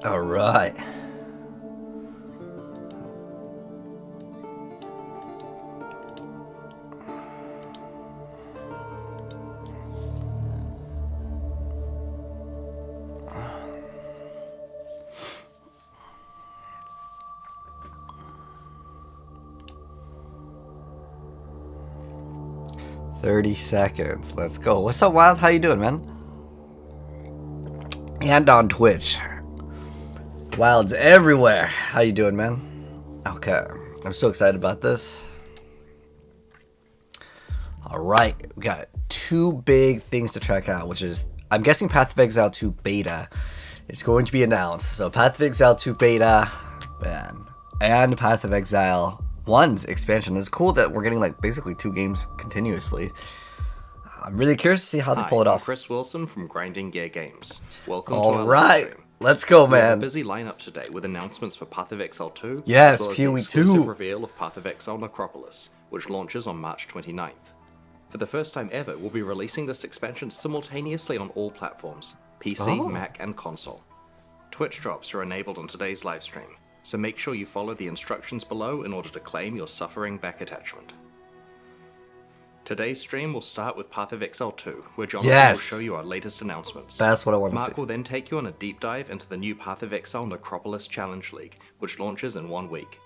All right. $30. Let's go. What's up, Wild? How you doing, man? And on Twitch. Wild's everywhere. How you doing, man? Okay. I'm so excited about this. Alright. We got two big things to check out, which is, I'm guessing Path of Exile 2 Beta is going to be announced. So Path of Exile 2 Beta, man, and Path of Exile 1's expansion. It's cool that we're getting like basically two games continuously. I'm really curious to see how they pull it off. I'm Chris Wilson from Grinding Gear Games. Welcome All to our right. live stream. Let's go, We have man. a busy lineup today with announcements for Path of Exile 2. Yes, as well as PoE the exclusive 2. reveal of Path of Exile Necropolis, which launches on March 29th. For the first time ever, we'll be releasing this expansion simultaneously on all platforms, PC, Mac, and console. Twitch drops are enabled on today's live stream, so make sure you follow the instructions below in order to claim your suffering back attachment. Today's stream will start with Path of Exile 2, where Jonathan will show you our latest announcements. That's what I want to see. Mark will then take you on a deep dive into the new Path of Exile Necropolis Challenge League, which launches in 1 week.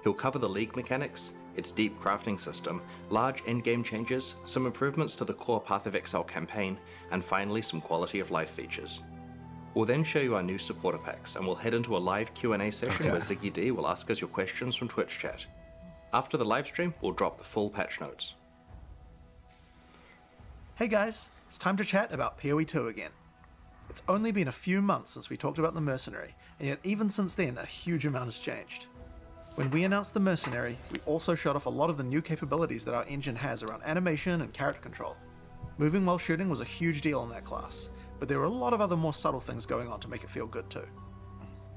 He'll cover the league mechanics, its deep crafting system, large endgame changes, some improvements to the core Path of Exile campaign, and finally some quality of life features. We'll then show you our new supporter packs, and we'll head into a live Q&A session where Ziggy D will ask us your questions from Twitch chat. After the live stream, we'll drop the full patch notes. Hey guys, it's time to chat about PoE 2 again. It's only been a few months since we talked about the Mercenary, and yet even since then a huge amount has changed. When we announced the Mercenary, we also showed off a lot of the new capabilities that our engine has around animation and character control. Moving while shooting was a huge deal in that class, but there were a lot of other more subtle things going on to make it feel good too.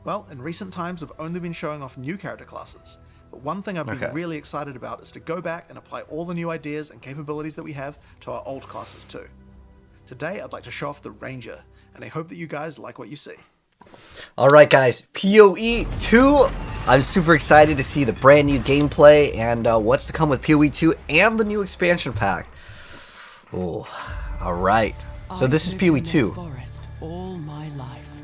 Well, in recent times we've only been showing off new character classes, but one thing I've been really excited about is to go back and apply all the new ideas and capabilities that we have to our old classes too. Today I'd like to show off the Ranger, and I hope that you guys like what you see. Alright guys, PoE 2. I'm super excited to see the brand new gameplay and what's to come with PoE 2 and the new expansion pack. Oh, alright. So this is PoE 2. Forest all my life.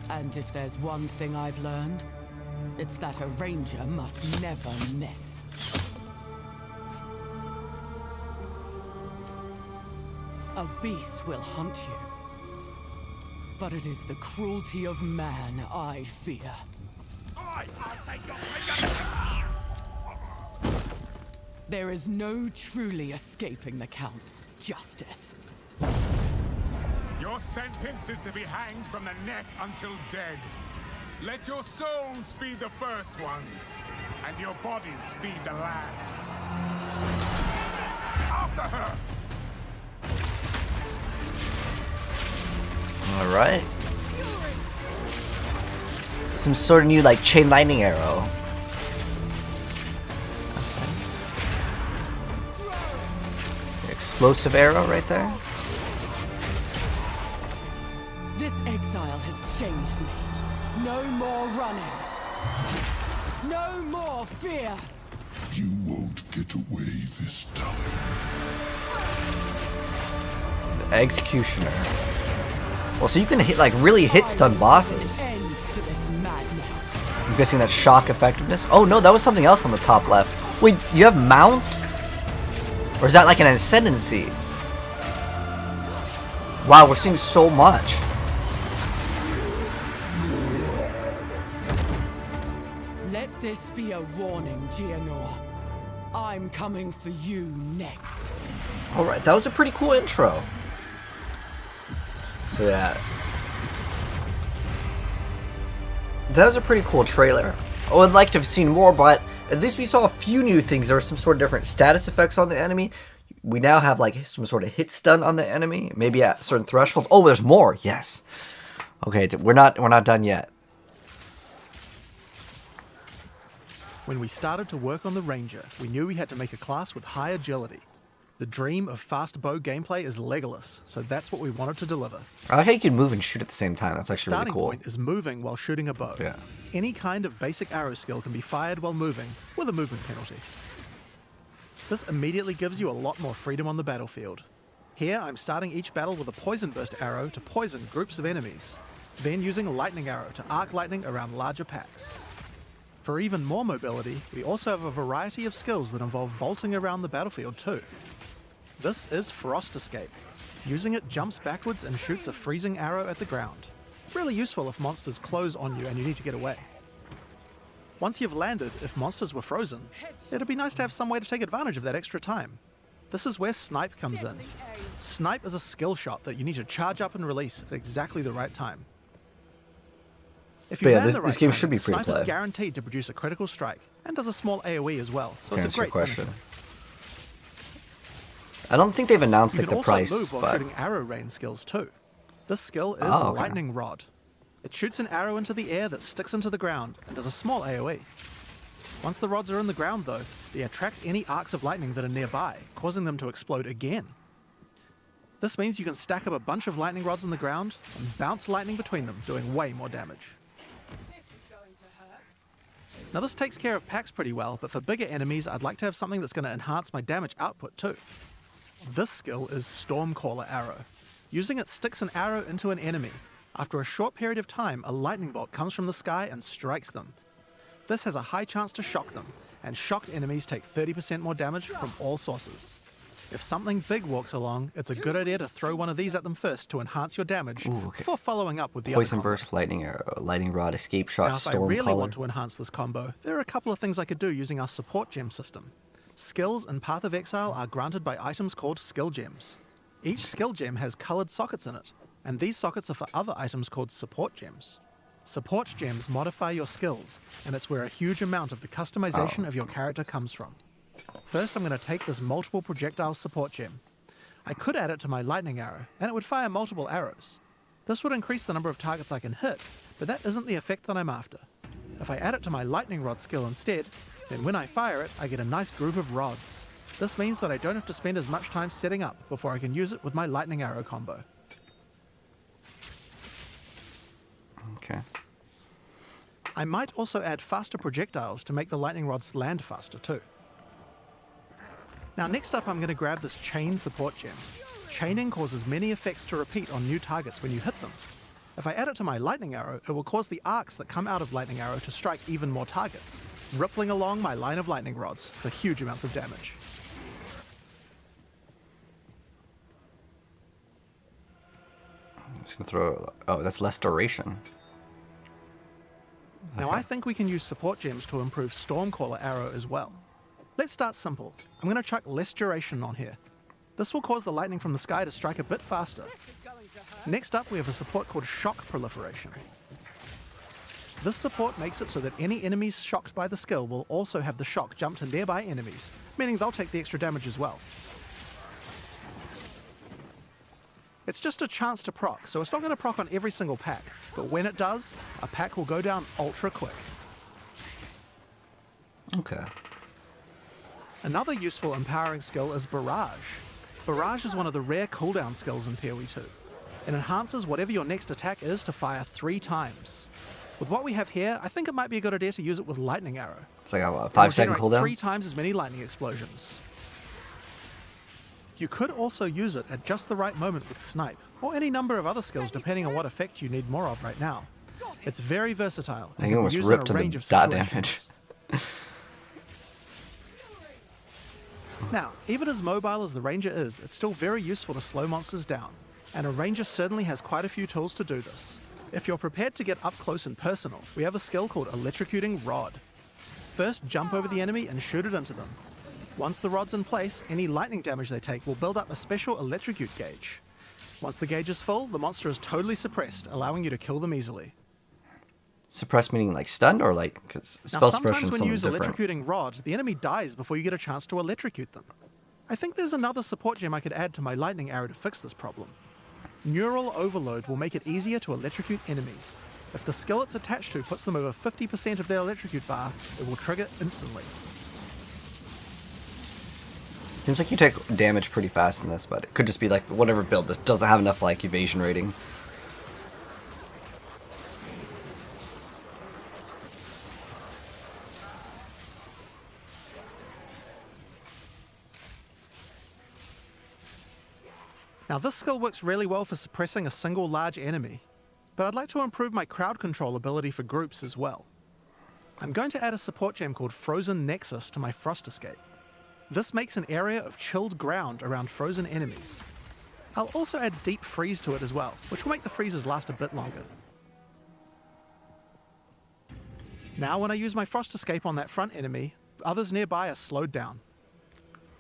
And if there's one thing I've learned, it's that a ranger must never miss. A beast will hunt you, but it is the cruelty of man I fear. There is no truly escaping the Count's justice. Your sentence is to be hanged from the neck until dead. Let your souls feed the first ones, and your bodies feed the land. After her! Alright. Some sort of new like chain lightning arrow. Explosive arrow right there. This exile has changed me. No more running. No more fear. You won't get away this time. The Executioner. Well, so you can hit like really hit stun bosses. End to this madness. I'm guessing that's shock effectiveness. Oh no, that was something else on the top left. Wait, you have mounts? Or is that like an ascendancy? Wow, we're seeing so much. Let this be a warning, Gianor. I'm coming for you next. Alright, that was a pretty cool intro. So yeah. That was a pretty cool trailer. I would like to have seen more, but at least we saw a few new things. There were some sort of different status effects on the enemy. We now have like some sort of hit stun on the enemy, maybe at certain thresholds. Oh, there's more. Yes. Okay, we're not done yet. When we started to work on the Ranger, we knew we had to make a class with high agility. The dream of fast bow gameplay is Legolas, so that's what we wanted to deliver. I like how you can move and shoot at the same time. That's actually really Starting cool. point is moving while shooting a bow. Yeah. Any kind of basic arrow skill can be fired while moving, with a movement penalty. This immediately gives you a lot more freedom on the battlefield. Here, I'm starting each battle with a poison burst arrow to poison groups of enemies, then using a lightning arrow to arc lightning around larger packs. For even more mobility, we also have a variety of skills that involve vaulting around the battlefield too. This is Frost Escape. Using it jumps backwards and shoots a freezing arrow at the ground. Really useful if monsters close on you and you need to get away. Once you've landed, if monsters were frozen, it'd be nice to have some way to take advantage of that extra time. This is where Snipe comes in. Snipe is a skill shot that you need to charge up and release at exactly the right time. If you But yeah, land this the right game timing, should be free to Snipe play. is guaranteed to produce a critical strike and does a small AoE as well, so To it's answer a your great question. finisher. I don't think they've announced You like can the also price, move while but shooting arrow rain skills too. This skill is Oh, okay. Lightning Rod. It shoots an arrow into the air that sticks into the ground and does a small AoE. Once the rods are in the ground though, they attract any arcs of lightning that are nearby, causing them to explode again. This means you can stack up a bunch of lightning rods on the ground and bounce lightning between them, doing way more damage. Now this takes care of packs pretty well, but for bigger enemies I'd like to have something that's going to enhance my damage output too. This skill is Stormcaller Arrow. Using it sticks an arrow into an enemy. After a short period of time, a lightning bolt comes from the sky and strikes them. This has a high chance to shock them, and shocked enemies take 30% more damage from all sources. If something big walks along, it's a good idea to throw one of these at them first to enhance your damage before following up with the Poison other combo. Burst, Lightning Arrow, Lightning Rod, Escape Shot, Now, if I Storm really Collar. want to enhance this combo, there are a couple of things I could do using our support gem system. Skills in Path of Exile are granted by items called skill gems. Each skill gem has coloured sockets in it, and these sockets are for other items called support gems. Support gems modify your skills, and it's where a huge amount of the customization of your character comes from. First, I'm going to take this multiple projectile support gem. I could add it to my lightning arrow, and it would fire multiple arrows. This would increase the number of targets I can hit, but that isn't the effect that I'm after. If I add it to my lightning rod skill instead, then when I fire it, I get a nice group of rods. This means that I don't have to spend as much time setting up before I can use it with my lightning arrow combo. Okay. I might also add faster projectiles to make the lightning rods land faster too. Now next up I'm going to grab this chain support gem. Chaining causes many effects to repeat on new targets when you hit them. If I add it to my lightning arrow, it will cause the arcs that come out of lightning arrow to strike even more targets, rippling along my line of lightning rods for huge amounts of damage. I'm just gonna throw. Oh, that's less duration. Now I think we can use support gems to improve Stormcaller Arrow as well. Let's start simple. I'm going to chuck less duration on here. This will cause the lightning from the sky to strike a bit faster. Next up we have a support called Shock Proliferation. This support makes it so that any enemies shocked by the skill will also have the shock jump to nearby enemies, meaning they'll take the extra damage as well. It's just a chance to proc, so it's not going to proc on every single pack, but when it does, a pack will go down ultra quick. Okay. Another useful empowering skill is Barrage. Barrage is one of the rare cooldown skills in PoE 2. It enhances whatever your next attack is to fire 3 times. With what we have here, I think it might be a good idea to use it with Lightning Arrow. It's like a It will 5-second generate cooldown. 3 times as many lightning explosions. You could also use it at just the right moment with Snipe, or any number of other skills depending on what effect you need more of right now. It's very versatile. I think and it can be almost used in a ripped to the range of dot situations. Now, even as mobile as the Ranger is, it's still very useful to slow monsters down, and a Ranger certainly has quite a few tools to do this. If you're prepared to get up close and personal, we have a skill called Electrocuting Rod. First, jump over the enemy and shoot it into them. Once the rod's in place, any lightning damage they take will build up a special electrocute gauge. Once the gauge is full, the monster is totally suppressed, allowing you to kill them easily. Suppressed meaning like stunned or like 'cause Now, spell suppression sometimes is when you something use different. Electrocuting Rod, the enemy dies before you get a chance to electrocute them. I think there's another support gem I could add to my lightning arrow to fix this problem. Neural Overload will make it easier to electrocute enemies. If the skill it's attached to puts them over 50% of their electrocute bar, it will trigger instantly. Seems like you take damage pretty fast in this, but it could just be like whatever build that doesn't have enough like evasion rating. Now this skill works really well for suppressing a single large enemy, but I'd like to improve my crowd control ability for groups as well. I'm going to add a support gem called Frozen Nexus to my Frost Escape. This makes an area of chilled ground around frozen enemies. I'll also add Deep Freeze to it as well, which will make the freezes last a bit longer. Now when I use my Frost Escape on that front enemy, others nearby are slowed down.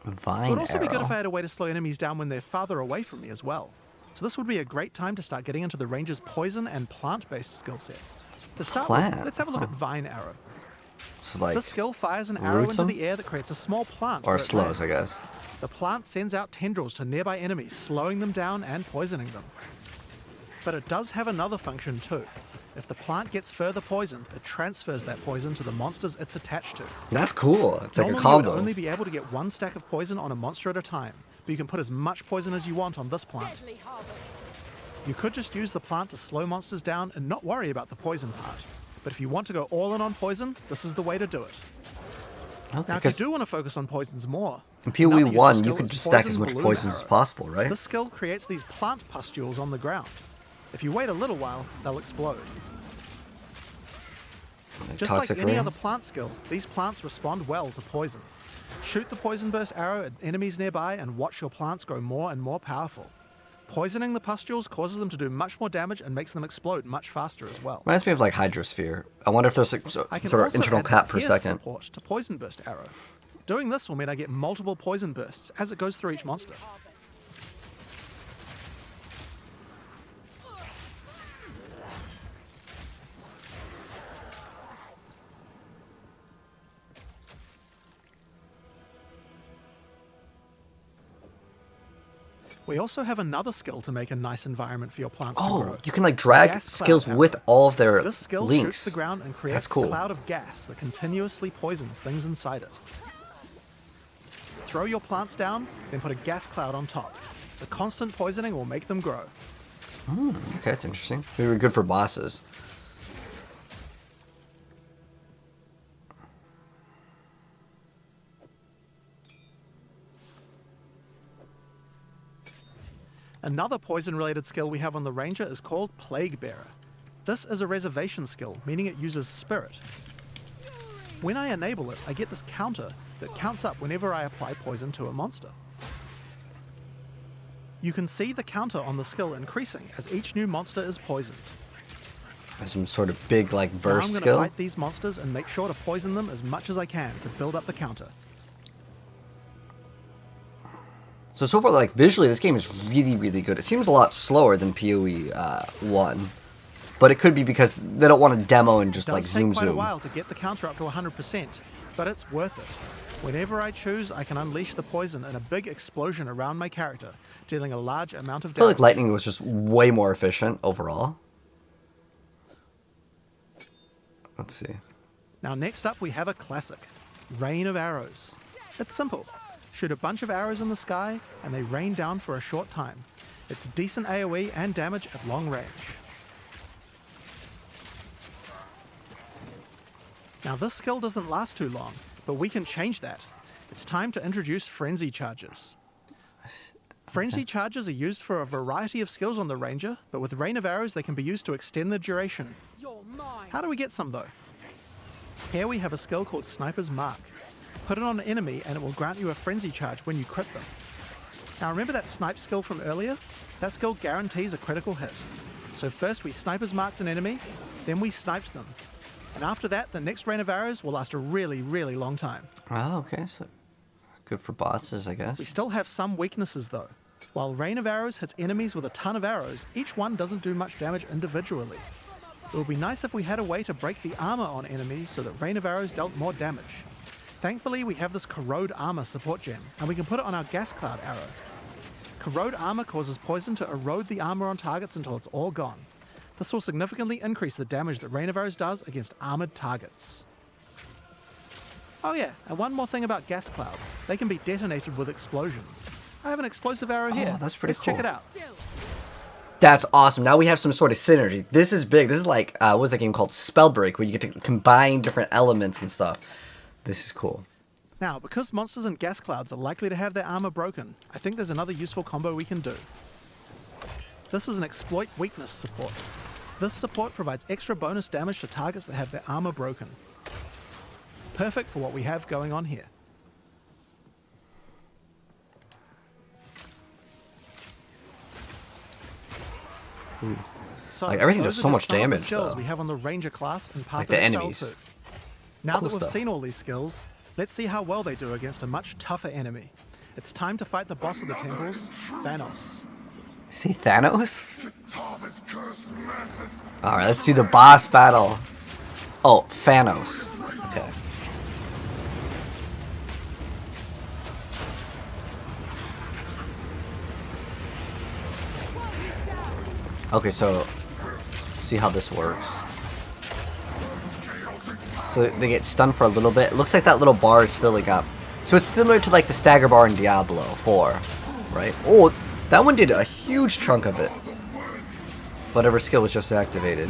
Vine It would also be good arrow. if I had a way to slow enemies down when they're farther away from me as well. So this would be a great time to start getting into the ranger's poison and plant-based skill set. To start Plant? with, let's have a look at Vine Arrow. This is like This skill fires an arrow roots into them? the air that creates a small plant. or where it slows, I lands. guess. The plant sends out tendrils to nearby enemies, slowing them down and poisoning them. But it does have another function too. If the plant gets further poisoned, it transfers that poison to the monsters it's attached to. That's cool. It's like a Normally, combo. you would only be able to get one stack of poison on a monster at a time, but you can put as much poison as you want on this plant. You could just use the plant to slow monsters down and not worry about the poison part. But if you want to go all in on poison, this is the way to do it. Okay, Now, if you 'cause do want to focus on poisons more, in another PoE useful 1, you skill could is just stack as Poison much Balloon poisons as Arrow. possible, right? This skill creates these plant pustules on the ground. If you wait a little while, they'll explode. Just like Toxic any rain? other plant skill, these plants respond well to poison. Shoot the poison burst arrow at enemies nearby and watch your plants grow more and more powerful. Poisoning the pustules causes them to do much more damage and makes them explode much faster as well. Reminds me of like Hydrosphere. I wonder if there's like, I can sort of also internal add cap per pierce second. support to poison burst arrow. Doing this will mean I get multiple poison bursts as it goes through each monster. We also have another skill to make a nice environment for your plants to Oh, grow. you can like drag Gas cloud skills arrow. with all of their This skill links. shoots the ground and creates That's cool. a cloud of gas that continuously poisons things inside it. Throw your plants down, then put a gas cloud on top. The constant poisoning will make them grow. Okay, that's interesting. Maybe good for bosses. Another poison-related skill we have on the Ranger is called Plague Bearer. This is a reservation skill, meaning it uses Spirit. When I enable it, I get this counter that counts up whenever I apply poison to a monster. You can see the counter on the skill increasing as each new monster is poisoned. There's some sort of big like Now I'm burst going to skill. fight these monsters and make sure to poison them as much as I can to build up the counter. So far, like visually, this game is really, really good. It seems a lot slower than PoE 1, but it could be because they don't want to demo and just It like does zoom take quite a zoom. while to get the counter up to 100%, but it's worth it. Whenever I choose, I can unleash the poison in a big explosion around my character, dealing a large amount of I feel damage. like lightning was just way more efficient overall. Let's see. Now next up we have a classic, Rain of Arrows. It's simple. Shoot a bunch of arrows in the sky, and they rain down for a short time. It's decent AoE and damage at long range. Now this skill doesn't last too long, but we can change that. It's time to introduce Frenzy Charges. Frenzy Charges are used for a variety of skills on the Ranger, but with Rain of Arrows they can be used to extend the duration. You're mine. How do we get some though? Here we have a skill called Sniper's Mark. Put it on an enemy and it will grant you a frenzy charge when you crit them. Now remember that snipe skill from earlier? That skill guarantees a critical hit. So first we Sniper's Marked an enemy, then we sniped them. And after that, the next rain of arrows will last a really, really long time. Oh, okay. So good for bosses, I guess. We still have some weaknesses though. While Rain of Arrows hits enemies with a ton of arrows, each one doesn't do much damage individually. It would be nice if we had a way to break the armor on enemies so that Rain of Arrows dealt more damage. Thankfully, we have this Corrode Armor support gem, and we can put it on our Gas Cloud arrow. Corrode Armor causes poison to erode the armor on targets until it's all gone. This will significantly increase the damage that Rain of Arrows does against armored targets. Oh yeah, and one more thing about gas clouds. They can be detonated with explosions. I have an explosive arrow here. that's pretty Let's check cool. it out. That's awesome. Now we have some sort of synergy. This is big. This is like, what was that game called? Spellbreak, where you get to combine different elements and stuff. This is cool. Now, because monsters and gas clouds are likely to have their armor broken, I think there's another useful combo we can do. This is an exploit weakness support. This support provides extra bonus damage to targets that have their armor broken. Perfect for what we have going on here. So, Like, everything those does are so just much some of the damage, skills though. we have on the Ranger class and Path Like of the Exile enemies. 2. Now Cool that we've stuff. seen all these skills, let's see how well they do against a much tougher enemy. It's time to fight the boss of the temples, Thanos. See Thanos? Alright, let's see the boss battle. Oh, Thanos. Okay. Okay, so see how this works. So they get stunned for a little bit. It looks like that little bar is filling up. So it's similar to like the stagger bar in Diablo 4, right? Oh, that one did a huge chunk of it. Whatever skill was just activated.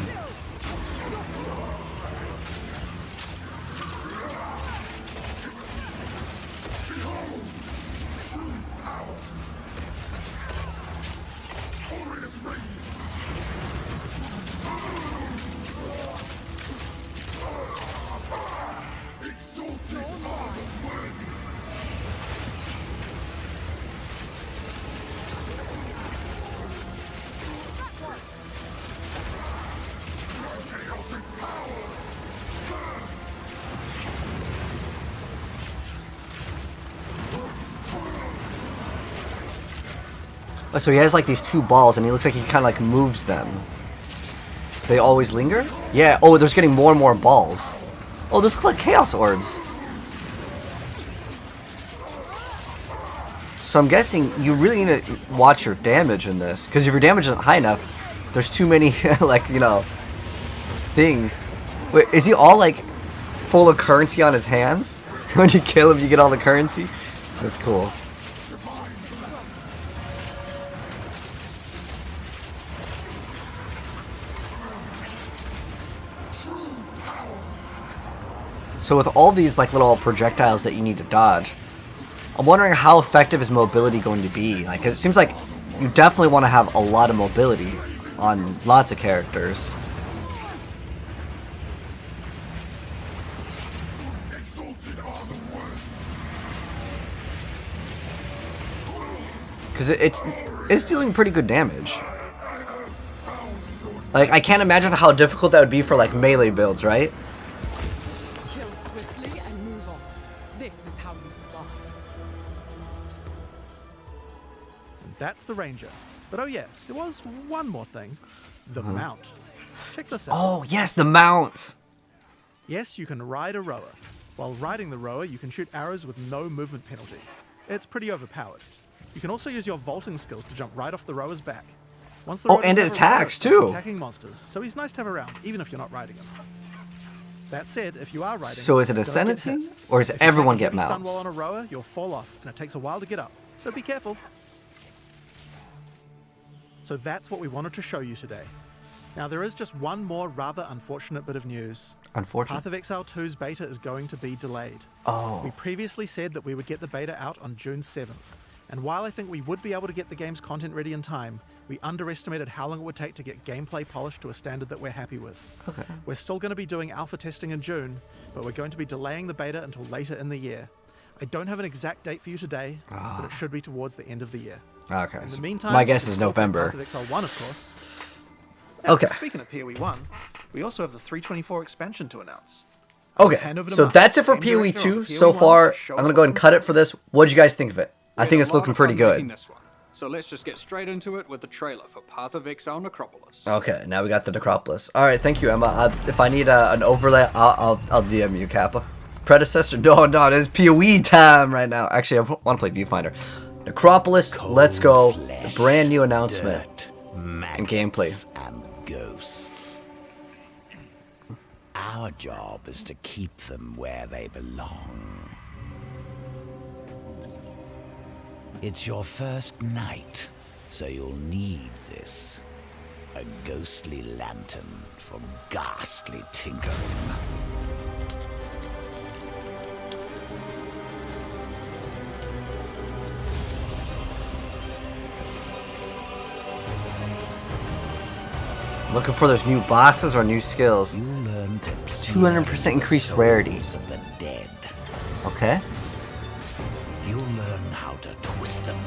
Oh, so he has like these two balls and he looks like he kind of like moves them. They always linger? Yeah, oh, there's getting more and more balls. Oh, those look like chaos orbs. So I'm guessing you really need to watch your damage in this, because if your damage isn't high enough, there's too many, like, you know, things. Wait, is he all like full of currency on his hands? When you kill him, you get all the currency? That's cool. So with all these like little projectiles that you need to dodge, I'm wondering how effective is mobility going to be? Like, 'cause it seems like you definitely want to have a lot of mobility on lots of characters. Because it's dealing pretty good damage. Like, I can't imagine how difficult that would be for like melee builds, right? Kill swiftly and move on. This is how you survive. That's the Ranger. But oh yeah, there was one more thing. The mount. Check this out. Oh yes, the mount. Yes, you can ride a rower. While riding the rower, you can shoot arrows with no movement penalty. It's pretty overpowered. You can also use your vaulting skills to jump right off the rower's back. Once the Oh, rower and it doesn't have a attacks, rower, it's too. attacking monsters, so he's nice to have around, even if you're not riding him. That said, if you are riding, So is it don't get ascendancy, hit. or is If you everyone take a get heavy stun mounts? while on a rower, you'll fall off, and it takes a while to get up. So be careful. So that's what we wanted to show you today. Now there is just one more rather unfortunate bit of news. Unfortunate. Path of Exile 2's beta is going to be delayed. Oh. We previously said that we would get the beta out on June 7th. And while I think we would be able to get the game's content ready in time, we underestimated how long it would take to get gameplay polished to a standard that we're happy with. Okay. We're still going to be doing alpha testing in June, but we're going to be delaying the beta until later in the year. I don't have an exact date for you today, but it should be towards the end of the year. Okay. In the meantime, My guess we is still have Path November. of Exile 1, of course. Now, Okay. Speaking of PoE 1, we also have the 324 expansion to announce. Okay, Hand over to so Mark, that's it for game PoE director on 2 PoE so 1. far. Show I'm us gonna go ahead and what's cut in it for this. What did you guys think of it? I think We had it's a lot looking of pretty fun making good. this one. So let's just get straight into it with the trailer for Path of Exile Necropolis. Okay, now we got the Necropolis. All right, thank you, Emma. If I need an overlay, I'll DM you, Kappa. Predecessor? No, it's PoE time right now. Actually, I want to play ViewFinder. Necropolis, let's go. A brand new announcement and gameplay. And ghosts. Our job is to keep them where they belong. It's your first night, so you'll need this. A ghostly lantern for ghastly tinkering. Looking for those new bosses or new skills. You learn to 200% increased rarity. of the dead. Okay. You'll learn how to twist them.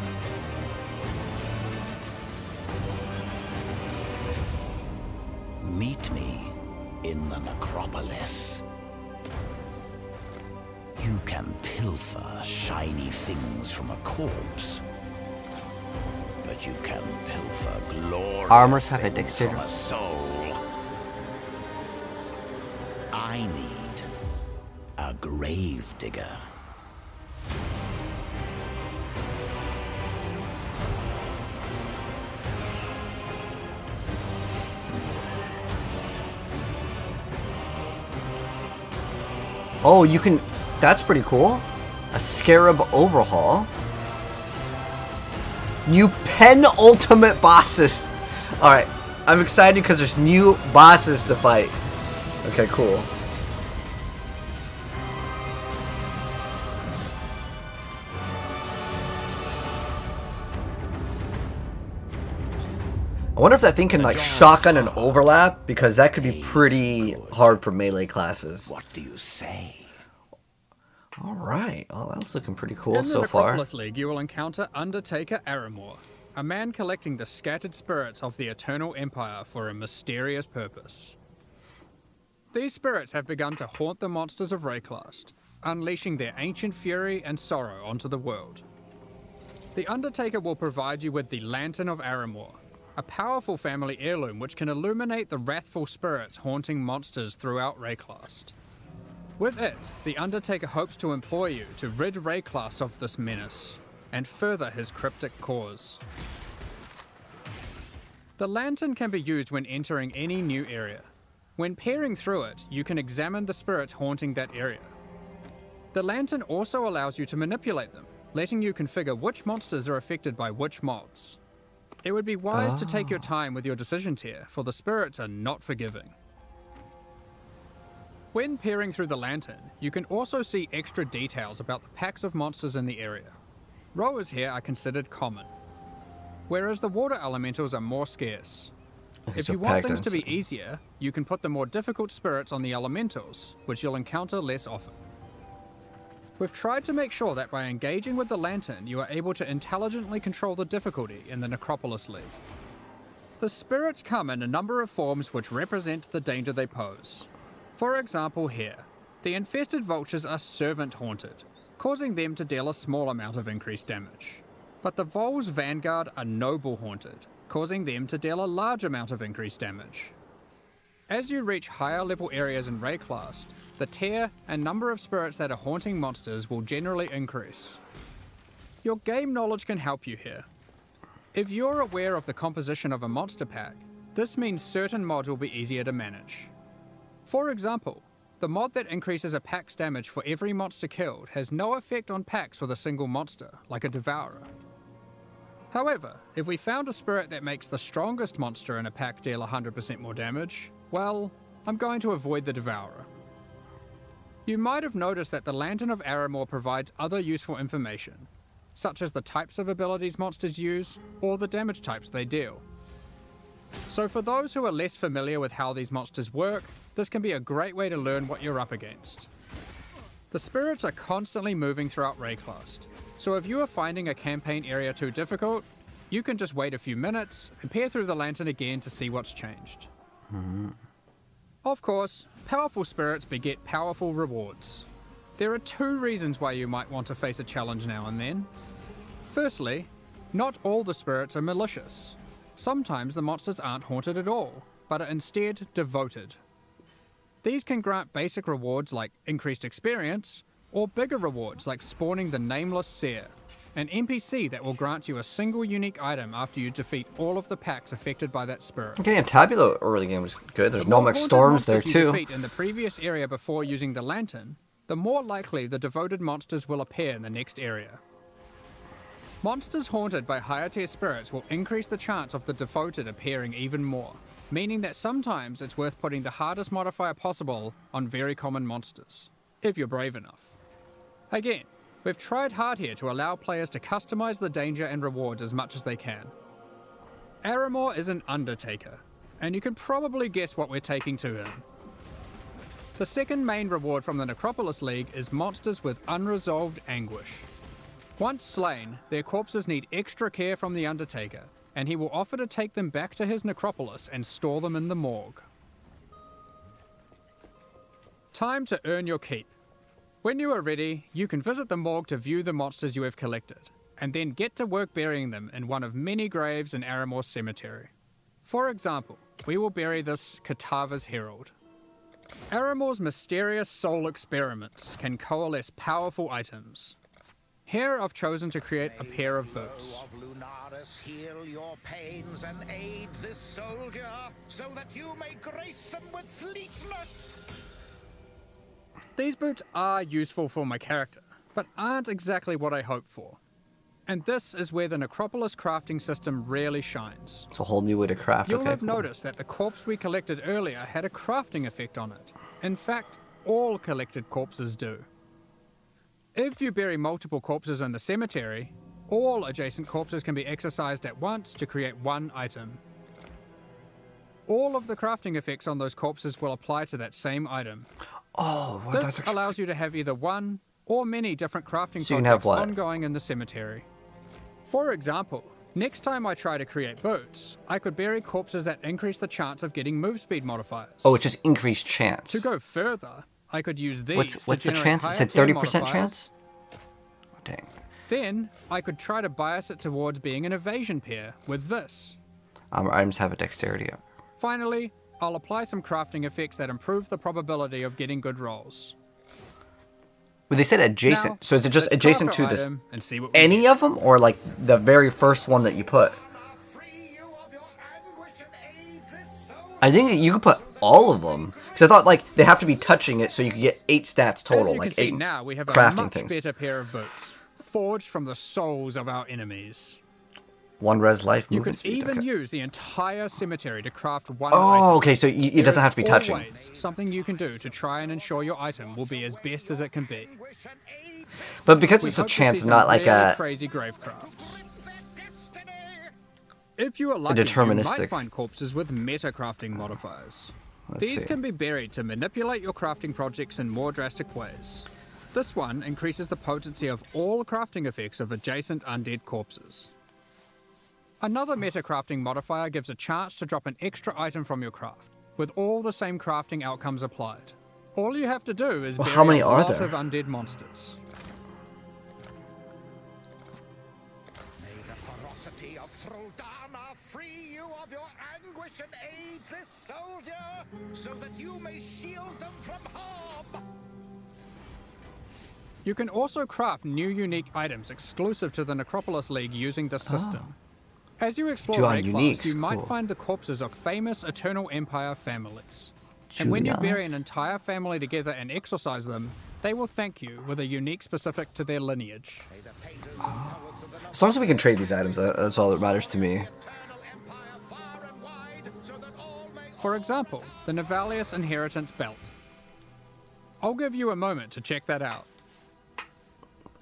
Meet me in the Necropolis. You can pilfer shiny things from a corpse, but you can pilfer glorious Armors have a things dexterity. from a soul. I need a grave digger. Oh, you can... That's pretty cool. A Scarab overhaul. New penultimate bosses. Alright, I'm excited because there's new bosses to fight. Okay, cool. I wonder if that thing can like shotgun and overlap, because that could be pretty hard for melee classes. What do you say? Alright, well that's looking pretty cool In the so far. Necropolis League, you will encounter Undertaker Aramor, a man collecting the scattered spirits of the Eternal Empire for a mysterious purpose. These spirits have begun to haunt the monsters of Rayclast, unleashing their ancient fury and sorrow onto the world. The Undertaker will provide you with the Lantern of Aramor, a powerful family heirloom which can illuminate the wrathful spirits haunting monsters throughout Rayclast. With it, the Undertaker hopes to employ you to rid Rayclast of this menace, and further his cryptic cause. The lantern can be used when entering any new area. When peering through it, you can examine the spirits haunting that area. The lantern also allows you to manipulate them, letting you configure which monsters are affected by which mods. It would be wise to take your time with your decisions here, for the spirits are not forgiving. When peering through the lantern, you can also see extra details about the packs of monsters in the area. Rowers here are considered common, whereas the water elementals are more scarce. If so you want pack things to be density. easier, you can put the more difficult spirits on the elementals, which you'll encounter less often. We've tried to make sure that by engaging with the lantern, you are able to intelligently control the difficulty in the Necropolis League. The spirits come in a number of forms which represent the danger they pose. For example here, the infested vultures are servant haunted, causing them to deal a small amount of increased damage. But the Vol's Vanguard are noble haunted, causing them to deal a large amount of increased damage. As you reach higher level areas in Rayclast, the tier and number of spirits that are haunting monsters will generally increase. Your game knowledge can help you here. If you're aware of the composition of a monster pack, this means certain mods will be easier to manage. For example, the mod that increases a pack's damage for every monster killed has no effect on packs with a single monster, like a Devourer. However, if we found a spirit that makes the strongest monster in a pack deal 100% more damage, well, I'm going to avoid the Devourer. You might have noticed that the Lantern of Aramor provides other useful information, such as the types of abilities monsters use, or the damage types they deal. So for those who are less familiar with how these monsters work, this can be a great way to learn what you're up against. The spirits are constantly moving throughout Rayclast, so if you are finding a campaign area too difficult, you can just wait a few minutes and peer through the lantern again to see what's changed. Of course, powerful spirits beget powerful rewards. There are two reasons why you might want to face a challenge now and then. Firstly, not all the spirits are malicious. Sometimes the monsters aren't haunted at all, but are instead devoted. These can grant basic rewards like increased experience, or bigger rewards like spawning the Nameless Seer, an NPC that will grant you a single unique item after you defeat all of the packs affected by that spirit. Okay, and Tabula early game was good. There's The more Nomic haunted Storms there monsters you too. defeat in the previous area before using the lantern, the more likely the devoted monsters will appear in the next area. Monsters haunted by higher tier spirits will increase the chance of the devoted appearing even more, meaning that sometimes it's worth putting the hardest modifier possible on very common monsters, if you're brave enough. Again, we've tried hard here to allow players to customize the danger and rewards as much as they can. Aramor is an Undertaker, and you can probably guess what we're taking to him. The second main reward from the Necropolis League is monsters with unresolved anguish. Once slain, their corpses need extra care from the Undertaker, and he will offer to take them back to his necropolis and store them in the morgue. Time to earn your keep. When you are ready, you can visit the morgue to view the monsters you have collected, and then get to work burying them in one of many graves in Aramor's cemetery. For example, we will bury this Katava's Herald. Aramor's mysterious soul experiments can coalesce powerful items. Here I've chosen to create a pair of boots. Of Lunaris, heal your pains and aid this soldier, so that you may grace them with fleetness. These boots are useful for my character, but aren't exactly what I hoped for. And this is where the Necropolis crafting system really shines. It's a whole new way to craft. You'll okay, have cool. noticed that the corpse we collected earlier had a crafting effect on it. In fact, all collected corpses do. If you bury multiple corpses in the cemetery, all adjacent corpses can be exercised at once to create one item. All of the crafting effects on those corpses will apply to that same item. Oh, well, This that's actually... allows you to have either one or many different crafting So you can have projects what? ongoing in the cemetery. For example, next time I try to create boots, I could bury corpses that increase the chance of getting move speed modifiers. Oh, it's just increased chance. To go further, I could use these What's to the generate chance? It higher said tier 30% modifiers. chance? Oh, dang. Then, I could try to bias it towards being an evasion pair with this. Items have a dexterity up. Finally, I'll apply some crafting effects that improve the probability of getting good rolls. Well, they said adjacent. Now, So is it just let's adjacent craft to our this? item and see what we Any get. of them? Or like the very first one that you put? I think that you could put all of them. Because I thought like they have to be touching it so you could get 8 stats total. As you Like can see 8 now, we have a crafting much things. better pair of boots, forged from the souls of our enemies. 1 res life You movement could speed. even okay. use the entire cemetery to craft one Oh, item. okay, so it doesn't have to be There is touching. always something you can do to try and ensure your item will be as best as it can be. But because We it's a hope to chance, see and some not like really a... crazy grave crafts. If you are lucky, you deterministic. might find corpses with meta crafting modifiers. Let's These see. can be buried to manipulate your crafting projects in more drastic ways. This one increases the potency of all crafting effects of adjacent undead corpses. Another meta crafting modifier gives a chance to drop an extra item from your craft, with all the same crafting outcomes applied. All you have to do is Well, bury how many a are lot there? of undead monsters. May the ferocity of Throldana free you of your anguish and aid this soldier, so that you may shield them from harm. You can also craft new unique items exclusive to the Necropolis League using this system. As you explore Julian Raid uniques, class, you might cool. find the corpses of famous Eternal Empire families. And when you bury an Julianis? entire family together and exorcise them, they will thank you with a unique specific to their lineage. As long as we can trade these items, that's all that matters to me. For example, the Navalius Inheritance Belt. I'll give you a moment to check that out.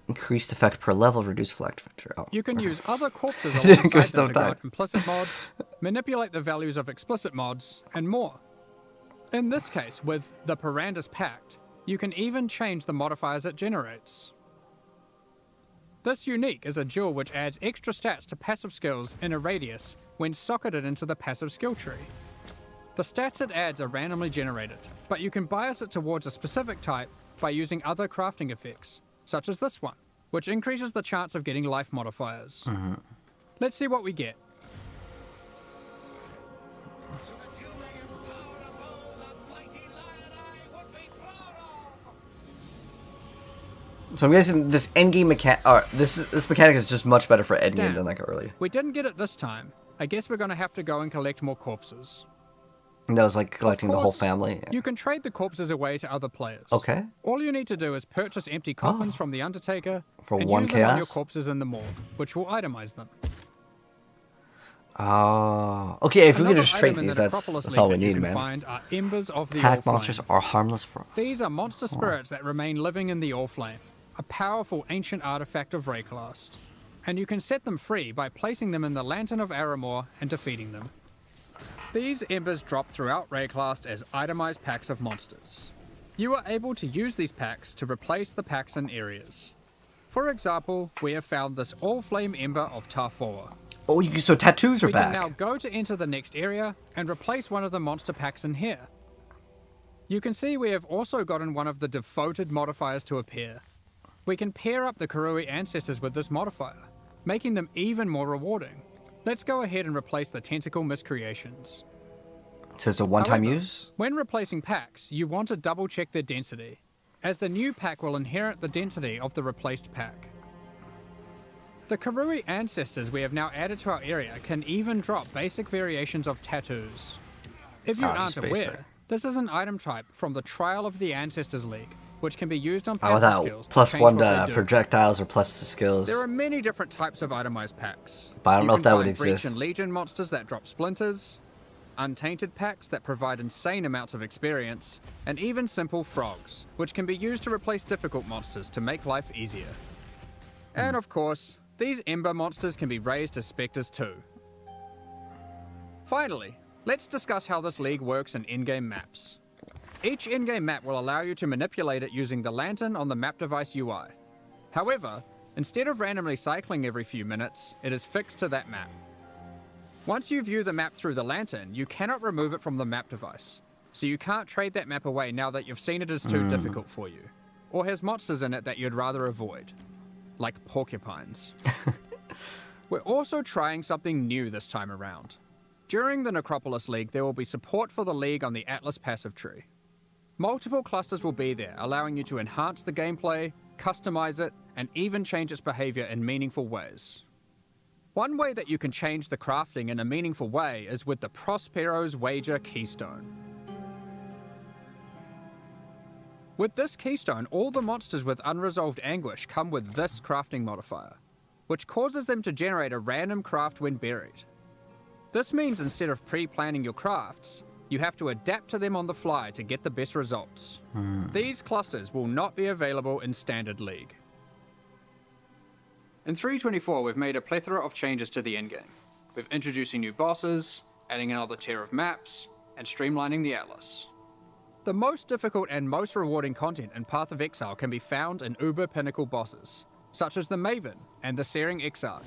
Increased effect per level, reduced flag factor. Oh. You can use other corpses Didn't go alongside them stop to time. grant implicit mods, manipulate the values of explicit mods, and more. In this case, with the Parandus Pact, you can even change the modifiers it generates. This unique is a jewel which adds extra stats to passive skills in a radius when socketed into the passive skill tree. The stats it adds are randomly generated, but you can bias it towards a specific type by using other crafting effects, such as this one, which increases the chance of getting life modifiers. Let's see what we get. So I'm guessing this endgame mechanic, or this mechanic is just much better for endgame Damn. than like early. We didn't get it this time. I guess we're gonna have to go and collect more corpses. And that was like collecting the whole course, family. You can trade the corpses away to other players. Okay. All you need to do is purchase empty coffins from the Undertaker For and 1 use them on your chaos? corpses in the morgue, which will itemize them. Oh, okay. If we could Another just trade item in these, the that's Necropolis all we League that you need, can man. Find are embers of the Pack All monsters Flame. are harmless for. These are monster spirits that remain living in the All Flame, a powerful ancient artifact of Rayclast. And you can set them free by placing them in the Lantern of Aramor and defeating them. These embers drop throughout Rayclast as itemized packs of monsters. You are able to use these packs to replace the packs in areas. For example, we have found this All Flame Ember of Tarfoa. Oh, so tattoos are We can back. now go to enter the next area and replace one of the monster packs in here. You can see we have also gotten one of the devoted modifiers to appear. We can pair up the Karui ancestors with this modifier, making them even more rewarding. Let's go ahead and replace the tentacle miscreations. So it's a one-time However, use? When replacing packs, you want to double check their density, as the new pack will inherit the density of the replaced pack. The Karui ancestors we have now added to our area can even drop basic variations of tattoos. If you aren't just aware, basic. this is an item type from the Trial of the Ancestors League, which can be used on Oh, passive that skills to plus change one what they to do. projectiles or plus to skills. There are many different types of itemized packs. But I don't You know if can that would find Breach exist. and Legion monsters that drop splinters, untainted packs that provide insane amounts of experience, and even simple frogs, which can be used to replace difficult monsters to make life easier. And of course, these Ember monsters can be raised as specters too. Finally, let's discuss how this league works in in-game maps. Each in-game map will allow you to manipulate it using the lantern on the map device UI. However, instead of randomly cycling every few minutes, it is fixed to that map. Once you view the map through the lantern, you cannot remove it from the map device, so you can't trade that map away now that you've seen it as too difficult for you, or has monsters in it that you'd rather avoid, like porcupines. We're also trying something new this time around. During the Necropolis League, there will be support for the League on the Atlas passive tree. Multiple clusters will be there, allowing you to enhance the gameplay, customize it, and even change its behavior in meaningful ways. One way that you can change the crafting in a meaningful way is with the Prospero's Wager Keystone. With this keystone, all the monsters with unresolved anguish come with this crafting modifier, which causes them to generate a random craft when buried. This means instead of pre-planning your crafts, you have to adapt to them on the fly to get the best results. These clusters will not be available in Standard League. In 3.24, we've made a plethora of changes to the endgame. We've introducing new bosses, adding another tier of maps, and streamlining the Atlas. The most difficult and most rewarding content in Path of Exile can be found in Uber Pinnacle bosses, such as the Maven and the Searing Exarch.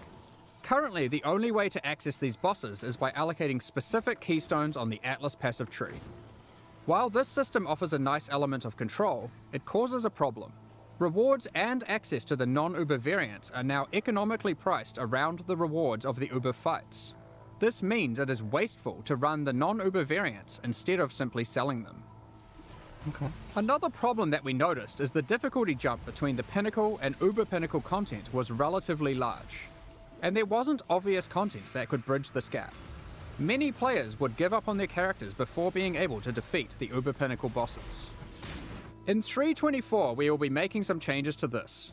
Currently, the only way to access these bosses is by allocating specific keystones on the Atlas passive tree. While this system offers a nice element of control, it causes a problem. Rewards and access to the non-Uber variants are now economically priced around the rewards of the Uber fights. This means it is wasteful to run the non-Uber variants instead of simply selling them. Another problem that we noticed is the difficulty jump between the Pinnacle and Uber Pinnacle content was relatively large, and there wasn't obvious content that could bridge this gap. Many players would give up on their characters before being able to defeat the Uber Pinnacle bosses. In 3.24, we will be making some changes to this.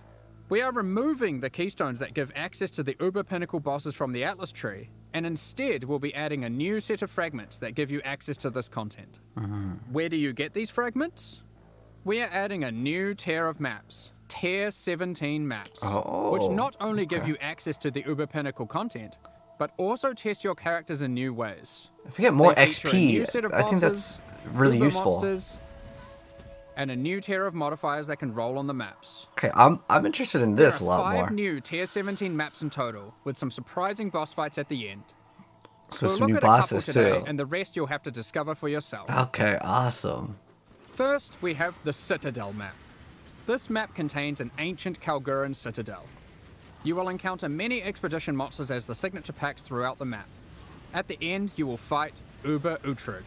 We are removing the keystones that give access to the Uber Pinnacle bosses from the Atlas tree, and instead we'll be adding a new set of fragments that give you access to this content. Where do you get these fragments? We are adding a new tier of maps, Tier 17 maps, which not only give you access to the Uber Pinnacle content, but also test your characters in new ways. If we get more They feature a new XP, set of I think bosses, that's really Uber useful. monsters, and a new tier of modifiers that can roll on the maps. Okay, I'm interested in this a There are lot 5 more. new Tier 17 maps in total, with some surprising boss fights at the end. So We'll some look new at a couple bosses today, too. and the rest you'll have to discover for yourself. Okay, awesome. First, we have the Citadel map. This map contains an ancient Kalguran citadel. You will encounter many expedition monsters as the signature packs throughout the map. At the end, you will fight Uber Uhtred.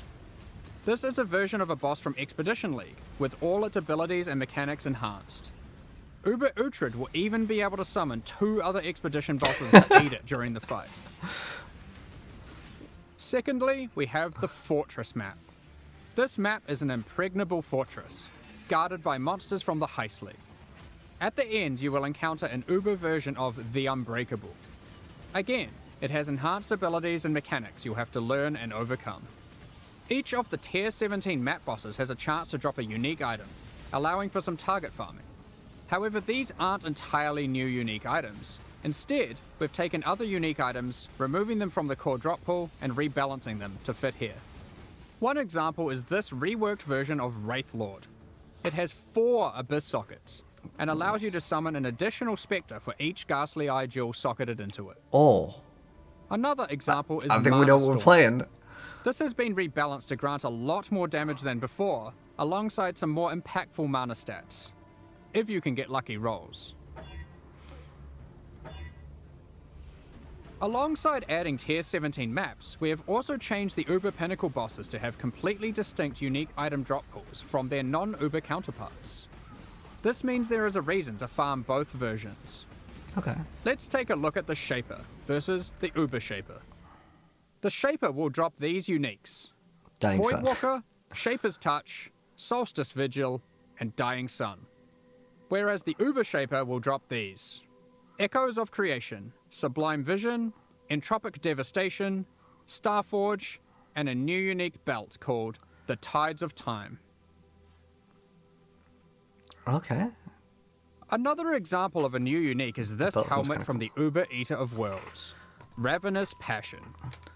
This is a version of a boss from Expedition League, with all its abilities and mechanics enhanced. Uber Uhtred will even be able to summon 2 other expedition bosses to aid it during the fight. Secondly, we have the Fortress map. This map is an impregnable fortress, guarded by monsters from the Heist League. At the end, you will encounter an Uber version of the Unbreakable. Again, it has enhanced abilities and mechanics you'll have to learn and overcome. Each of the Tier 17 map bosses has a chance to drop a unique item, allowing for some target farming. However, these aren't entirely new unique items. Instead, we've taken other unique items, removing them from the core drop pool, and rebalancing them to fit here. One example is this reworked version of Wraith Lord. It has 4 Abyss sockets, and allows you to summon an additional Spectre for each Ghastly Eye jewel socketed into it. Oh. Another example is I think we know what we're playing. This has been rebalanced to grant a lot more damage than before, alongside some more impactful mana stats, if you can get lucky rolls. Alongside adding Tier 17 maps, we have also changed the Uber Pinnacle bosses to have completely distinct unique item drop pools from their non-Uber counterparts. This means there is a reason to farm both versions. Okay. Let's take a look at the Shaper versus the Uber Shaper. The Shaper will drop these uniques: Dying Sun. Voidwalker, Shaper's Touch, Solstice Vigil, and Dying Sun. Whereas the Uber Shaper will drop these: Echoes of Creation, Sublime Vision, Entropic Devastation, Starforge, and a new unique belt called the Tides of Time. Okay. Another example of a new unique is this belt sounds helmet kinda from the Uber Eater of Worlds, Ravenous Passion,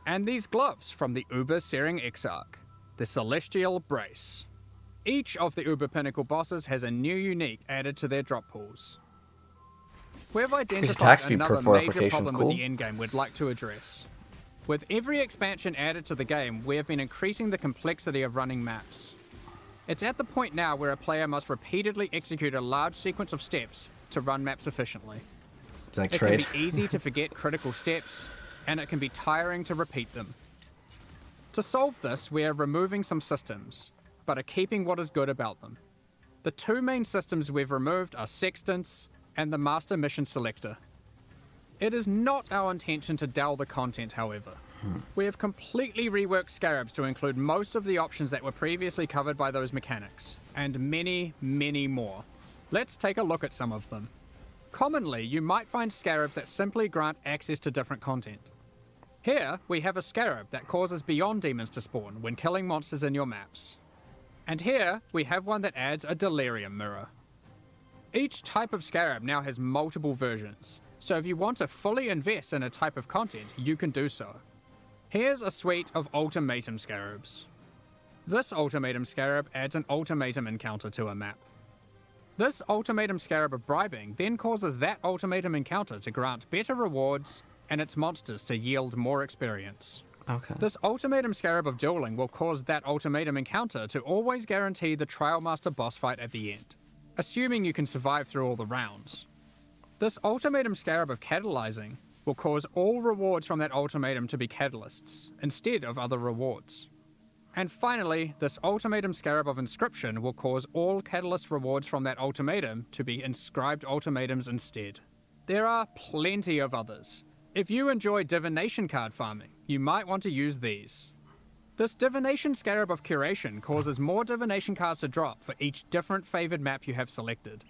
and these gloves from the Uber Searing Exarch, the Celestial Brace. Each of the Uber Pinnacle bosses has a new unique added to their drop pools. We've identified attack speed per another major fortification's problem cool. with the endgame we'd like to address. With every expansion added to the game, we have been increasing the complexity of running maps. It's at the point now where a player must repeatedly execute a large sequence of steps to run maps efficiently. It's like It trade. can be easy to forget critical steps, and it can be tiring to repeat them. To solve this, we are removing some systems, but are keeping what is good about them. The 2 main systems we've removed are Sextants and the Master Mission Selector. It is not our intention to dull the content, however. We have completely reworked Scarabs to include most of the options that were previously covered by those mechanics, and many, many more. Let's take a look at some of them. Commonly, you might find Scarabs that simply grant access to different content. Here, we have a Scarab that causes Beyond Demons to spawn when killing monsters in your maps. And here, we have one that adds a Delirium Mirror. Each type of Scarab now has multiple versions, so if you want to fully invest in a type of content, you can do so. Here's a suite of Ultimatum Scarabs. This Ultimatum Scarab adds an Ultimatum encounter to a map. This Ultimatum Scarab of Bribing then causes that Ultimatum encounter to grant better rewards and its monsters to yield more experience. Okay. This Ultimatum Scarab of Dueling will cause that Ultimatum encounter to always guarantee the Trial Master boss fight at the end, assuming you can survive through all the rounds. This Ultimatum Scarab of Catalyzing will cause all rewards from that ultimatum to be catalysts, instead of other rewards. And finally, this Ultimatum Scarab of Inscription will cause all catalyst rewards from that ultimatum to be inscribed ultimatums instead. There are plenty of others. If you enjoy divination card farming, you might want to use these. This Divination Scarab of Curation causes more divination cards to drop for each different favored map you have selected.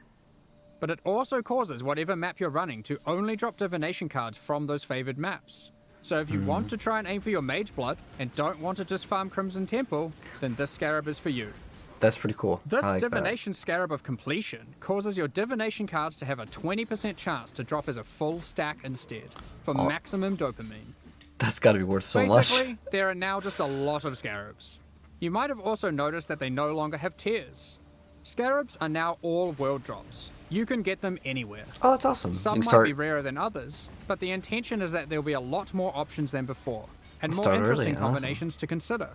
But it also causes whatever map you're running to only drop divination cards from those favored maps. So if you want to try and aim for your Mage Blood and don't want to just farm Crimson Temple, then this Scarab is for you. That's pretty cool. This I like Divination Scarab of Completion causes your divination cards to have a 20% chance to drop as a full stack instead, for maximum dopamine. That's gotta be worth so much. Basically, there are now just a lot of Scarabs. You might have also noticed that they no longer have tiers. Scarabs are now all world drops. You can get them anywhere. Oh, that's awesome. Some you might can start, be rarer than others, but the intention is that there'll be a lot more options than before, and more Start early, interesting awesome. combinations to consider.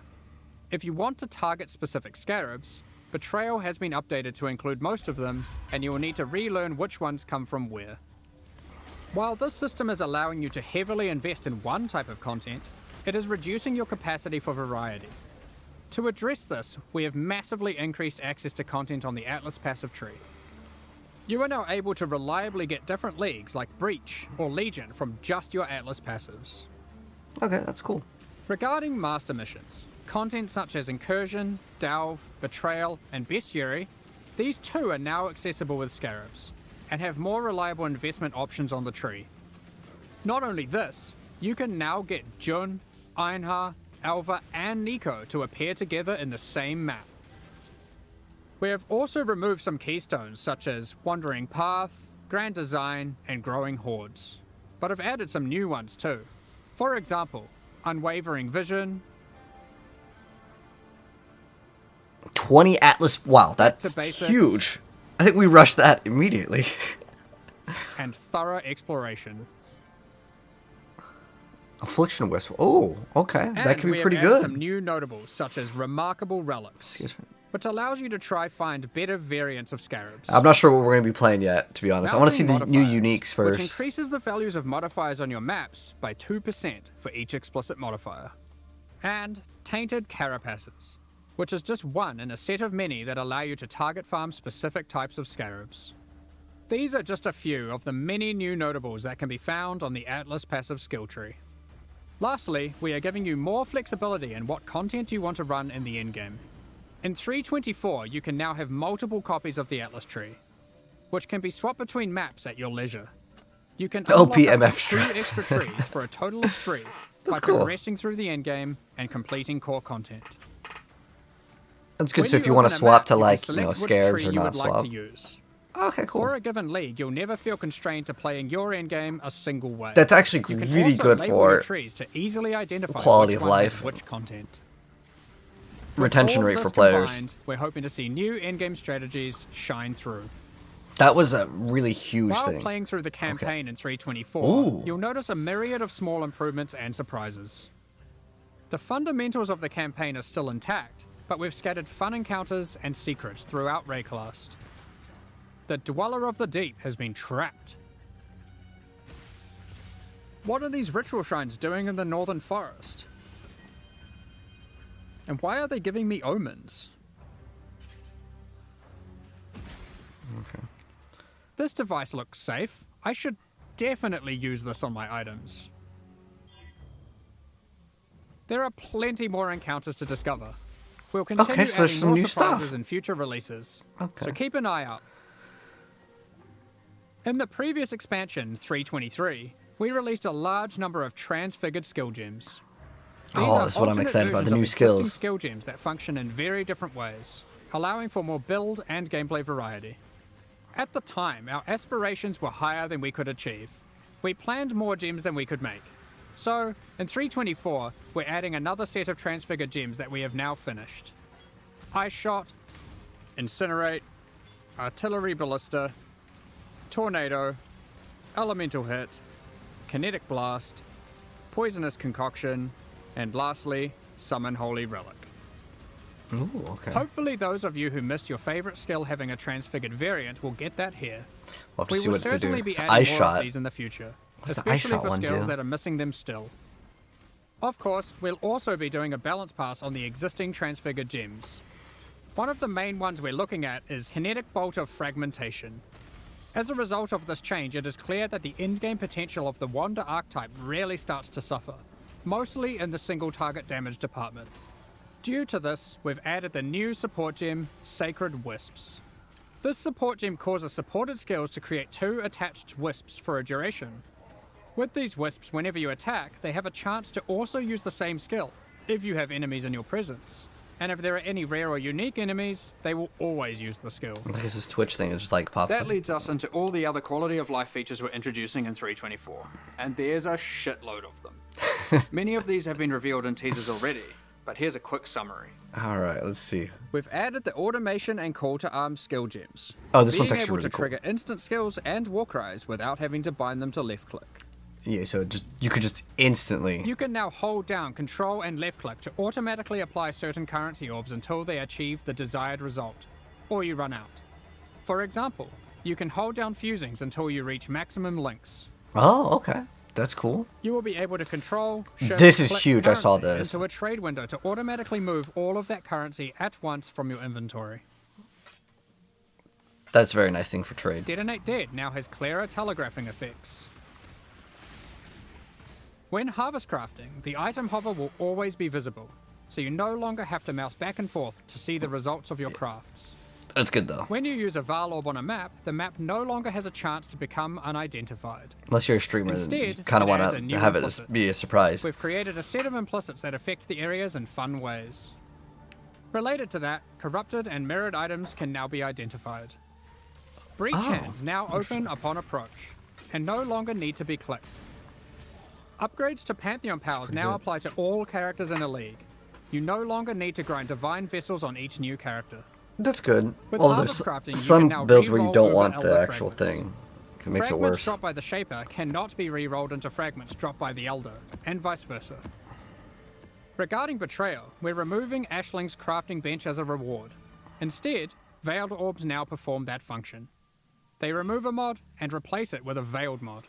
If you want to target specific Scarabs, Betrayal has been updated to include most of them, and you will need to relearn which ones come from where. While this system is allowing you to heavily invest in one type of content, it is reducing your capacity for variety. To address this, we have massively increased access to content on the Atlas passive tree. You are now able to reliably get different leagues like Breach or Legion from just your Atlas passives. Okay, that's cool. Regarding master missions, content such as Incursion, Delve, Betrayal, and Bestiary, these too are now accessible with Scarabs, and have more reliable investment options on the tree. Not only this, you can now get Jun, Einhar, Alva, and Nico to appear together in the same map. We have also removed some keystones such as Wandering Path, Grand Design, and Growing Hordes, but have added some new ones too. For example, Unwavering Vision, 20 Atlas. Wow, that's basics. huge. I think we rushed that immediately. and Thorough Exploration. Affliction Whisper. Oh, okay. And That could we be have pretty added good. some new notables such as Remarkable Relics, Excuse me. which allows you to try find better variants of Scarabs. I'm not sure what we're going to be playing yet, to be honest. I want to see the Mounting new modifiers, uniques first. Which increases the values of modifiers on your maps by 2% for each explicit modifier. And Tainted Carapaces, which is just one in a set of many that allow you to target farm specific types of Scarabs. These are just a few of the many new notables that can be found on the Atlas passive skill tree. Lastly, we are giving you more flexibility in what content you want to run in the endgame. In 3.24, you can now have multiple copies of the Atlas tree, which can be swapped between maps at your leisure. You can unlock up to OPMF 2 extra trees for a total of 3 by That's cool. progressing through the endgame and completing core content. That's good. When So if you want to open a swap map, to you can like, select which scarabs tree or you not would swap. like to use. Okay, cool. For a given league, you'll never feel constrained to playing your endgame a single way. That's actually You can really also good label for your trees to easily identify quality which of one has life. which content. retention All rate this for players. combined, we're hoping to see new endgame strategies shine through. That was a really huge While thing. playing through the campaign in 3.24, Ooh. you'll notice a myriad of small improvements and surprises. The fundamentals of the campaign are still intact, but we've scattered fun encounters and secrets throughout Rayclast. The Dweller of the Deep has been trapped. What are these ritual shrines doing in the northern forest? And why are they giving me omens? Okay. This device looks safe. I should definitely use this on my items. There are plenty more encounters to discover. We'll continue Okay, so there's adding some more new surprises stuff. in future releases. Okay. So keep an eye out. In the previous expansion, 3.23, we released a large number of transfigured skill gems. These Oh, are that's what I'm alternate excited about, the versions of new existing skills. skill gems that function in very different ways, allowing for more build and gameplay variety. At the time, our aspirations were higher than we could achieve. We planned more gems than we could make. So, in 3.24, we're adding another set of transfigured gems that we have now finished. Ice Shot, Incinerate, Artillery Ballista, Tornado, Elemental Hit, Kinetic Blast, Poisonous Concoction, and lastly, Summon Holy Relic. Ooh, okay. Hopefully those of you who missed your favorite skill having a transfigured variant will get that here. We'll have to We see will what they do. certainly be It's adding Ice more Shot. of these in the future, What's the Ice especially Shot for one skills do? that are missing them still. Of course, we'll also be doing a balance pass on the existing transfigured gems. One of the main ones we're looking at is Kinetic Bolt of Fragmentation. As a result of this change, it is clear that the endgame potential of the Wander archetype really starts to suffer, mostly in the single target damage department. Due to this, we've added the new support gem, Sacred Wisps. This support gem causes supported skills to create 2 attached wisps for a duration. With these wisps, whenever you attack, they have a chance to also use the same skill, if you have enemies in your presence. And if there are any rare or unique enemies, they will always use the skill. Look at this Twitch thing. It just like pops That up. leads us into all the other quality of life features we're introducing in 3.24, and there's a shitload of them. Many of these have been revealed in teasers already, but here's a quick summary. All right, let's see. We've added the automation and call to arms skill gems. Oh, this being one's actually able really to cool. trigger instant skills and war cries without having to bind them to left click. Yeah, so just you could just instantly. You can now hold down control and left click to automatically apply certain currency orbs until they achieve the desired result, or you run out. For example, you can hold down fusings until you reach maximum links. Oh, okay. That's cool. You will be able to control, shift, This is click huge, I saw currency this. into a trade window to automatically move all of that currency at once from your inventory. That's a very nice thing for trade. Detonate Dead now has clearer telegraphing effects. When harvest crafting, the item hover will always be visible, so you no longer have to mouse back and forth to see the results of your crafts. That's good though. When you use a Val Orb on a map, the map no longer has a chance to become unidentified. Unless you're a streamer, then you Instead, kind of it want adds a to new have it implicit. be a surprise. We've created a set of implicits that affect the areas in fun ways. Related to that, corrupted and mirrored items can now be identified. Breach hands now open upon approach, and no longer need to be clicked. Upgrades to Pantheon powers now apply to all characters in a league. You no longer need to grind divine vessels on each new character. That's good. With Well, harvest there's crafting, you some can now builds where you re-roll don't over want the Elder actual fragments. thing. It makes it Fragments worse. dropped by the Shaper cannot be re-rolled into fragments dropped by the Elder, and vice versa. Regarding Betrayal, we're removing Ashling's crafting bench as a reward. Instead, Veiled Orbs now perform that function. They remove a mod and replace it with a Veiled mod.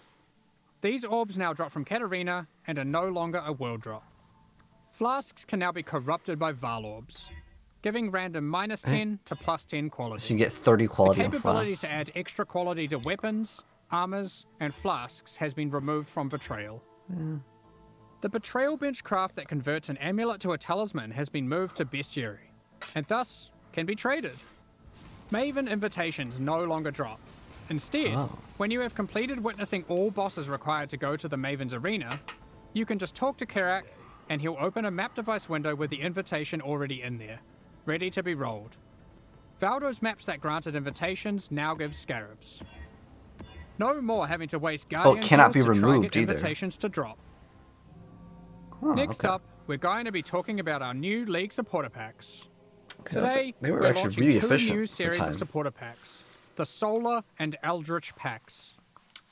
These orbs now drop from Katarina and are no longer a world drop. Flasks can now be corrupted by Val Orbs, giving random -10 to +10 quality. So you get 30 quality The on capability flasks. to add extra quality to weapons, armors, and flasks has been removed from Betrayal. The Betrayal bench craft that converts an amulet to a talisman has been moved to Bestiary, and thus can be traded. Maven invitations no longer drop. Instead, when you have completed witnessing all bosses required to go to the Maven's arena, you can just talk to Kirak, and he'll open a map device window with the invitation already in there, ready to be rolled. Valdo's maps that granted invitations now give Scarabs. No more having to waste Guardian cannot kills be to try removed get either. invitations to drop. Next up, we're going to be talking about our new League supporter packs. Today, they were we're actually launching really two efficient new for series time. of supporter packs, the Solar and Eldritch packs.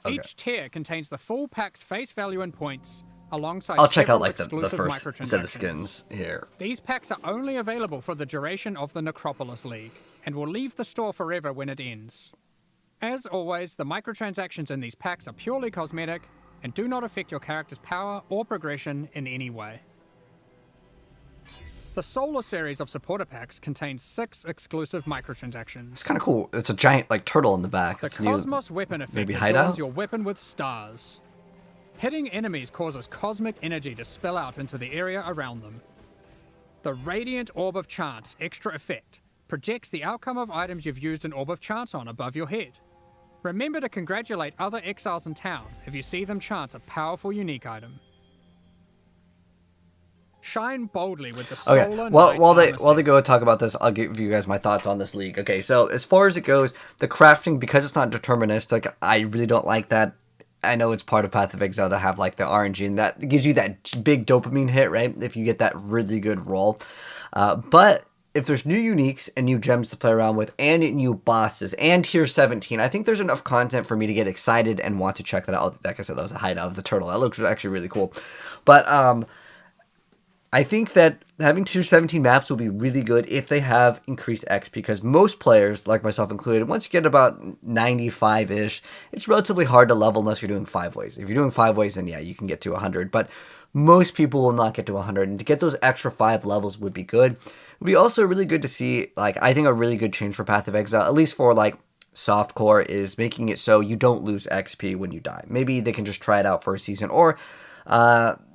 Each tier contains the full pack's face value and points, alongside I'll check out several like the exclusive first set of microtransactions. skins here. These packs are only available for the duration of the Necropolis League, and will leave the store forever when it ends. As always, the microtransactions in these packs are purely cosmetic, and do not affect your character's power or progression in any way. The Solar series of supporter packs contains 6 exclusive microtransactions. It's kind of cool. It's a giant like turtle in the back. The That's new. Cosmos weapon effect Maybe adorns hideout? your weapon with stars. Hitting enemies causes cosmic energy to spill out into the area around them. The Radiant Orb of Chance extra effect projects the outcome of items you've used an Orb of Chance on above your head. Remember to congratulate other exiles in town if you see them chance a powerful unique item. Shine boldly with the Solar Okay. Well, Knight while they armor go and talk about this, I'll give you guys my thoughts on this league. Okay, so as far as it goes, the crafting, because it's not deterministic, I really don't like that. I know it's part of Path of Exile to have like the RNG, and that gives you that big dopamine hit, right? If you get that really good roll. But if there's new uniques and new gems to play around with, and new bosses, and tier 17, I think there's enough content for me to get excited and want to check that out. Like I said, that was a hideout of the turtle. That looks actually really cool. But I think that having tier 17 maps will be really good if they have increased XP, because most players, like myself included, once you get about 95-ish, it's relatively hard to level unless you're doing 5 ways. If you're doing 5 ways, then yeah, you can get to 100, but most people will not get to 100, and to get those extra 5 levels would be good. It would be also really good to see, like, I think a really good change for Path of Exile, at least for, like, softcore, is making it so you don't lose XP when you die. Maybe they can just try it out for a season, or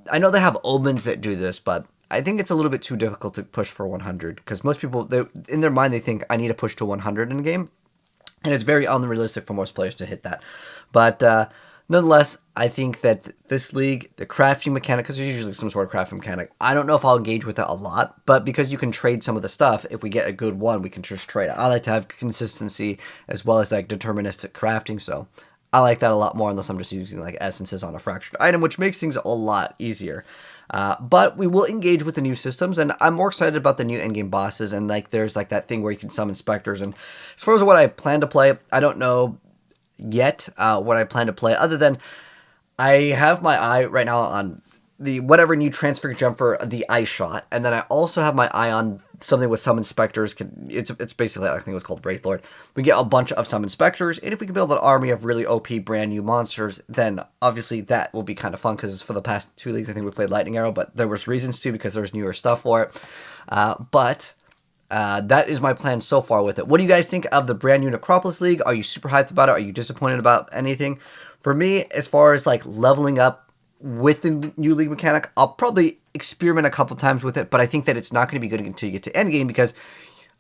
I know they have omens that do this, but I think it's a little bit too difficult to push for 100, because most people, in their mind, they think I need to push to 100 in a game, and it's very unrealistic for most players to hit that. But nonetheless, I think that this league, the crafting mechanic, because there's usually some sort of crafting mechanic, I don't know if I'll engage with it a lot, but because you can trade some of the stuff, if we get a good one, we can just trade it. I like to have consistency as well as like deterministic crafting, so I like that a lot more, unless I'm just using like essences on a fractured item, which makes things a lot easier. But we will engage with the new systems, and I'm more excited about the new endgame bosses, and like there's like that thing where you can summon specters. And as far as what I plan to play, I don't know yet what I plan to play, other than I have my eye right now on the whatever new transfer gem for the eye shot, and then I also have my eye on something with summon specters. It's basically, I think it was called Wraith Lord. We get a bunch of summon specters, and if we can build an army of really OP brand new monsters, then obviously that will be kind of fun, because for the past 2 leagues I think we played Lightning Arrow, but there was reasons to, because there was newer stuff for it. But That is my plan so far with it. What do you guys think of the brand new Necropolis League? Are you super hyped about it? Are you disappointed about anything? For me, as far as like leveling up with the new league mechanic, I'll probably experiment a couple times with it, but I think that it's not going to be good until you get to endgame, because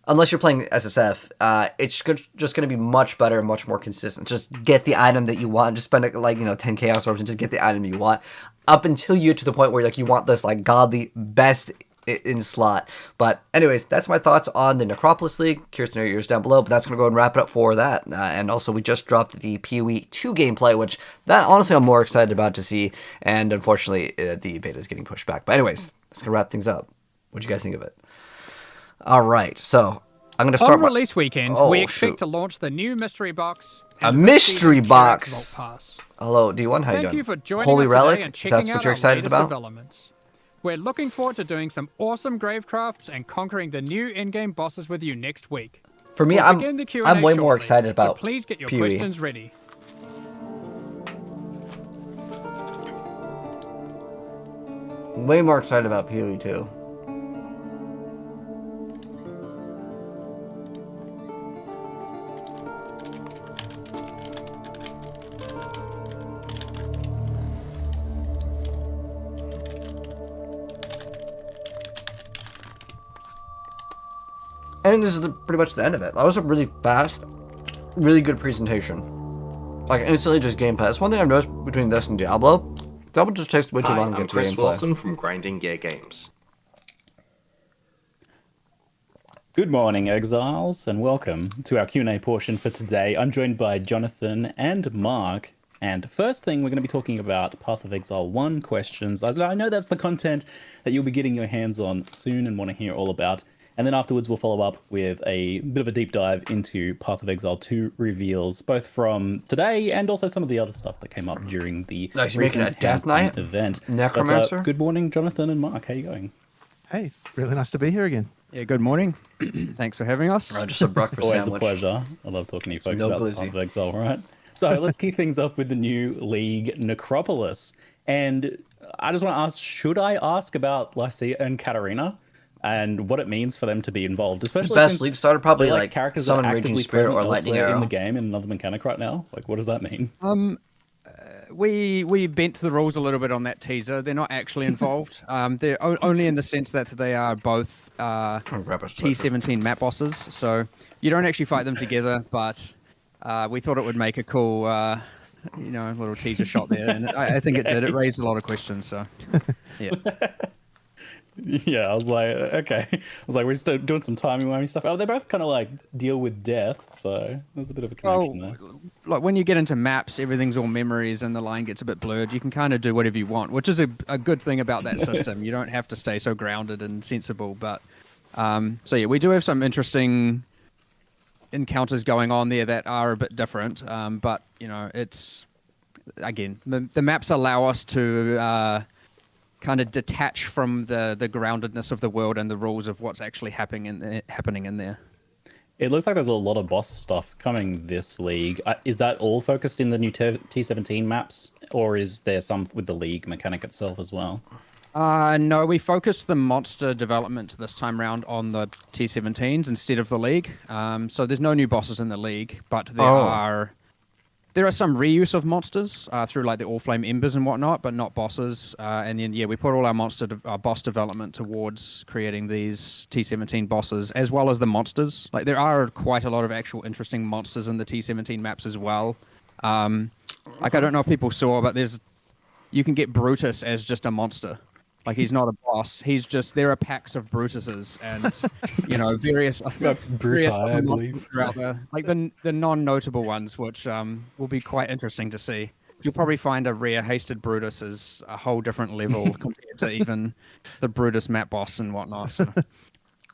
unless you're playing SSF, it's just going to be much better and much more consistent. Just get the item that you want. Just spend like 10 Chaos Orbs and just get the item you want, up until you get to the point where like you want this like godly best in slot. But anyways, that's my thoughts on the Necropolis League. Curious to know yours down below, but that's going to go and wrap it up for that. And also, we just dropped the PoE 2 gameplay, which that honestly I'm more excited about to see, and unfortunately the beta is getting pushed back. But anyways, that's going to wrap things up. What do you guys think of it? All right, so I'm going to start on release weekend, we expect to launch the new mystery box. A mystery box. Pass. Hello, D1, how you doing? Thank you for joining Holy us Relic? today and That's checking what out you're our excited latest about? developments. We're looking forward to doing some awesome grave crafts and conquering the new in-game bosses with you next week. For me, We'll I'm begin the Q&A way more shortly, excited about so please get your PoE. questions ready. Way more excited about PoE 2. And this is pretty much the end of it. That was a really fast, really good presentation. Like, instantly just gameplay. That's one thing I've noticed between this and Diablo. Diablo just takes way too Hi, long to I'm get to Chris gameplay. Wilson from Grinding Gear Games. Good morning, Exiles, and welcome to our Q&A portion for today. I'm joined by Jonathan and Mark, and first thing, we're going to be talking about Path of Exile 1 questions. As I know that's the content that you'll be getting your hands on soon and want to hear all about. And then afterwards, we'll follow up with a bit of a deep dive into Path of Exile 2 reveals, both from today and also some of the other stuff that came up during the making a Death Knight event. Necromancer? But, good morning, Jonathan and Mark. How you going? Hey, really nice to be here again. Yeah, good morning. Thanks for having us. Just a breakfast Always sandwich. a pleasure. I love talking to you folks No about glizzy. Path of Exile, right? So let's kick things off with the new league, Necropolis. And I just want to ask, should I ask about Lycia and Katarina and what it means for them to be involved? Especially Best since league starter, probably they're, like characters Summon that are Raging actively Spirit present or Lightning elsewhere Arrow. in the game in another mechanic right now. Like, what does that mean? We bent the rules a little bit on that teaser. They're not actually involved. They're only in the sense that they are both T17 map bosses. So you don't actually fight them together, but we thought it would make a cool, little teaser shot there, and I think it did. It raised a lot of questions. So yeah. Yeah, I was like, okay. I was like, we're just doing some timey-wimey stuff. Oh, they both kind of like deal with death, so there's a bit of a connection there. Like when you get into maps, everything's all memories and the line gets a bit blurred. You can kind of do whatever you want, which is a good thing about that system. You don't have to stay so grounded and sensible. But so yeah, we do have some interesting encounters going on there that are a bit different. But it's again, the maps allow us to kind of detach from the groundedness of the world and the rules of what's actually happening in there. It looks like there's a lot of boss stuff coming this league. Is that all focused in the new T17 maps, or is there some with the league mechanic itself as well? No, we focused the monster development this time round on the T17s instead of the league. So there's no new bosses in the league, but there are some reuse of monsters through like the All Flame Embers and whatnot, but not bosses. And then, we put all our boss development towards creating these T17 bosses, as well as the monsters. Like, there are quite a lot of actual interesting monsters in the T17 maps as well. Like, I don't know if people saw, but you can get Brutus as just a monster. Like, he's not a boss. There are packs of Brutuses and, various other monsters throughout the non-notable ones, which will be quite interesting to see. You'll probably find a rare Hasted Brutus as a whole different level compared to even the Brutus map boss and whatnot. So.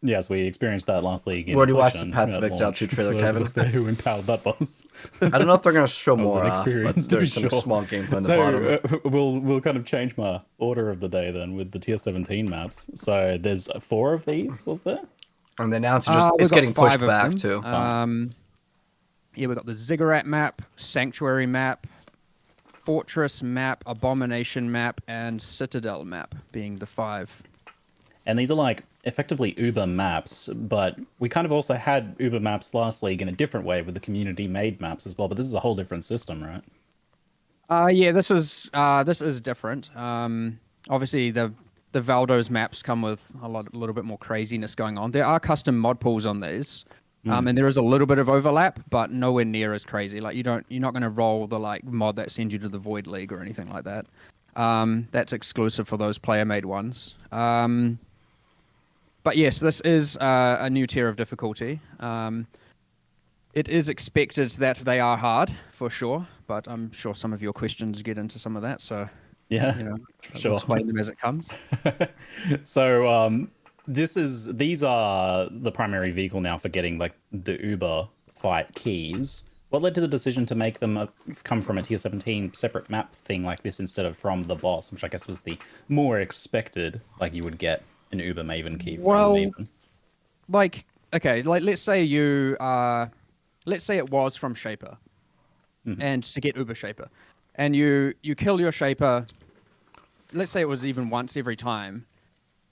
Yes, we experienced that last league. You already watched the Path of Exile 2 trailer, Kevin? Who empowered that boss? I don't know if they're going to show more off, but there's some small gameplay in the bottom. We'll kind of change my order of the day then with the tier 17 maps. So there's 4 of these, was there? And they announced it's getting pushed back too. We've got the Ziggurat map, Sanctuary map, Fortress map, Abomination map, and Citadel map being the 5. And these are like effectively Uber maps, but we kind of also had Uber maps last league in a different way with the community made maps as well. But this is a whole different system, right? Yeah, this is different. Obviously, the Valdo's maps come with a little bit more craziness going on. There are custom mod pools on these, and there is a little bit of overlap, but nowhere near as crazy. Like you're not going to roll the like mod that sends you to the Void League or anything like that. That's exclusive for those player-made ones. But yes, this is a new tier of difficulty. It is expected that they are hard, for sure, but I'm sure some of your questions get into some of that, so yeah, I'll explain them as it comes. So these are the primary vehicle now for getting like the Uber fight keys. What led to the decision to make them come from a tier 17 separate map thing like this instead of from the boss, which I guess was the more expected, like you would get an Uber Maven key from Maven? Like, okay, like let's say let's say it was from Shaper, and to get Uber Shaper, and you kill your Shaper, let's say it was even once every time,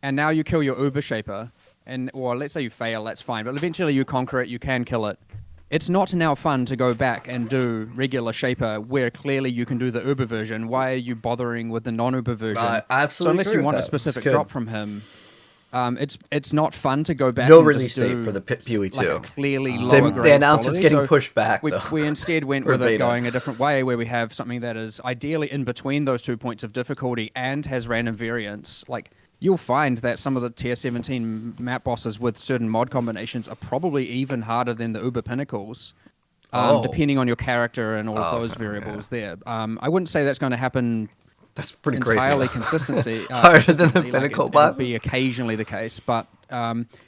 and now you kill your Uber Shaper, or let's say you fail, that's fine, but eventually you conquer it, you can kill it. It's not now fun to go back and do regular Shaper where clearly you can do the Uber version. Why are you bothering with the non-Uber version? Absolutely. So unless you want a specific drop from him, it's not fun to go back. No and release just date for the PoE 2. Like a clearly lower grade they announced quality. it's getting pushed back. We instead went with it going a different way, where we have something that is ideally in between those 2 points of difficulty and has random variants. Like you'll find that some of the tier 17 map bosses with certain mod combinations are probably even harder than the Uber pinnacles. Depending on your character and all of those variables there. I wouldn't say that's going to happen. That's pretty entirely crazy. Consistency. Harder than the pinnacle bosses. It'll be occasionally the case, but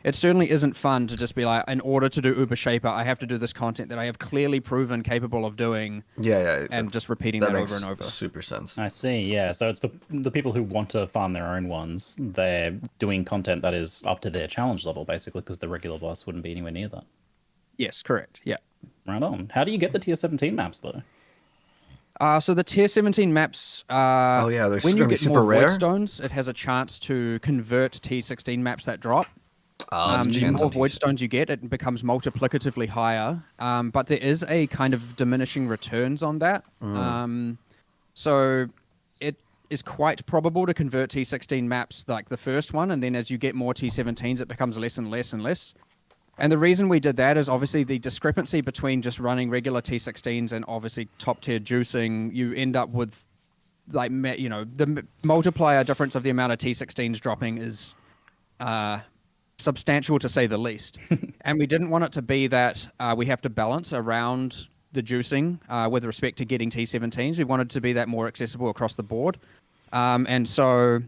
it certainly isn't fun to just be like, in order to do Uber Shaper, I have to do this content that I have clearly proven capable of doing. Yeah. And just repeating that over and over. Super sense. I see. Yeah. So it's for the people who want to farm their own ones. They're doing content that is up to their challenge level, basically, because the regular boss wouldn't be anywhere near that. Yes, correct. Yeah. Right on. How do you get the tier 17 maps though? So the tier 17 maps, they're when you get super more rare. void stones, it has a chance to convert tier 16 maps that drop. The more void stones you get, it becomes multiplicatively higher. But there is a kind of diminishing returns on that. So it is quite probable to convert T16 maps like the first one, and then as you get more T17s, it becomes less and less and less. And the reason we did that is obviously the discrepancy between just running regular T16s and obviously top tier juicing. You end up with, like, the multiplier difference of the amount of T16s dropping is substantial to say the least. And we didn't want it to be that we have to balance around the juicing with respect to getting T17s. We wanted to be that more accessible across the board. And so...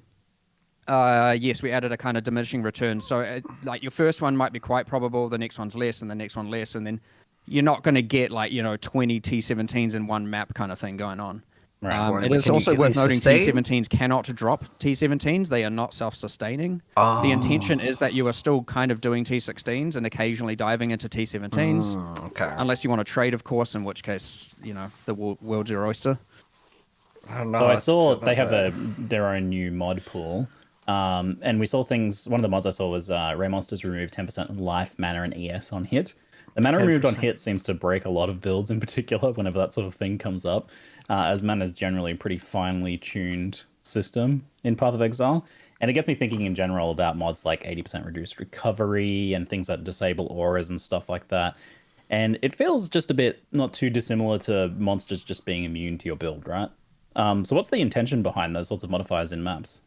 yes, we added a kind of diminishing return. So, like, your first one might be quite probable, the next one's less, and the next one less, and then you're not going to get, 20 T17s in one map kind of thing going on. Right. It is also worth noting T17s cannot drop T17s. They are not self-sustaining. The intention is that you are still kind of doing T16s and occasionally diving into T17s. Okay. Unless you want to trade, of course, in which case, the world's your oyster. I don't know. So I saw they have their own new mod pool. And we saw things, one of the mods I saw was Ray Monsters remove 10% life, mana, and ES on hit. The mana removed on hit seems to break a lot of builds in particular whenever that sort of thing comes up, as mana is generally a pretty finely tuned system in Path of Exile. And it gets me thinking in general about mods like 80% reduced recovery and things that disable auras and stuff like that. And it feels just a bit not too dissimilar to monsters just being immune to your build, right? So what's the intention behind those sorts of modifiers in maps?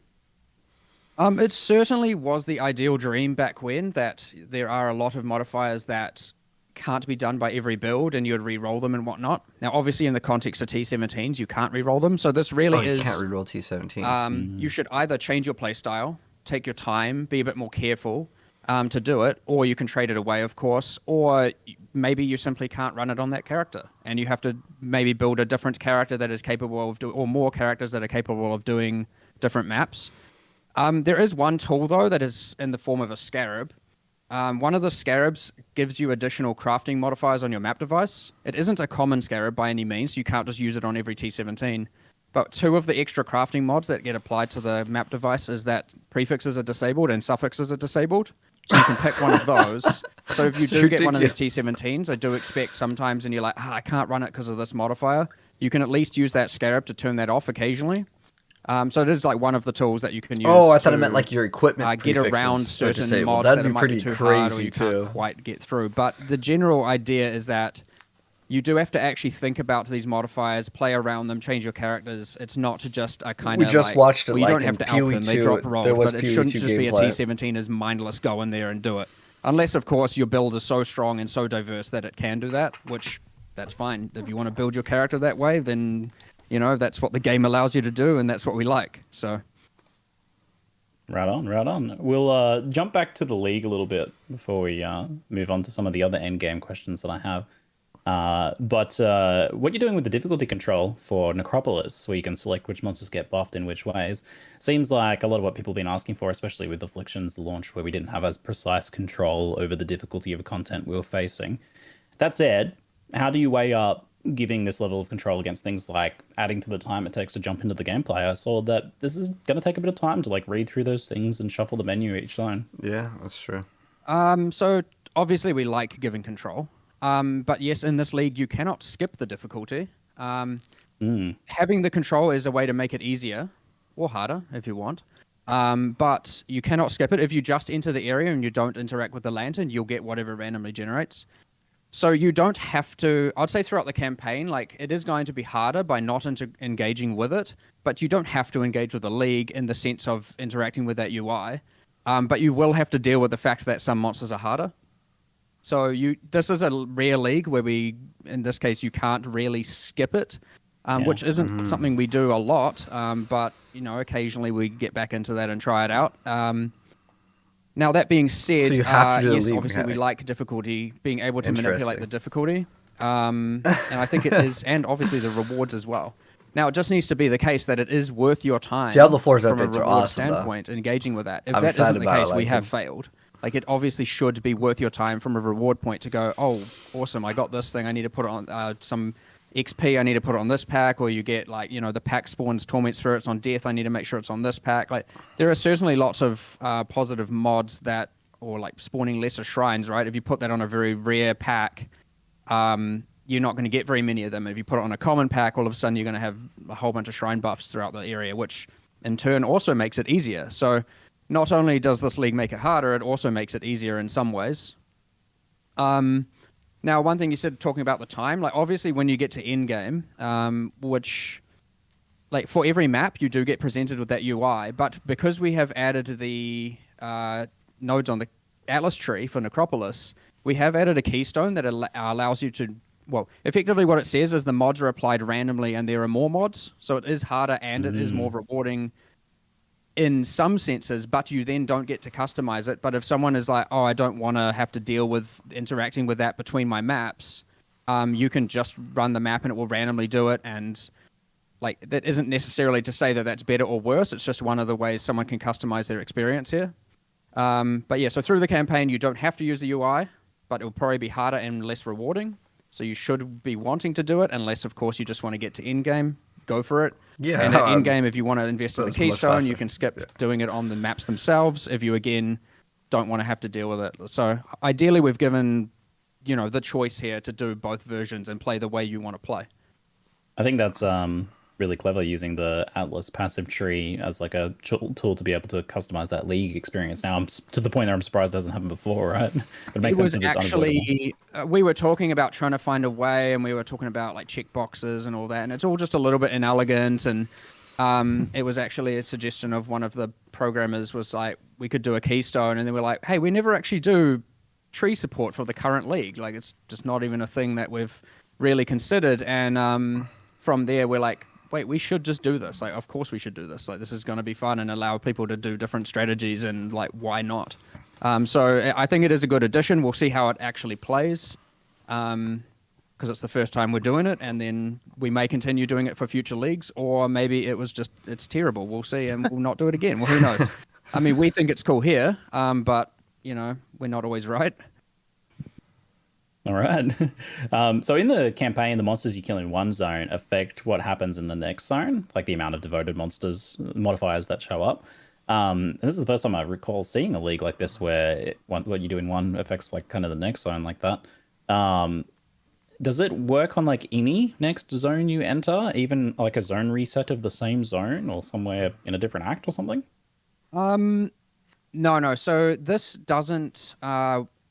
It certainly was the ideal dream back when, that there are a lot of modifiers that can't be done by every build and you'd re-roll them and whatnot. Now, obviously, in the context of T17s, you can't re-roll them. So this really is... you can't re-roll T17s. You should either change your playstyle, take your time, be a bit more careful to do it, or you can trade it away, of course, or maybe you simply can't run it on that character and you have to maybe build a different character that is capable of doing, or more characters that are capable of doing different maps. There is one tool, though, that is in the form of a Scarab. One of the Scarabs gives you additional crafting modifiers on your map device. It isn't a common Scarab by any means. You can't just use it on every T17. But 2 of the extra crafting mods that get applied to the map device is that prefixes are disabled and suffixes are disabled. So you can pick one of those. So if you do get one of these T17s, I do expect sometimes, and you're like, I can't run it because of this modifier, you can at least use that Scarab to turn that off occasionally. So it is like one of the tools that you can use. Oh, I thought it meant like your equipment get around certain mods That'd that be might be pretty too hard or crazy you too. can't quite get through. But the general idea is that you do have to actually think about these modifiers, play around them, change your characters. It's not just a kind of We just watched it you like don't in have to out them, they PoE2, drop rolls, there was but it shouldn't PoE2 just be a gameplay. T17 is mindless, go in there and do it. Unless, of course, your build is so strong and so diverse that it can do that, which that's fine. If you want to build your character that way, then, you know, that's what the game allows you to do, and that's what we like. So, Right on. We'll jump back to the League a little bit before we move on to some of the other endgame questions that I have. But what you're doing with the difficulty control for Necropolis, where you can select which monsters get buffed in which ways, seems like a lot of what people have been asking for, especially with Affliction's launch, where we didn't have as precise control over the difficulty of content we were facing. That said, how do you weigh up giving this level of control against things like adding to the time it takes to jump into the gameplay? I saw that this is going to take a bit of time to like read through those things and shuffle the menu each time. Yeah, that's true. So obviously we like giving control. But yes, in this league, you cannot skip the difficulty. Having the control is a way to make it easier, or harder, if you want. But you cannot skip it. If you just enter the area and you don't interact with the lantern, you'll get whatever randomly generates. So you don't have to, I'd say throughout the campaign, like it is going to be harder by not engaging with it, but you don't have to engage with the league in the sense of interacting with that UI. But you will have to deal with the fact that some monsters are harder. So this is a rare league where in this case, you can't really skip it, which isn't something we do a lot. But, you know, occasionally we get back into that and try it out. Now, that being said, So you have to do the yes, league obviously we mechanic. like difficulty, being able to manipulate Interesting. the difficulty. And I think it is, and obviously the rewards as well. Now, it just needs to be the case that it is worth your time Diablo 4's from a updates are reward awesome, though. standpoint, engaging with that. If I'm that excited isn't the about it, case, we like have them. failed. Like, it obviously should be worth your time from a reward point to go, oh, awesome, I got this thing, I need to put it on some XP, I need to put it on this pack, or you get, like, you know, the pack spawns Torment Spirits on Death, I need to make sure it's on this pack. Like, there are certainly lots of positive mods that, or, like, spawning lesser shrines, right? If you put that on a very rare pack, you're not going to get very many of them. If you put it on a common pack, all of a sudden you're going to have a whole bunch of shrine buffs throughout the area, which in turn also makes it easier. So not only does this league make it harder, it also makes it easier in some ways. Now, one thing you said talking about the time, like obviously when you get to end game, which like for every map you do get presented with that UI, but because we have added the nodes on the Atlas tree for Necropolis, we have added a keystone that allows you to, well, effectively what it says is the mods are applied randomly and there are more mods, so it is harder and it is more rewarding in some senses, but you then don't get to customize it. But if someone is like, oh, I don't want to have to deal with interacting with that between my maps, you can just run the map and it will randomly do it. And like that isn't necessarily to say that that's better or worse. It's just one of the ways someone can customize their experience here. But yeah, so through the campaign, you don't have to use the UI, but it will probably be harder and less rewarding. So you should be wanting to do it, unless, of course, you just want to get to end game. Go for it. Yeah, and at end game, if you want to invest in the that's much keystone, faster. you can skip doing it on the maps themselves. If you again don't want to have to deal with it, so ideally, we've given the choice here to do both versions and play the way you want to play. I think that's really clever, using the Atlas passive tree as like a tool to be able to customize that league experience. Now I'm to the point that I'm surprised it hasn't happened before, right? But it makes It was sense if it's unavoidable. actually we were talking about trying to find a way, and we were talking about like check boxes and all that, and it's all just a little bit inelegant. And it was actually a suggestion of one of the programmers was like we could do a keystone, and then we're like, hey, we never actually do tree support for the current league. Like it's just not even a thing that we've really considered. And from there, we're like, wait, we should just do this. Like, of course we should do this. Like, this is going to be fun and allow people to do different strategies, and like, why not? So I think it is a good addition. We'll see how it actually plays, because it's the first time we're doing it, and then we may continue doing it for future leagues, or maybe it's terrible. We'll see, and we'll not do it again. Well, who knows? I mean, we think it's cool here, but we're not always right. All right. So in the campaign, the monsters you kill in one zone affect what happens in the next zone, like the amount of devoted monsters modifiers that show up. And this is the first time I recall seeing a league like this where what you do in one affects like kind of the next zone like that. Does it work on like any next zone you enter, even like a zone reset of the same zone or somewhere in a different act or something? No. So this doesn't.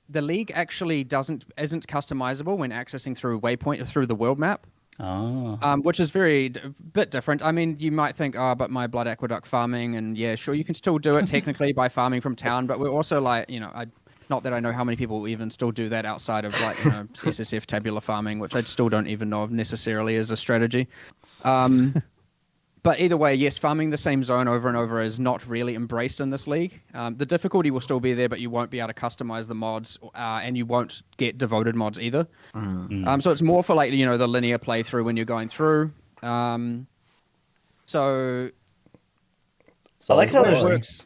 The league actually isn't customizable when accessing through waypoint or through the world map. Oh. Which is bit different. I mean, you might think, oh, but my blood aqueduct farming, and yeah, sure, you can still do it technically by farming from town, but we're also like, not that I know how many people even still do that outside of like, SSF tabular farming, which I still don't even know of necessarily as a strategy. But either way, yes, farming the same zone over and over is not really embraced in this league. The difficulty will still be there, but you won't be able to customize the mods, and you won't get devoted mods either. So it's more for like, the linear playthrough when you're going through. So I like how there's mouths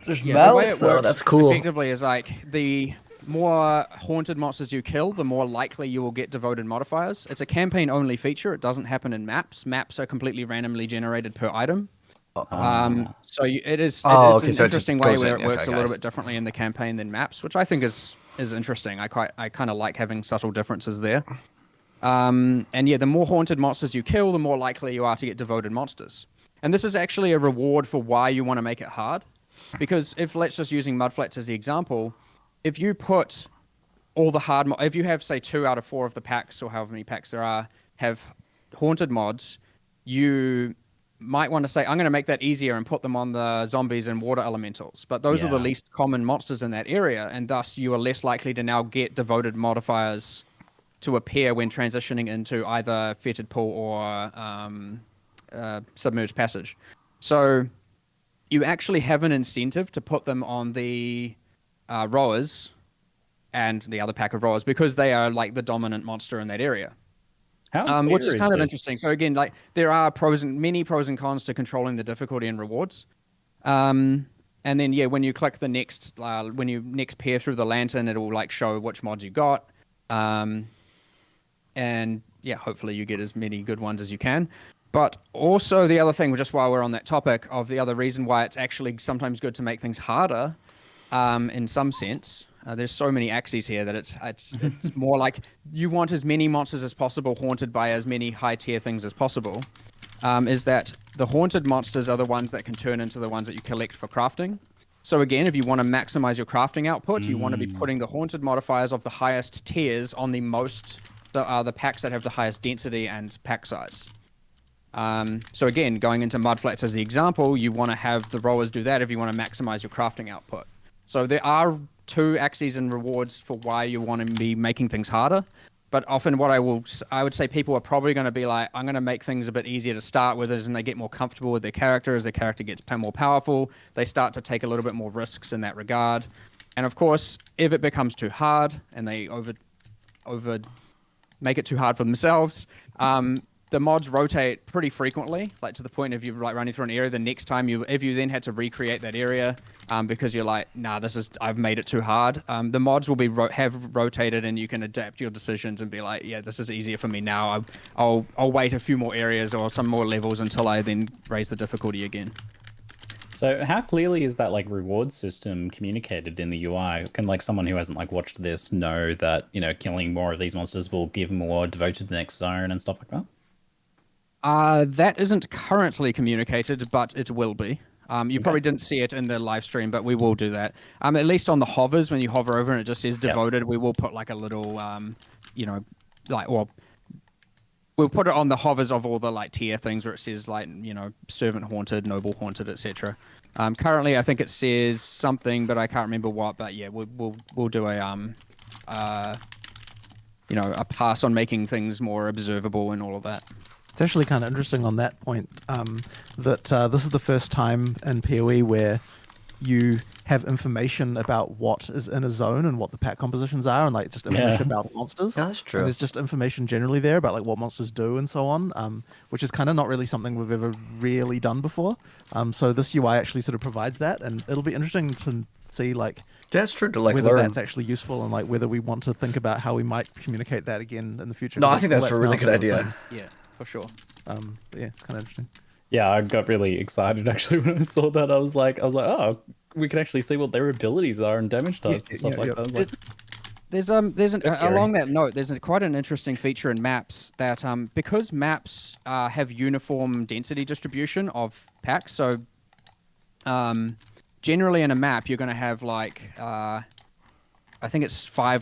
though. Works That's cool. Effectively, is like the more haunted monsters you kill, the more likely you will get devoted modifiers. It's a campaign-only feature. It doesn't happen in maps. Maps are completely randomly generated per item. So it's an interesting way where it works a little bit differently in the campaign than maps, which I think is interesting. I kind of like having subtle differences there. And yeah, the more haunted monsters you kill, the more likely you are to get devoted monsters. And this is actually a reward for why you want to make it hard. Because let's just using Mudflats as the example, if you put all the if you have, say, 2 out of 4 of the packs, or however many packs there are, have haunted mods, you might want to say, I'm going to make that easier and put them on the zombies and water elementals. But those are the least common monsters in that area, and thus you are less likely to now get devoted modifiers to appear when transitioning into either Fetid Pool or Submerged Passage. So you actually have an incentive to put them on the rowers and the other pack of rowers because they are like the dominant monster in that area. Which is kind of interesting. So again, like there are many pros and cons to controlling the difficulty and rewards. And then when you click the next, when you next peer through the lantern, it will like show which mods you got. And yeah, hopefully you get as many good ones as you can. But also the other thing, just while we're on that topic of the other reason why it's actually sometimes good to make things harder, in some sense, there's so many axes here that it's more like you want as many monsters as possible haunted by as many high tier things as possible. Is that the haunted monsters are the ones that can turn into the ones that you collect for crafting. So again, if you want to maximize your crafting output, you want to be putting the haunted modifiers of the highest tiers on the packs that have the highest density and pack size. So again, going into Mudflats as the example, you want to have the rowers do that if you want to maximize your crafting output. So there are 2 axes and rewards for why you want to be making things harder. But often what I would say people are probably going to be like, I'm going to make things a bit easier to start with, and they get more comfortable with their character. As their character gets more powerful, they start to take a little bit more risks in that regard. And of course, if it becomes too hard and they over make it too hard for themselves, the mods rotate pretty frequently, like to the point of you like running through an area. The next time if you then had to recreate that area, because you're like, nah, I've made it too hard. The mods will have rotated, and you can adapt your decisions and be like, yeah, this is easier for me now. I'll wait a few more areas or some more levels until I then raise the difficulty again. So how clearly is that like reward system communicated in the UI? Can like someone who hasn't like watched this know that killing more of these monsters will give more devoted to the next zone and stuff like that? That isn't currently communicated, but it will be. You probably didn't see it in the live stream, but we will do that. At least on the hovers, when you hover over and it just says devoted, we will put like a little, we'll put it on the hovers of all the like tier things where it says like, servant haunted, noble haunted, etc. Currently, I think it says something, but I can't remember what. But yeah, we'll do a pass on making things more observable and all of that. It's actually kind of interesting on that point that this is the first time in PoE where you have information about what is in a zone and what the pack compositions are, and like just information about monsters. Yeah, that's true. And there's just information generally there about like what monsters do and so on, which is kind of not really something we've ever really done before. So this UI actually sort of provides that, and it'll be interesting to see like That's true to like whether learn. that's actually useful and like whether we want to think about how we might communicate that again in the future. No, I Because think that's a really now good sort of idea. thing. Yeah, for sure. But yeah, it's kind of interesting. Yeah, I got really excited actually when I saw that. I was like, oh, we can actually see what their abilities are and damage types and stuff like that. I was like, There's scary. along that note, there's quite an interesting feature in maps that because maps have uniform density distribution of packs, so generally in a map you're going to have like I think it's 5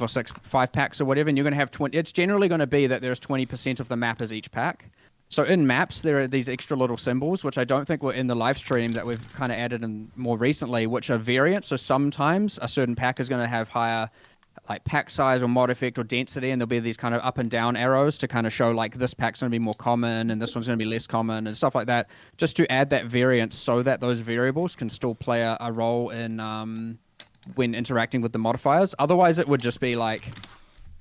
packs or whatever, and you're going to have 20. It's generally going to be that there's 20% of the map as each pack. So in maps, there are these extra little symbols, which I don't think were in the live stream that we've kind of added in more recently, which are variants. So sometimes a certain pack is going to have higher like pack size or mod effect or density, and there'll be these kind of up and down arrows to kind of show like this pack's going to be more common and this one's going to be less common and stuff like that, just to add that variance so that those variables can still play a role in when interacting with the modifiers. Otherwise, it would just be like,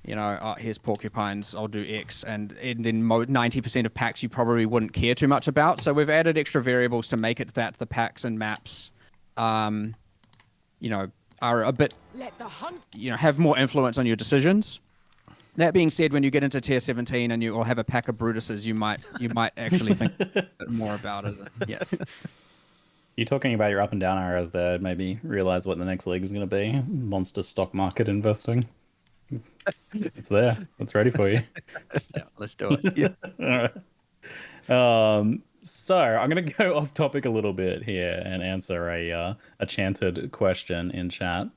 you know, oh, here's porcupines, I'll do X, and then 90% of packs you probably wouldn't care too much about. So we've added extra variables to make it that the packs and maps, you know, are a bit, you know, have more influence on your decisions. That being said, when you get into tier 17 and you all have a pack of Brutuses, you might actually think a bit more about it. Yeah. you're talking about your up and down arrows there. Maybe realize what the next league is going to be. Monster stock market investing. It's there. It's ready for you. Yeah, let's do it. Yeah. All right. So I'm going to go off topic a little bit here and answer a chanted question in chat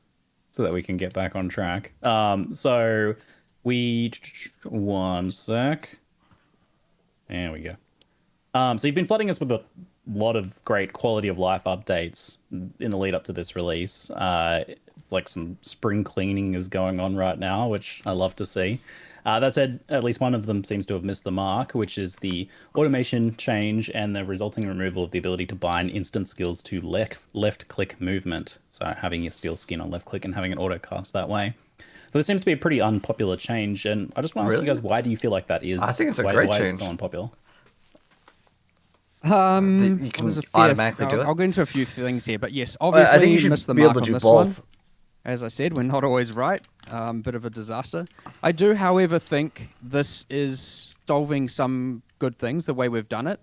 so that we can get back on track. So one sec. There we go. So you've been flooding us with a lot of great quality of life updates in the lead up to this release. It's like some spring cleaning is going on right now, which I love to see. That said, at least one of them seems to have missed the mark, which is the automation change and the resulting removal of the ability to bind instant skills to left click movement. So having your steel skin on left click and having an auto cast that way. So this seems to be a pretty unpopular change, and I just want to ask you guys, why do you feel like that is? I think it's a great why change. Is it so unpopular? You can automatically do it. I'll go into a few things here, but yes, obviously I think you should missed the be able mark to on do this both. one. As I said, we're not always right. Bit of a disaster. I do, however, think this is solving some good things the way we've done it.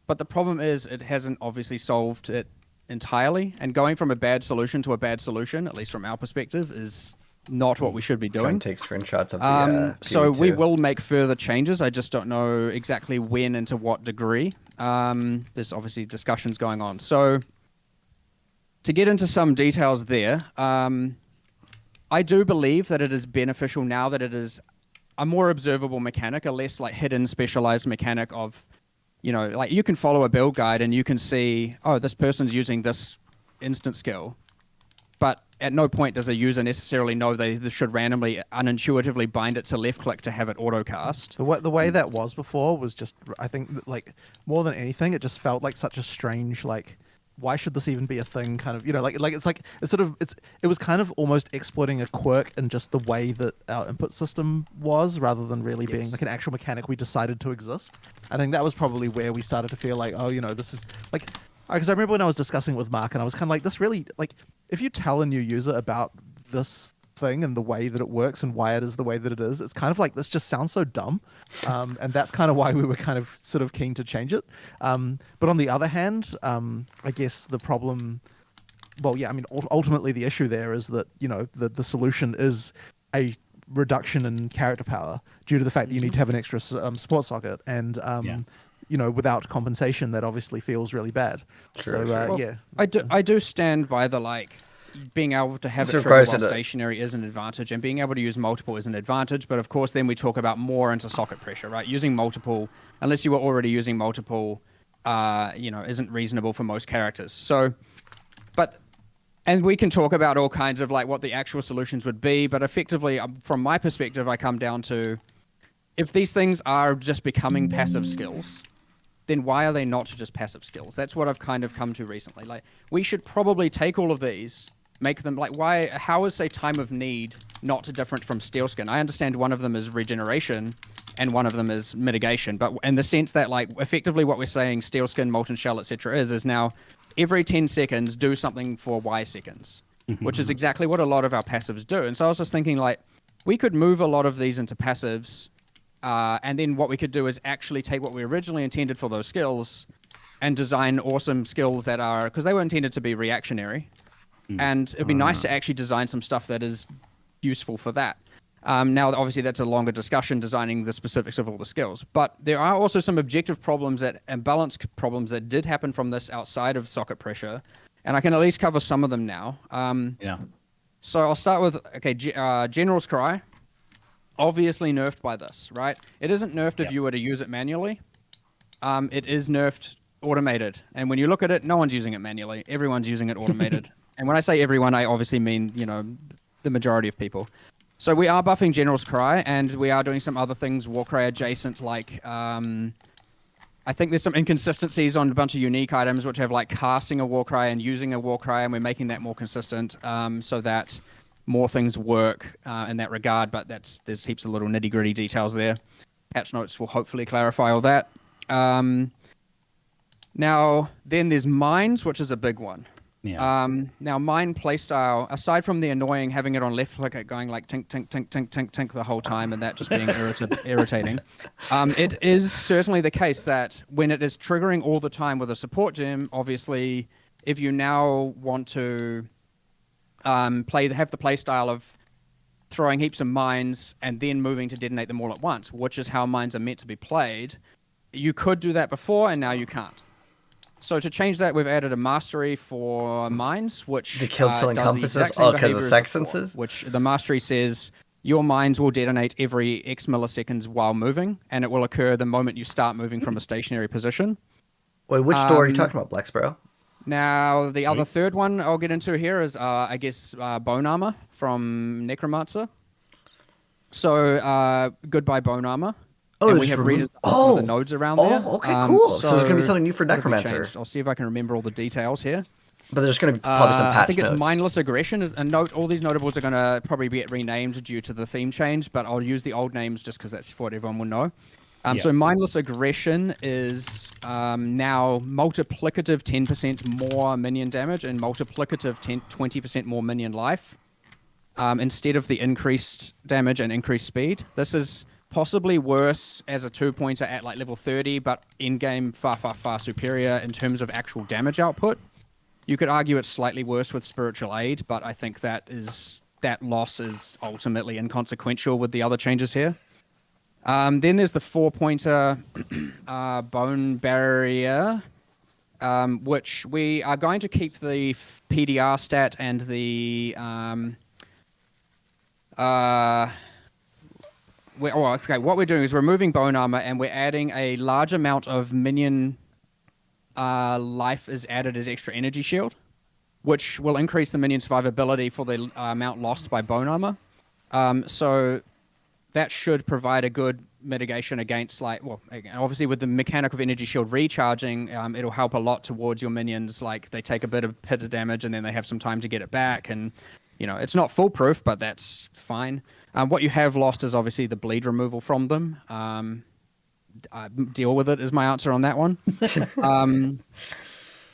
But the problem is it hasn't obviously solved it entirely. And going from a bad solution to a bad solution, at least from our perspective, is not what we should be Try doing. and take screenshots of the So we PV2. will make further changes. I just don't know exactly when and to what degree. There's obviously discussions going on. So to get into some details there, I do believe that it is beneficial now that it is a more observable mechanic, a less like hidden specialized mechanic of, you know, like you can follow a build guide and you can see, oh, this person's using this instant skill. But at no point does a user necessarily know they should randomly, unintuitively bind it to left click to have it auto cast. The way that was before was just, I think, like more than anything, it just felt like such a strange, like, why should this even be a thing? Kind of, you know, like it was kind of almost exploiting a quirk in just the way that our input system was, rather than really being like an actual mechanic we decided to exist. I think that was probably where we started to feel like, oh, you know, this is like, because I remember when I was discussing with Mark, and I was kind of like, this really, like, if you tell a new user about this thing and the way that it works and why it is the way that it is, it's kind of like, this just sounds so dumb. And that's kind of why we were kind of sort of keen to change it. But on the other hand, I guess the problem, well, yeah, I mean, ultimately the issue there is that, you know, the solution is a reduction in character power due to the fact that you need to have an extra support socket, and you know, without compensation, that obviously feels really bad. Sure, so sure. yeah, I do stand by the, like, being able to have it Sure, trigger while Bryson, stationary is an advantage, and being able to use multiple is an advantage. But of course, then we talk about more into socket pressure, right? Using multiple, unless you were already using multiple, you know, isn't reasonable for most characters. So, and we can talk about all kinds of like what the actual solutions would be, but effectively, from my perspective, I come down to, if these things are just becoming passive skills, then why are they not just passive skills? That's what I've kind of come to recently. Like, we should probably take all of these, make them, like, how is, say, Time of Need not different from Steel Skin? I understand one of them is regeneration and one of them is mitigation, but in the sense that, like, effectively what we're saying Steel Skin, Molten Shell, etc. is now every 10 seconds do something for Y seconds. which is exactly what a lot of our passives do. And so I was just thinking, like, we could move a lot of these into passives, and then what we could do is actually take what we originally intended for those skills and design awesome skills that are, because they were intended to be reactionary. And it'd be nice to actually design some stuff that is useful for that. Now, obviously, that's a longer discussion, designing the specifics of all the skills. But there are also some objective problems and balance problems that did happen from this outside of socket pressure. And I can at least cover some of them now. So I'll start with, General's Cry. Obviously nerfed by this, right? It isn't nerfed if you were to use it manually. It is nerfed automated. And when you look at it, no one's using it manually. Everyone's using it automated. And when I say everyone, I obviously mean, the majority of people. So we are buffing General's Cry, and we are doing some other things Warcry adjacent, like I think there's some inconsistencies on a bunch of unique items which have like casting a Warcry and using a Warcry, and we're making that more consistent so that more things work in that regard. But there's heaps of little nitty gritty details there. Patch notes will hopefully clarify all that. Now then there's mines, which is a big one. Now, mine playstyle, aside from the annoying having it on left click, going like tink, tink, tink, tink, tink, tink the whole time, and that just being irritating, it is certainly the case that when it is triggering all the time with a support gem, obviously, if you now want to have the playstyle of throwing heaps of mines and then moving to detonate them all at once, which is how mines are meant to be played, you could do that before, and now you can't. So to change that, we've added a mastery for mines, which the kill still does encompasses the because of sex senses. Which the mastery says your mines will detonate every X milliseconds while moving, and it will occur the moment you start moving from a stationary position. Wait, which door are you talking about, Black Sparrow? Now, the other third one I'll get into here is, bone armor from Necromancer. So, goodbye bone armor. Oh, and we have redesigned the nodes around there. Oh, okay, cool. So there's going to be something new for Necromancer. I'll see if I can remember all the details here. But there's going to be probably some patch I think notes. it's Mindless Aggression. All these notables are going to probably get renamed due to the theme change, but I'll use the old names just because that's what everyone will know. So Mindless Aggression is now multiplicative 10% more minion damage and multiplicative 20% more minion life instead of the increased damage and increased speed. This is possibly worse as a 2-pointer at like level 30, but in-game far, far, far superior in terms of actual damage output. You could argue it's slightly worse with Spiritual Aid, but I think that loss is ultimately inconsequential with the other changes here. Then there's the 4-pointer Bone Barrier, which we are going to keep the PDR stat and the what we're doing is we're removing bone armor and we're adding a large amount of minion life is added as extra energy shield, which will increase the minion survivability for the amount lost by bone armor. So that should provide a good mitigation against, obviously with the mechanic of energy shield recharging, it'll help a lot towards your minions. Like they take a bit of damage and then they have some time to get it back, and it's not foolproof, but that's fine. What you have lost is obviously the bleed removal from them. Deal with it is my answer on that one.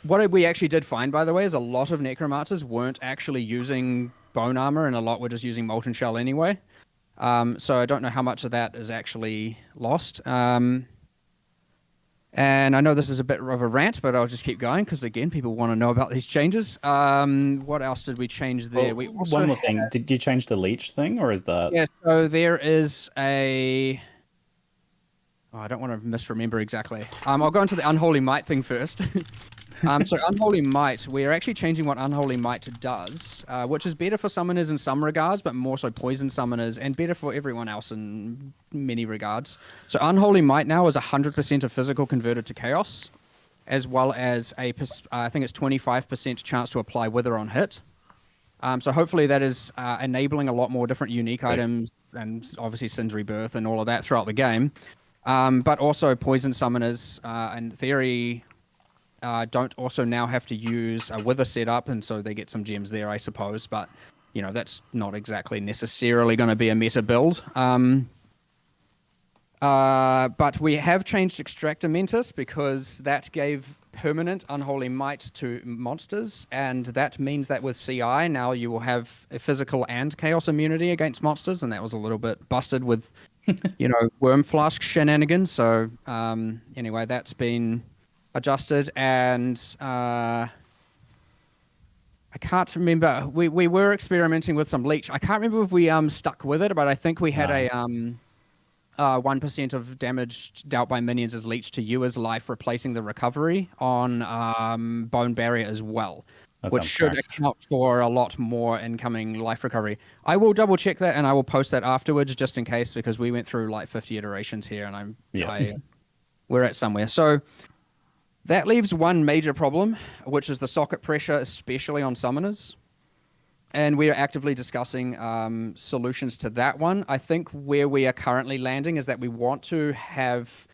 What we actually did find, by the way, is a lot of Necromancers weren't actually using bone armor, and a lot were just using Molten Shell anyway. So I don't know how much of that is actually lost. And I know this is a bit of a rant, but I'll just keep going because, again, people want to know about these changes. What else did we change there? One more thing. Did you change the leech thing, or is that... Yeah, so there is a... I don't want to misremember exactly. I'll go into the Unholy Might thing first. So Unholy Might, we're actually changing what Unholy Might does, which is better for summoners in some regards, but more so poison summoners, and better for everyone else in many regards. So Unholy Might now is 100% of physical converted to chaos, as well as I think it's 25% chance to apply Wither on hit. So hopefully that is enabling a lot more different unique items, and obviously Sin's Rebirth and all of that throughout the game. But also poison summoners, in theory, don't also now have to use a Wither setup, and so they get some gems there, I suppose. But, that's not exactly necessarily going to be a meta build. But we have changed Extractor Mentis because that gave permanent Unholy Might to monsters, and that means that with CI now you will have a physical and chaos immunity against monsters, and that was a little bit busted with, Worm Flask shenanigans. So anyway, that's been adjusted, and I can't remember. We were experimenting with some leech. I can't remember if we stuck with it, but I think we had a 1% of damage dealt by minions is leached to you as life, replacing the recovery on Bone Barrier as well, which should account for a lot more incoming life recovery. I will double check that and I will post that afterwards just in case, because we went through like 50 iterations here and we're at somewhere. So that leaves one major problem, which is the socket pressure, especially on summoners. And we are actively discussing solutions to that one. I think where we are currently landing is that we want to have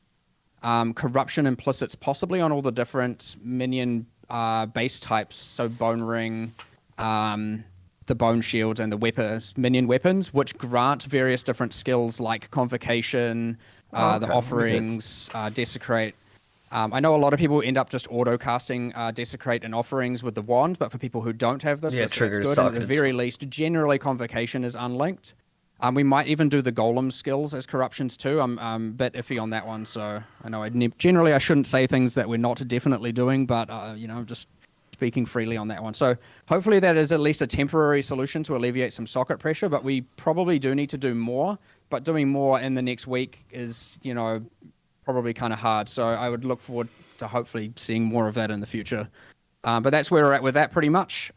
corruption implicits possibly on all the different minion base types. So Bone Ring, the Bone Shields, and the minion weapons, which grant various different skills like Convocation, the Offerings, Desecrate. I know a lot of people end up just auto-casting Desecrate and Offerings with the wand, but for people who don't have this, that's good. And at the very least, generally Convocation is unlinked. We might even do the Golem skills as corruptions too. I'm a bit iffy on that one, so I know generally I shouldn't say things that we're not definitely doing, but I'm just speaking freely on that one. So hopefully that is at least a temporary solution to alleviate some socket pressure, but we probably do need to do more, but doing more in the next week is, probably kind of hard. So I would look forward to hopefully seeing more of that in the future. But that's where we're at with that pretty much.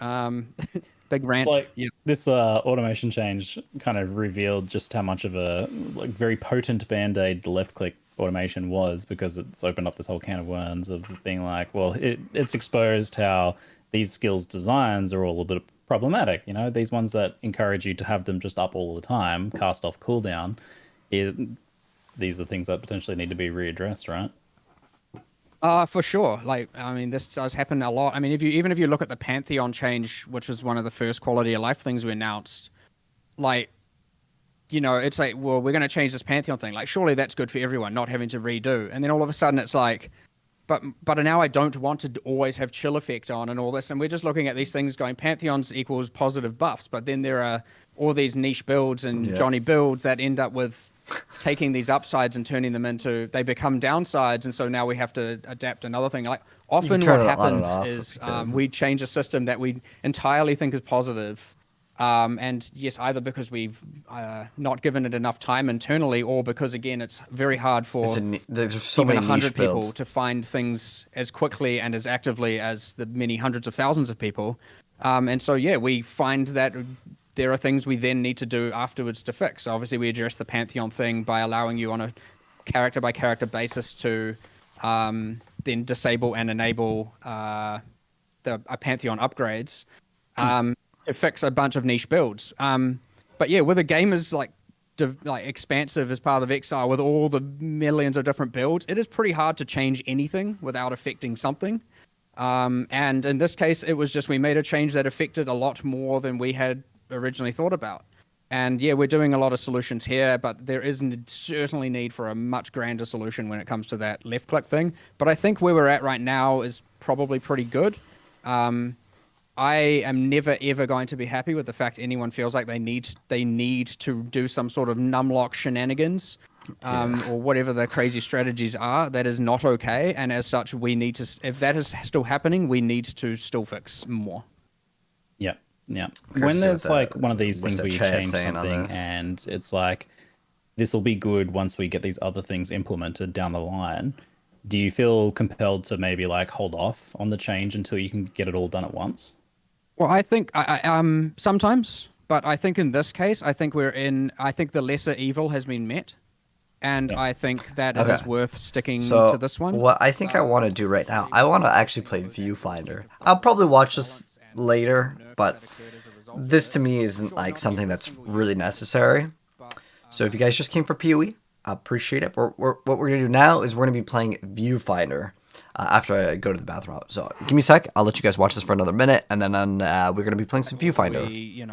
Big rant. It's like this automation change kind of revealed just how much of a very potent band-aid the left-click automation was, because it's opened up this whole can of worms of being like, well, it's exposed how these skills designs are all a bit problematic. These ones that encourage you to have them just up all the time, cast off cooldown. These are things that potentially need to be readdressed, right? For sure. This does happen a lot. Even if you look at the Pantheon change, which was one of the first quality of life things we announced, it's like, well, we're going to change this Pantheon thing. Surely that's good for everyone, not having to redo. And then all of a sudden it's like, but now I don't want to always have chill effect on and all this. And we're just looking at these things going, Pantheons equals positive buffs, but then there are all these niche builds and Johnny builds that end up with taking these upsides and turning them into, they become downsides, and so now we have to adapt another thing. Often what happens is we change a system that we entirely think is positive, and yes, either because we've not given it enough time internally, or because again it's very hard for there's so even many 100 people builds to find things as quickly and as actively as the many hundreds of thousands of people, and so we find that there are things we then need to do afterwards to fix. So obviously we address the Pantheon thing by allowing you on a character by character basis to then disable and enable Pantheon upgrades to fix a bunch of niche builds. But with a game as expansive as Path of Exile with all the millions of different builds, it is pretty hard to change anything without affecting something. And in this case, it was just we made a change that affected a lot more than we had originally thought about. And we're doing a lot of solutions here, but there is certainly need for a much grander solution when it comes to that left click thing. But I think where we're at right now is probably pretty good. I am never ever going to be happy with the fact anyone feels like they need to do some sort of numlock shenanigans or whatever the crazy strategies are. That is not okay, and as such we need to, if that is still happening, we need to still fix more. Yeah. When there's one of these things where you change something and it's like, this will be good once we get these other things implemented down the line, do you feel compelled to maybe hold off on the change until you can get it all done at once? Well, I think sometimes, but I think in this case, I think the lesser evil has been met. And I think that it is worth sticking to this one. What I think I want to do right now, I want to actually play ViewFinder. I'll probably watch this later, but this to me isn't something that's really necessary. So if you guys just came for PoE, I appreciate it. What we're going to do now is we're going to be playing ViewFinder after I go to the bathroom. So give me a sec. I'll let you guys watch this for another minute, and then we're going to be playing some ViewFinder. We,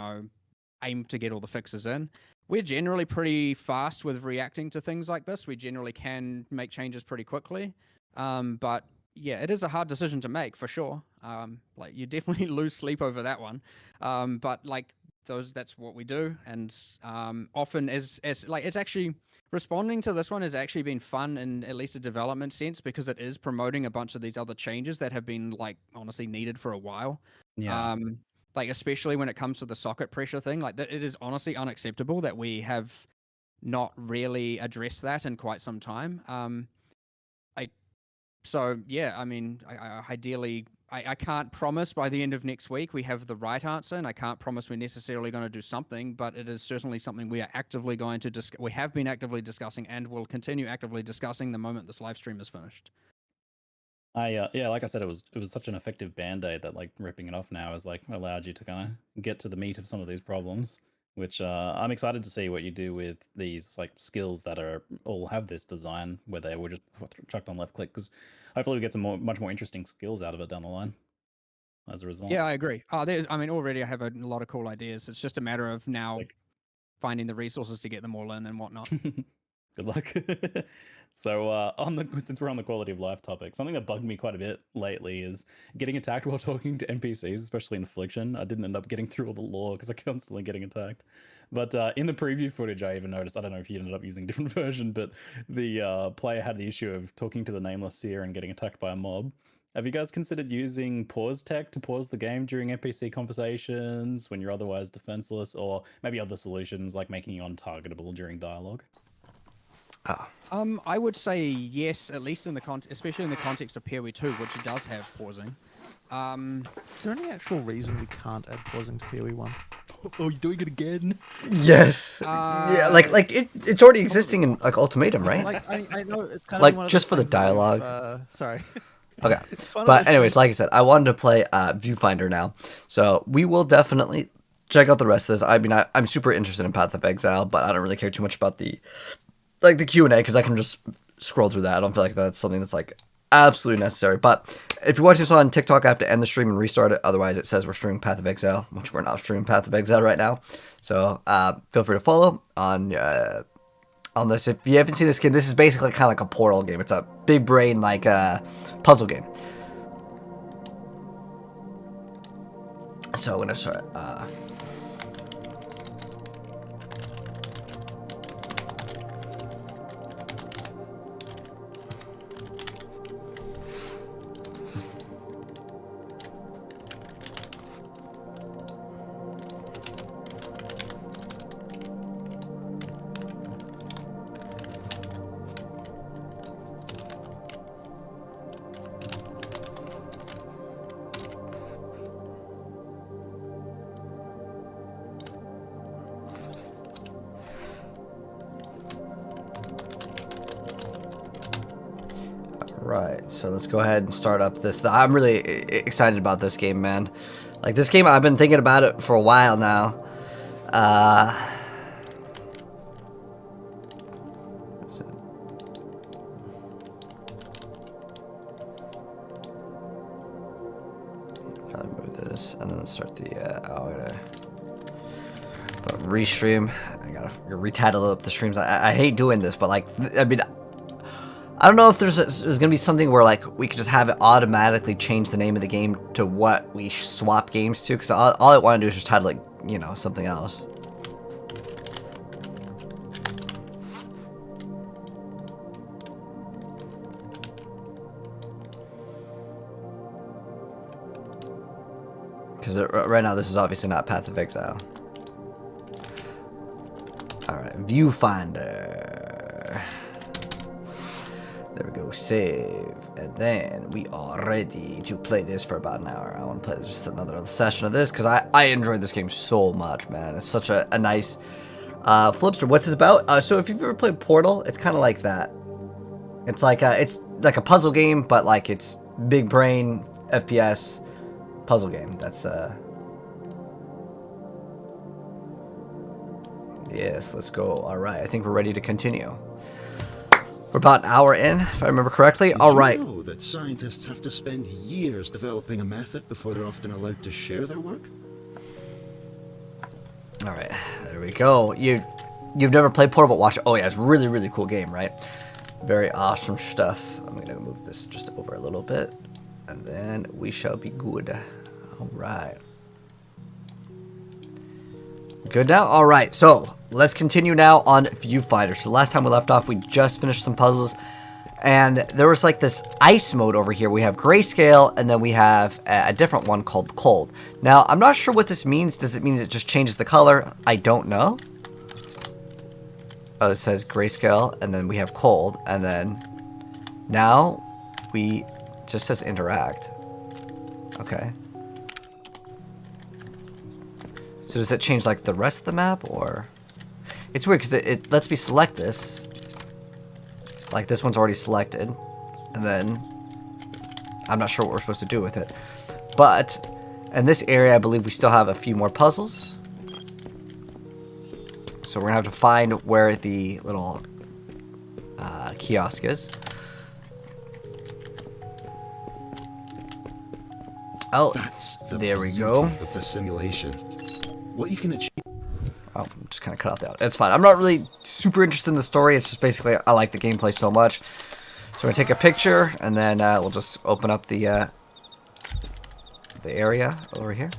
aim to get all the fixes in. we're generally pretty fast with reacting to things like this. We generally can make changes pretty quickly. But yeah, it is a hard decision to make for sure. Like you definitely lose sleep over that one. But like that's what we do. And often as like it's actually responding to this one has actually been fun in at least a development sense because it is promoting a bunch of these other changes that have been like honestly needed for a while. Yeah. Like especially when it comes to the socket pressure thing, like that it is honestly unacceptable that we have not really addressed that in quite some time. So yeah, I mean, ideally, I can't promise by the end of next week we have the right answer, and I can't promise we're necessarily going to do something, but it is certainly something we are actively going to we have been actively discussing and will continue actively discussing the moment this live stream is finished. Yeah, like I said, it was such an effective band-aid that like ripping it off now has like allowed you to kind of get to the meat of some of these problems, which I'm excited to see what you do with these like skills that are all have this design where they were just chucked on left click, because hopefully we get some much more interesting skills out of it down the line as a result. Yeah, I agree. I mean, already I have a lot of cool ideas. It's just a matter of now finding the resources to get them all in and whatnot. Good luck. So since we're on the quality of life topic, something that bugged me quite a bit lately is getting attacked while talking to NPCs, especially in Affliction. I didn't end up getting through all the lore because I'm constantly getting attacked. But in the preview footage, I even noticed, I don't know if you ended up using a different version, but the player had the issue of talking to the nameless seer and getting attacked by a mob. Have you guys considered using pause tech to pause the game during NPC conversations when you're otherwise defenseless, or maybe other solutions like making you untargetable during dialogue? I would say yes, at least in the especially in the context of PoE 2, which does have pausing. Is there any actual reason we can't add pausing to PoE 1? Oh, you're doing it again? Yes. Yeah, like it's already existing in like Ultimatum, right? Like I know it's kind like of one of just those for the things that dialogue. Sorry. Okay. one of But those anyways, things- like I said, I wanted to play ViewFinder now, so we will definitely check out the rest of this. I mean, I'm super interested in Path of Exile, but I don't really care too much about the Q&A because I can just scroll through that. I don't feel like that's something that's like absolutely necessary. But if you're watching this on TikTok, I have to end the stream and restart it. Otherwise, it says we're streaming Path of Exile, which we're not streaming Path of Exile right now. So feel free to follow on this. If you haven't seen this game, this is basically kind of like a Portal game. It's a big brain like puzzle game. So I'm gonna start. Right, so let's go ahead and start up this. I'm really excited about this game, man. Like, this game, I've been thinking about it for a while now. Probably move this, and then start the, restream. I gotta retitle up the streams. I hate doing this, but, like, I mean, I don't know if there's gonna be something where like we could just have it automatically change the name of the game to what we swap games to, because all I want to do is just title it, you know, something else. Because right now this is obviously not Path of Exile. All right, ViewFinder. There we go, save, and then we are ready to play this for about an hour. I want to play just another session of this because I enjoyed this game so much, man. It's such a nice flipster. What's this about? So if you've ever played Portal, it's kind of like that. It's like a puzzle game, but like it's big brain FPS puzzle game. That's yes, let's go. All right, I think we're ready to continue. We're about an hour in, if I remember correctly. All right. Did you know that scientists have to spend years developing a method before they're often allowed to share their work? All right, there we go. You've never played Portal, but watch it. Oh yeah, it's really, really cool game, right? Very awesome stuff. I'm gonna move this just over a little bit, and then we shall be good. All right. Good now? All right, so let's continue now on ViewFinder. So last time we left off, we just finished some puzzles, and there was like this ice mode over here. We have grayscale, and then we have a different one called cold. Now, I'm not sure what this means. Does it mean it just changes the color? I don't know. Oh, it says grayscale, and then we have cold, and then now it just says interact. Okay. So does it change like the rest of the map, or? It's weird because it lets me select this. Like this one's already selected, and then I'm not sure what we're supposed to do with it. But in this area, I believe we still have a few more puzzles. So we're gonna have to find where the little kiosk is. Oh, That's there we beauty go. Of the simulation. What you can achieve. Oh, I'm just kind of cut out that. It's fine. I'm not really super interested in the story. It's just basically I like the gameplay so much. So we're gonna take a picture, and then we'll just open up the area over here.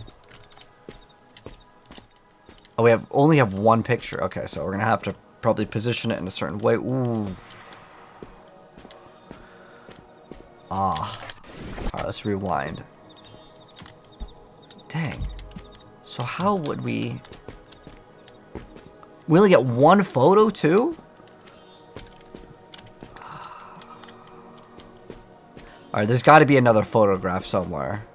Oh, we only have one picture. Okay, so we're gonna have to probably position it in a certain way. Ooh. Ah. All right, let's rewind. Dang. So how would we... We only get one photo, too? Alright, there's got to be another photograph somewhere.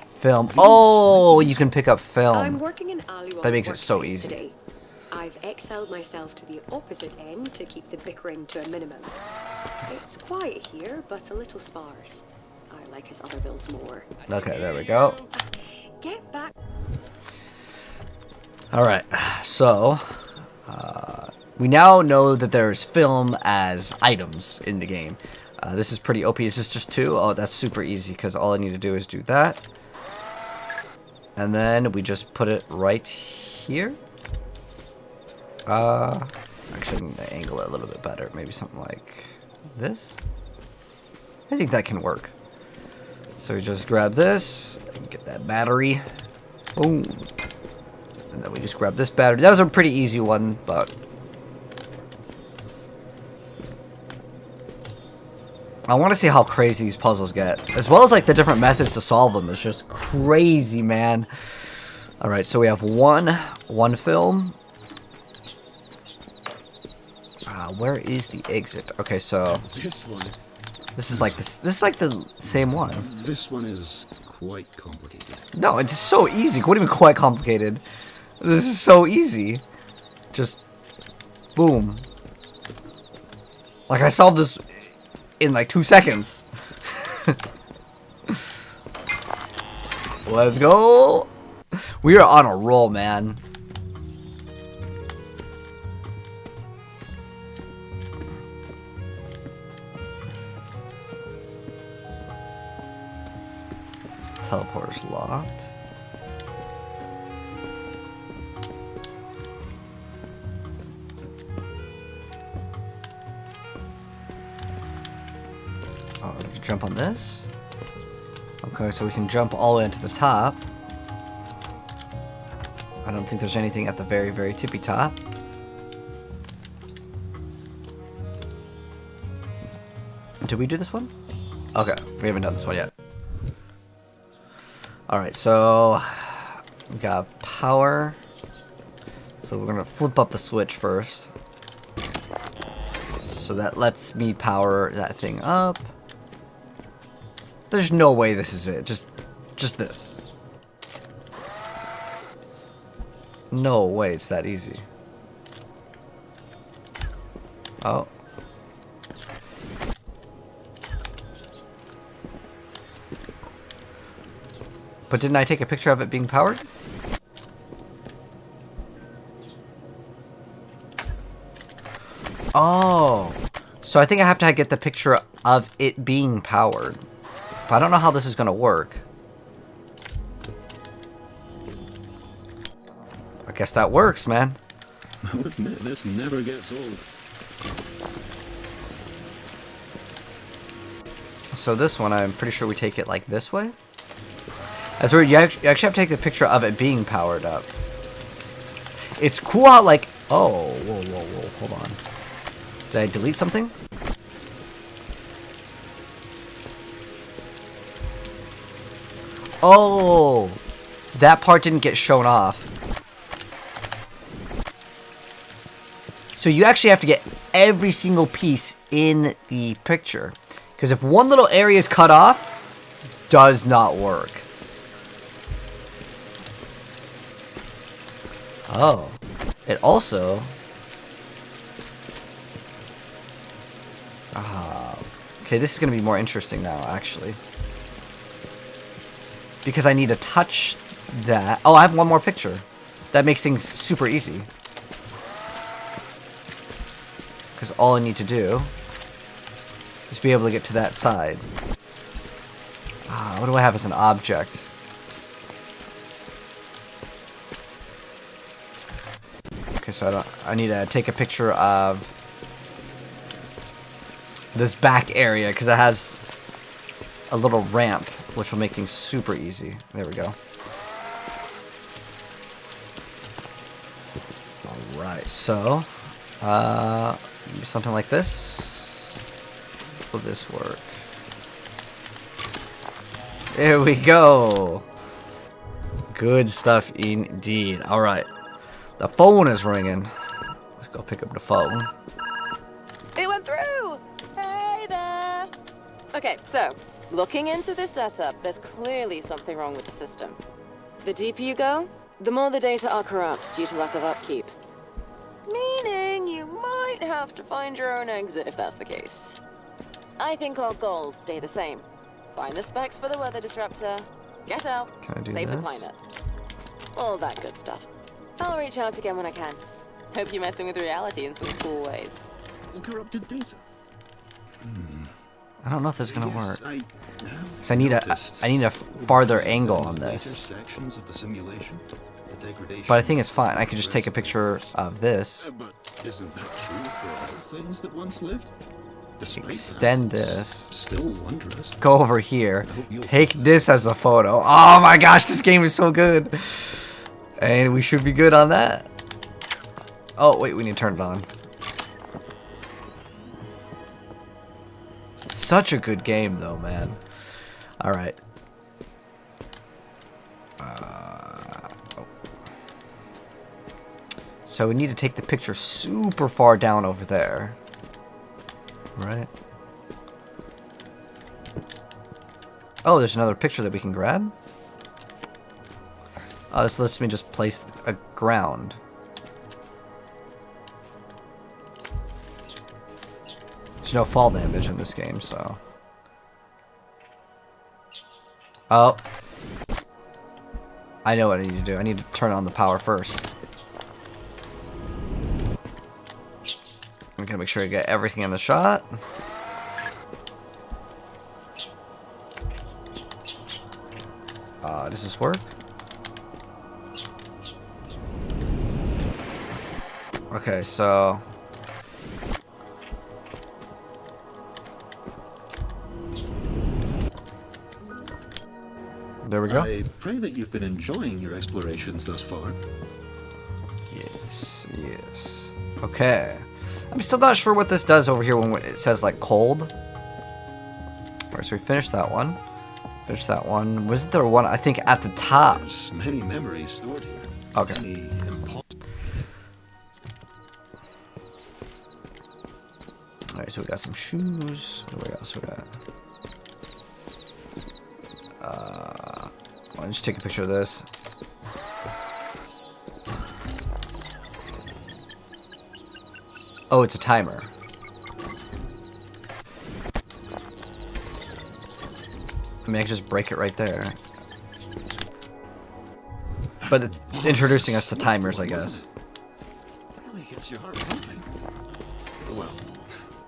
Film. Oh, you can pick up film. I'm working in Aliwan's That makes it so workspace easy. today. I've exiled myself to the opposite end to keep the bickering to a minimum. It's quiet here, but a little sparse. I like his other builds more. Okay, there we go. Get back. Alright, so... we now know that there's film as items in the game. This is pretty OP. Is this just 2? Oh, that's super easy, because all I need to do is do that. And then we just put it right here. Actually, I'm gonna angle it a little bit better. Maybe something like this. I think that can work. So we just grab this, and get that battery. Boom. And then we just grab this battery. That was a pretty easy one, but... I want to see how crazy these puzzles get. As well as like the different methods to solve them. It's just crazy, man. Alright, so we have one film. Where is the exit? Okay, so... This one. This is like the same one. This one is quite complicated. No, it's so easy. What do you mean quite complicated? This is so easy. Just boom. Like I solved this in like 2 seconds. Let's go. We are on a roll, man. Teleporter's locked. Oh, we can jump on this. Okay, so we can jump all the way to the top. I don't think there's anything at the very, very tippy top. Did we do this one? Okay, we haven't done this one yet. Alright, so we got power. So we're gonna flip up the switch first. So that lets me power that thing up. There's no way this is it. Just this. No way it's that easy. Oh. But didn't I take a picture of it being powered? Oh. So I think I have to get the picture of it being powered. But I don't know how this is going to work. guess that works, man. I'll admit, this never gets old. So this one, I'm pretty sure we take it like this way. That's where you actually have to take the picture of it being powered up. It's cool how, like, oh, whoa, hold on. Did I delete something? Oh, that part didn't get shown off. So you actually have to get every single piece in the picture. Because if one little area is cut off, does not work. Oh, it also... okay, this is going to be more interesting now, actually. Because I need to touch that. Oh, I have one more picture. That makes things super easy. Because all I need to do is be able to get to that side. What do I have as an object? Okay, so I need to take a picture of this back area because it has a little ramp, which will make things super easy. There we go. Alright, so something like this. Will this work? There we go. Good stuff indeed. Alright. The phone is ringing. Let's go pick up the phone. It went through! Hey there! Okay, so, looking into this setup, there's clearly something wrong with the system. The deeper you go, the more the data are corrupt due to lack of upkeep. Meaning you might have to find your own exit if that's the case. I think our goals stay the same. Find the specs for the weather disruptor, get out, Can I do save the this? planet. All that good stuff. I'll reach out again when I can. Hope you're messing with reality in some cool ways. Corrupted data. I don't know if this is gonna work. I Cause I need a farther angle on this. sections of the simulation, the degradation. But I think it's fine. I could just take a picture of this. But isn't that true for all things that once lived? Despite Extend that, this. Still wondrous. Go over here. Take this as a photo. Oh my gosh, this game is so good. And we should be good on that. Oh, wait, we need to turn it on. Such a good game, though, man. Alright. So we need to take the picture super far down over there. Right. Oh, there's another picture that we can grab. Oh, this lets me just place a ground. There's no fall damage in this game, so... Oh. I know what I need to do. I need to turn on the power first. I'm gonna make sure I get everything in the shot. Does this work? Okay, so... There we go. I pray that you've been enjoying your explorations thus far. Yes, yes. Okay. I'm still not sure what this does over here when it says, like, cold. Alright, so we finished that one. Finished that one. Wasn't there one, I think, at the top? There's many memories stored here. Okay. Many Alright, so we got some shoes. What do we got? So we got... Why don't you take a picture of this? Oh, it's a timer. I mean, I can just break it right there. But it's introducing us to timers, I guess. really gets your heart pumping. Well,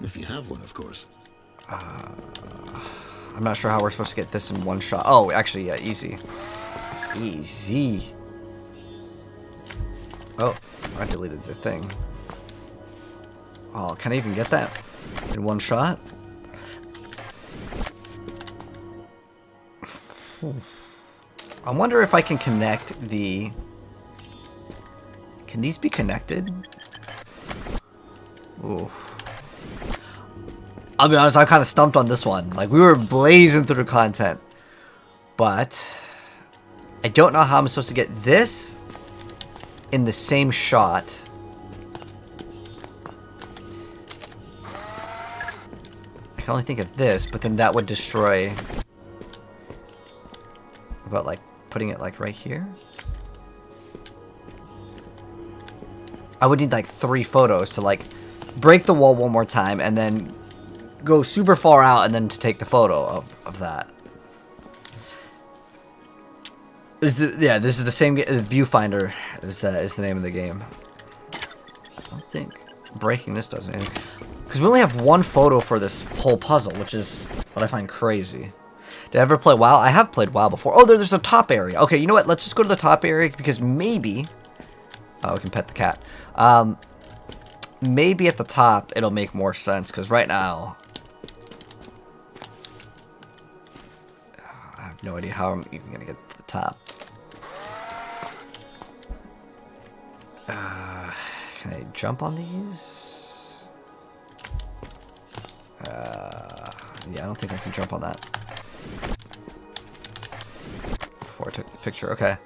if you have one, of course. I'm not sure how we're supposed to get this in one shot. Oh, actually, yeah, easy. Easy. Oh, I deleted the thing. Oh, can I even get that in one shot? I wonder if I can connect the... Can these be connected? Ooh. I'll be honest, I'm kind of stumped on this one. Like, we were blazing through the content. But... I don't know how I'm supposed to get this in the same shot. I can only think of this, but then that would destroy... About, like, putting it, like, right here? I would need, like, 3 photos to, like, break the wall one more time and then go super far out and then to take the photo of that. Yeah, this is the same ViewFinder is the name of the game. I don't think breaking this does anything. Because we only have 1 photo for this whole puzzle, which is what I find crazy. Did I ever play WoW? I have played WoW before. Oh, there's a top area. Okay, you know what? Let's just go to the top area because maybe... Oh, we can pet the cat. Maybe at the top it'll make more sense because right now... I have no idea how I'm even going to get to the top. Can I jump on these? Yeah, I don't think I can jump on that. Before I took the picture, okay.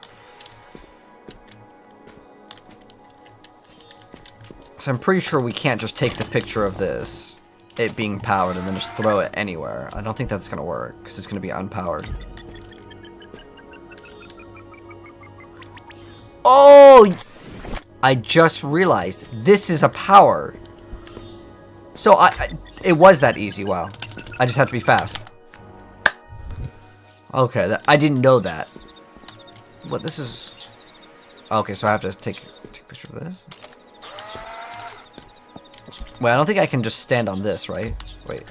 So I'm pretty sure we can't just take the picture of this, it being powered, and then just throw it anywhere. I don't think that's gonna work, because it's gonna be unpowered. Oh! I just realized this is a power. So it was that easy, wow. I just have to be fast. Okay, I didn't know that. What, this is... Okay, so I have to take a picture of this? Wait, I don't think I can just stand on this, right? Wait.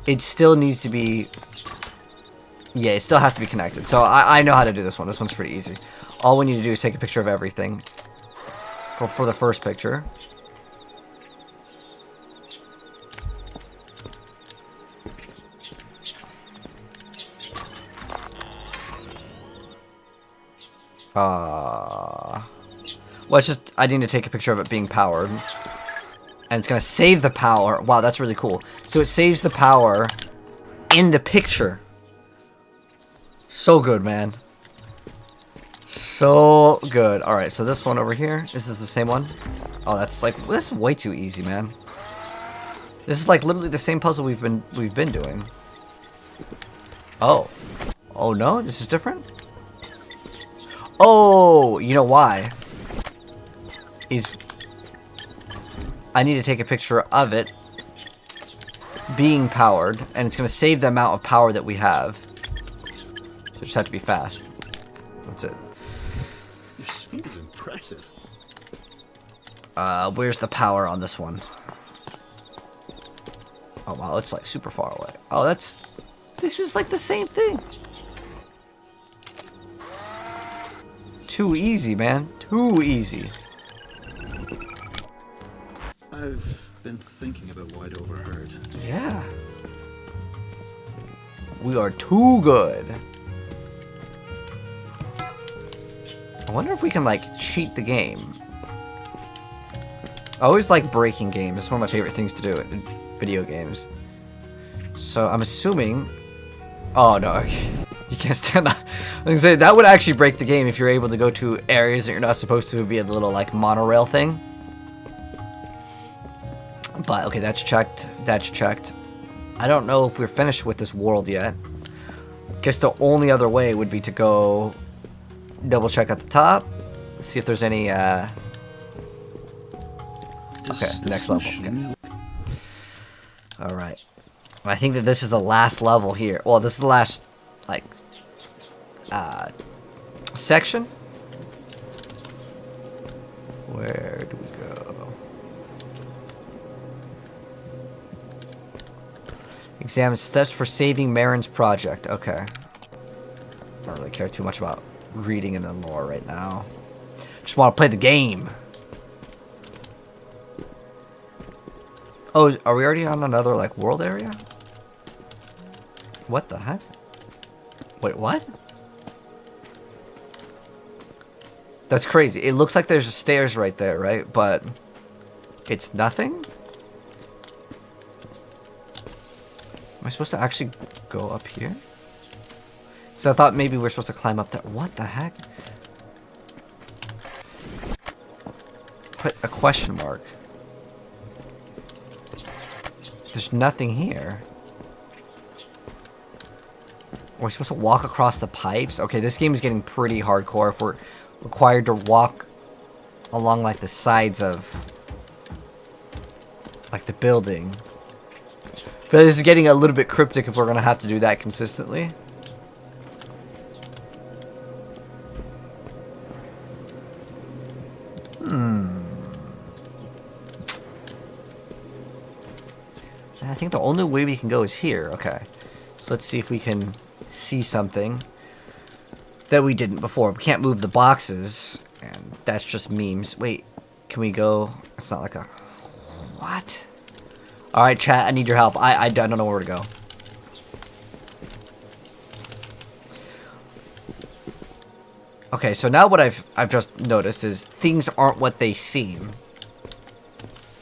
It still needs to be... Yeah, it still has to be connected. So I know how to do this one. This one's pretty easy. All we need to do is take a picture of everything. For the first picture. Well, it's just, I need to take a picture of it being powered. And it's going to save the power. Wow, that's really cool. So it saves the power in the picture. So good, man. So good. Alright, so this one over here. Is this the same one? Oh, that's like, this is way too easy, man. This is like literally the same puzzle we've been doing. Oh. Oh no, this is different? Oh, you know why? I need to take a picture of it being powered, and it's going to save the amount of power that we have. So just have to be fast. That's it. Your speed is impressive. Where's the power on this one? Oh wow, it's like super far away. Oh, this is like the same thing. Too easy, man. Too easy. I've been thinking about what I'd overheard. Yeah. We are too good. I wonder if we can, like, cheat the game. I always like breaking games. It's one of my favorite things to do in video games. So, I'm assuming... Oh, no. You can't stand on... I was gonna say, that would actually break the game if you're able to go to areas that you're not supposed to via the little, like, monorail thing. But, okay, that's checked. That's checked. I don't know if we're finished with this world yet. Guess the only other way would be to go double check at the top. See if there's any, Okay, next level. Okay. Alright. I think that this is the last level here. Well, this is the last, like, section. Where do we go? Examine steps for saving Marin's project. Okay. I don't really care too much about reading in the lore right now. Just want to play the game. Oh, are we already on another, like, world area? What the heck? Wait, what? That's crazy. It looks like there's stairs right there, right? But it's nothing? Am I supposed to actually go up here? Because I thought maybe we're supposed to climb up that. What the heck? Put a question mark. There's nothing here. Are we supposed to walk across the pipes? Okay, this game is getting pretty hardcore if we're required to walk along, like, the sides of, like, the building. But this is getting a little bit cryptic if we're going to have to do that consistently. I think the only way we can go is here. Okay. So let's see if we can see something that we didn't before. We can't move the boxes, and that's just memes. Wait, can we go? It's not like a... What? Alright, chat, I need your help. I don't know where to go. Okay, so now what I've just noticed is things aren't what they seem.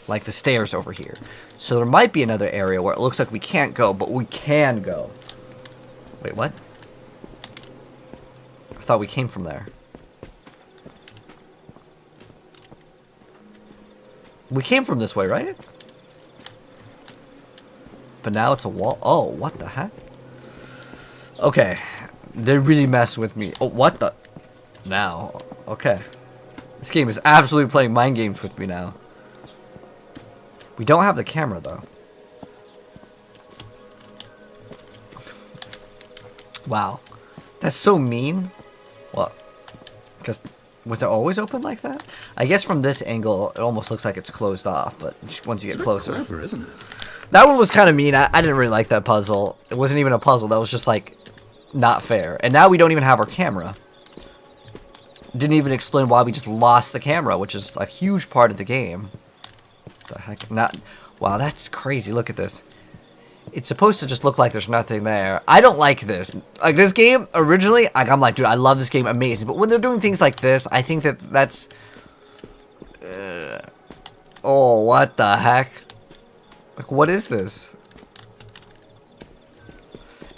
Like the stairs over here. So there might be another area where it looks like we can't go, but we can go. Wait, what? I thought we came from there. We came from this way, right? But now it's a wall. Oh, what the heck? Okay. They really messed with me. Oh, what the? Now. Okay. This game is absolutely playing mind games with me now. We don't have the camera, though. Wow. That's so mean. What? Because was it always open like that? I guess from this angle, it almost looks like it's closed off, but once you get closer... Clever, isn't it? That one was kind of mean. I didn't really like that puzzle. It wasn't even a puzzle. That was just, like, not fair. And now we don't even have our camera. Didn't even explain why we just lost the camera, which is a huge part of the game. The heck? Not... Wow, that's crazy. Look at this. It's supposed to just look like there's nothing there. I don't like this. Like, this game, originally, like, I'm like, dude, I love this game, amazing. But when they're doing things like this, I think that's... oh, what the heck? Like, what is this?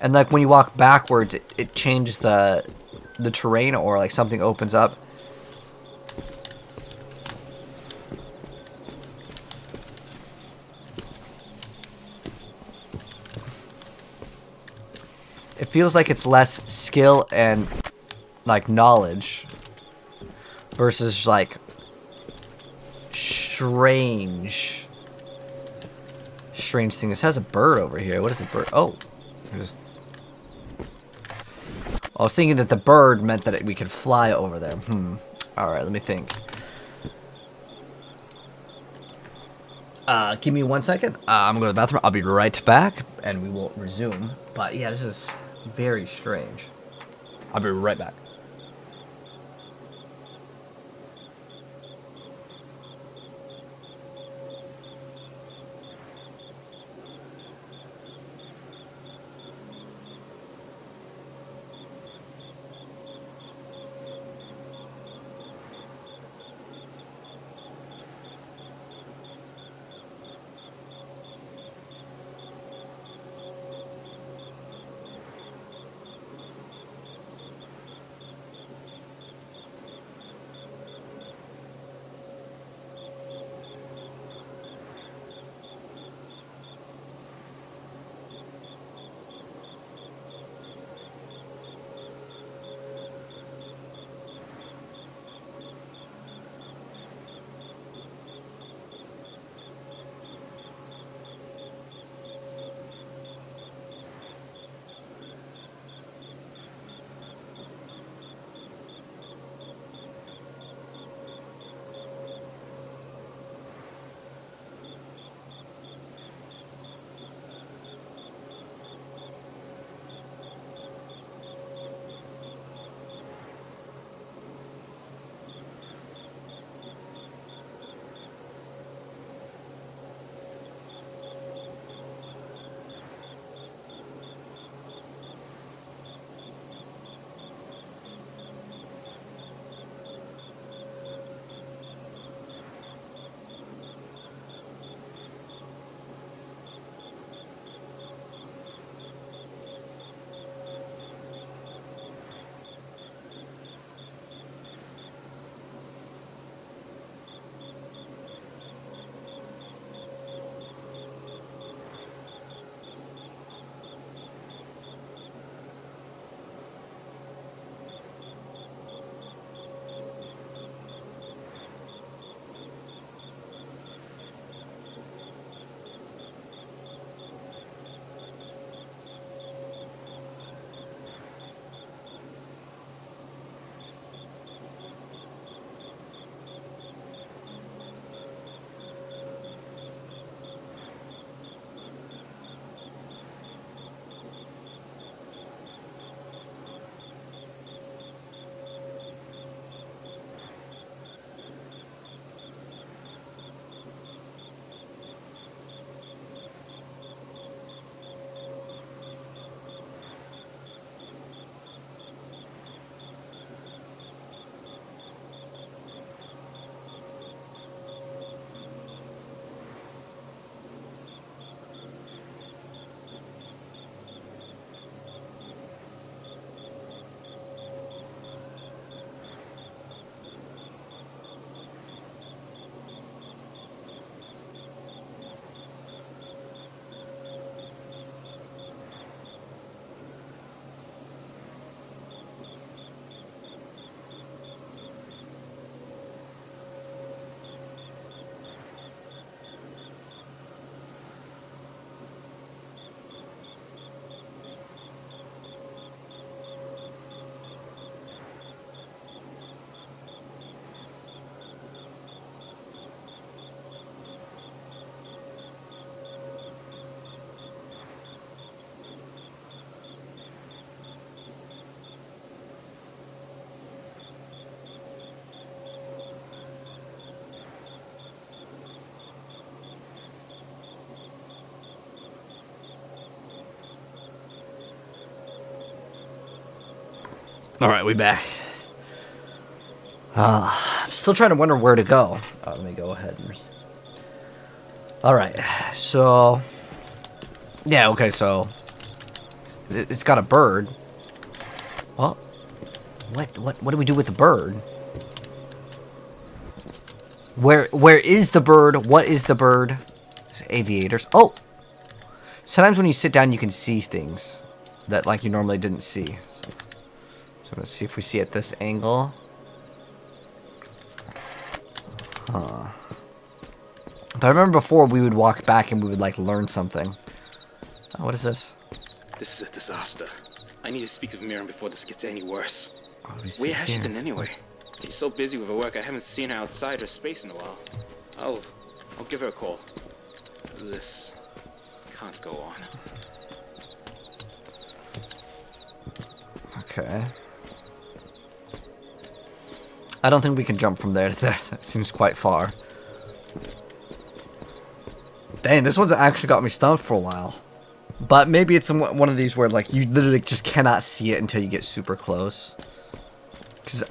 And, like, when you walk backwards, it changes the terrain, or, like, something opens up. It feels like it's less skill and, like, knowledge versus, like, strange thing. This has a bird over here. What is the bird? Oh, I was thinking that the bird meant that we could fly over there. All right, let me think. Give me 1 second. I'm gonna go to the bathroom. I'll be right back, and we will resume. But yeah, this is very strange. I'll be right back. Alright, we back. I'm still trying to wonder where to go. Let me go ahead. Alright, so... Yeah, okay, so... It's got a bird. Oh. What do we do with the bird? Where is the bird? What is the bird? Aviators. Oh! Sometimes when you sit down, you can see things that, like, you normally didn't see. So let's see if we see at this angle. Huh. But I remember before we would walk back and we would, like, learn something. Oh, what is this? This is a disaster. I need to speak with Miriam before this gets any worse. Where has she been anyway? She's so busy with her work, I haven't seen her outside her space in a while. I'll give her a call. This can't go on. Okay. I don't think we can jump from there to there. That seems quite far. Dang, this one's actually got me stumped for a while. But maybe it's one of these where, like, you literally just cannot see it until you get super close. Because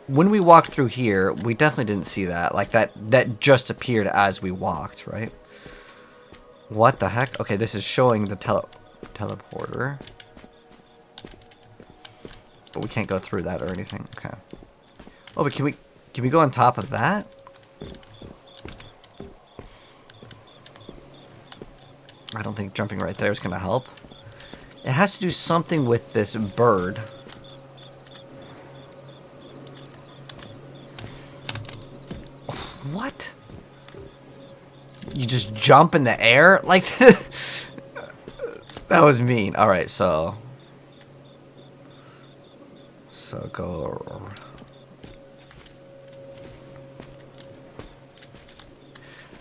when we walked through here, we definitely didn't see that. Like, that just appeared as we walked, right? What the heck? Okay, this is showing the teleporter. But we can't go through that or anything. Okay. Oh, but can we go on top of that? I don't think jumping right there is going to help. It has to do something with this bird. What? You just jump in the air? Like, that was mean. Alright, so go...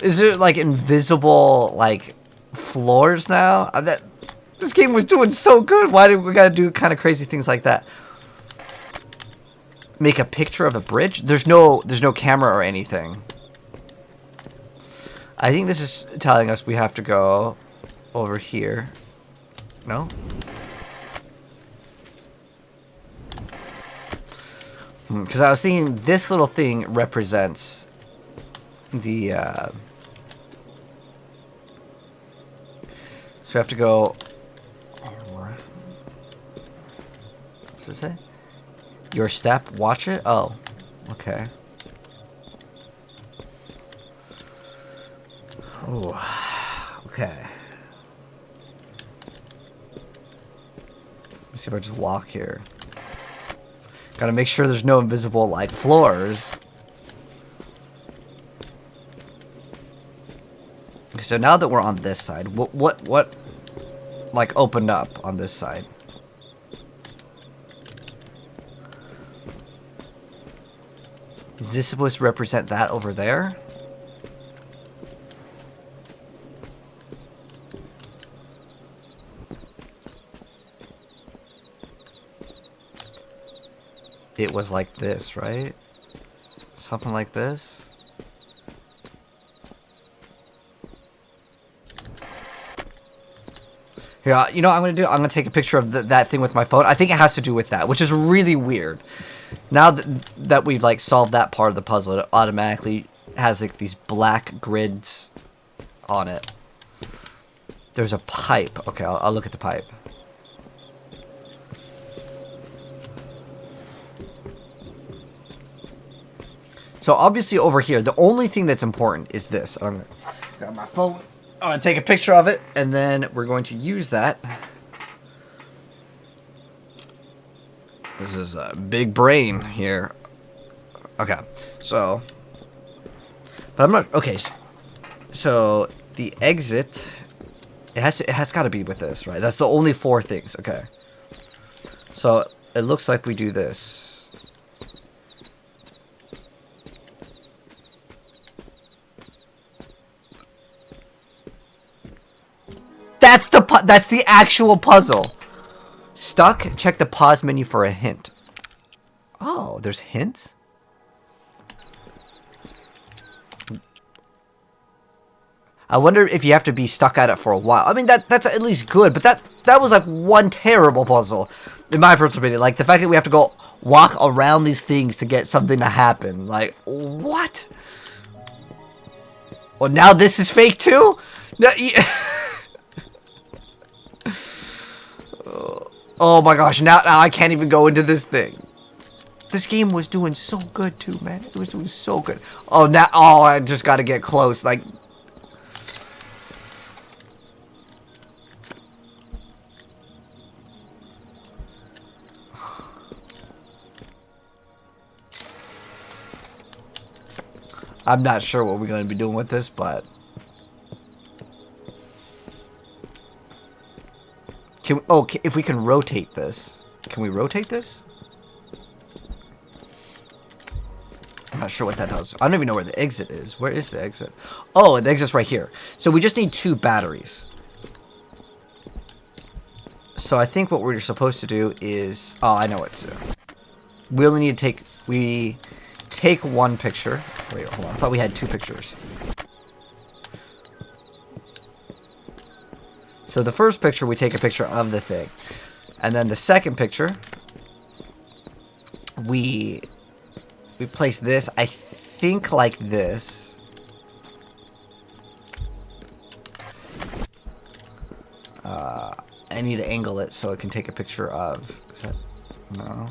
Is it like invisible, like, floors now? This game was doing so good. Why did we gotta do kind of crazy things like that? Make a picture of a bridge? There's no camera or anything. I think this is telling us we have to go over here. No? Because I was thinking this little thing represents the so we have to go. What's it say? Your step, watch it? Oh, okay. Oh, okay. Let's see if I just walk here. Gotta make sure there's no invisible, like, floors. Okay, so now that we're on this side, what like, opened up on this side? Is this supposed to represent that over there? It was like this, right? Something like this? Here, you know what I'm going to do? I'm going to take a picture of that thing with my phone. I think it has to do with that, which is really weird. Now that we've, like, solved that part of the puzzle, it automatically has, like, these black grids on it. There's a pipe. Okay, I'll look at the pipe. So, obviously, over here, the only thing that's important is this. I'm going to grab my phone. I'm going to take a picture of it, and then we're going to use that. This is a big brain here. Okay, so... But I'm not... Okay, so the exit... It has got to be with this, right? That's the only 4 things. Okay. So, it looks like we do this. That's the actual puzzle. Stuck? Check the pause menu for a hint. Oh, there's hints? I wonder if you have to be stuck at it for a while. I mean, that's at least good, but that was like one terrible puzzle, in my personal opinion. Like the fact that we have to go walk around these things to get something to happen. Like, what? Well, now this is fake too? No, oh my gosh, now I can't even go into this thing. This game was doing so good too, man. It was doing so good. Oh, now, oh, I just gotta get close. Like, I'm not sure what we're going to be doing with this, but if we can rotate this. Can we rotate this? I'm not sure what that does. I don't even know where the exit is. Where is the exit? Oh, the exit's right here. So we just need 2 batteries. So I think what we're supposed to do is... Oh, I know what to do. We only need to take 1 picture. Wait, hold on. I thought we had 2 pictures. So the first picture, we take a picture of the thing. And then the second picture, we place this, I think, like this. I need to angle it so it can take a picture of... Is that... No.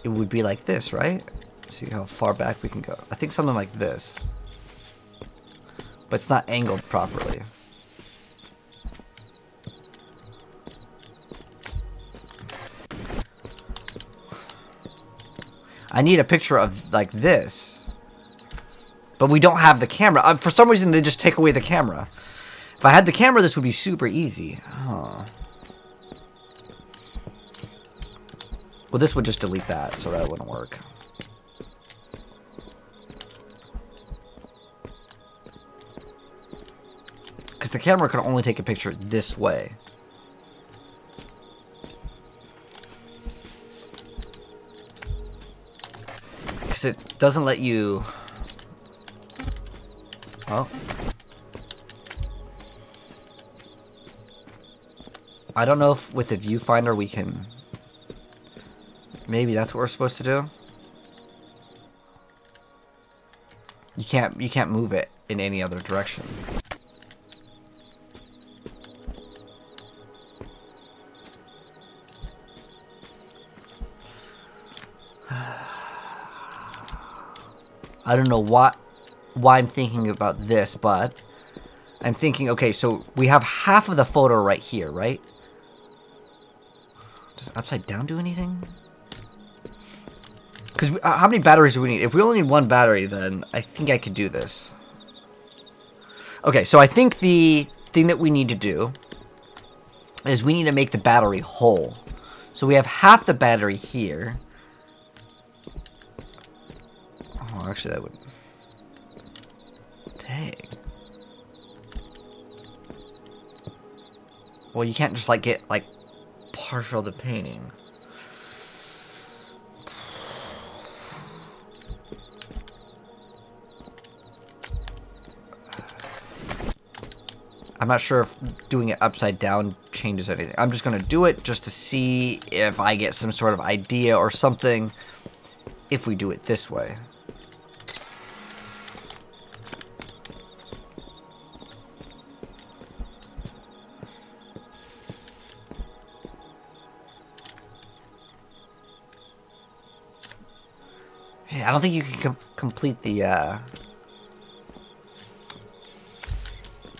It would be like this, right? See how far back we can go. I think something like this. But it's not angled properly. I need a picture of like this. But we don't have the camera. For some reason, they just take away the camera. If I had the camera, this would be super easy. Oh. Well, this would just delete that, so that wouldn't work. Because the camera can only take a picture this way. Because it doesn't let you... Oh. I don't know if with the ViewFinder we can... Maybe that's what we're supposed to do. You can't move it in any other direction. I don't know why I'm thinking about this, but I'm thinking, okay, so we have half of the photo right here, right? Does upside down do anything? Because how many batteries do we need? If we only need 1 battery, then I think I could do this. Okay, so I think the thing that we need to do is we need to make the battery whole. So we have half the battery here. Oh, actually, that would... Dang. Well, you can't just, like, get, like, partial of the painting. I'm not sure if doing it upside down changes anything. I'm just going to do it just to see if I get some sort of idea or something if we do it this way. Yeah, I don't think you can complete the...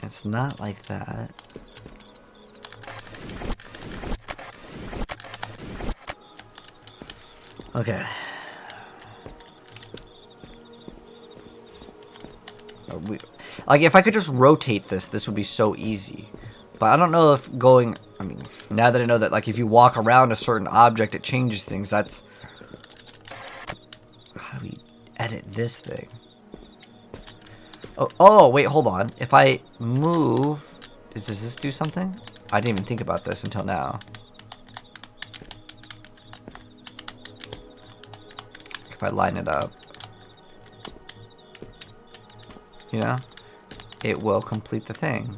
It's not like that. Okay. Like, if I could just rotate this, this would be so easy. But I don't know if going... I mean, now that I know that, like, if you walk around a certain object, it changes things. That's... How do we edit this thing? Oh, wait, hold on. If I move... Does this do something? I didn't even think about this until now. If I line it up. You know? It will complete the thing.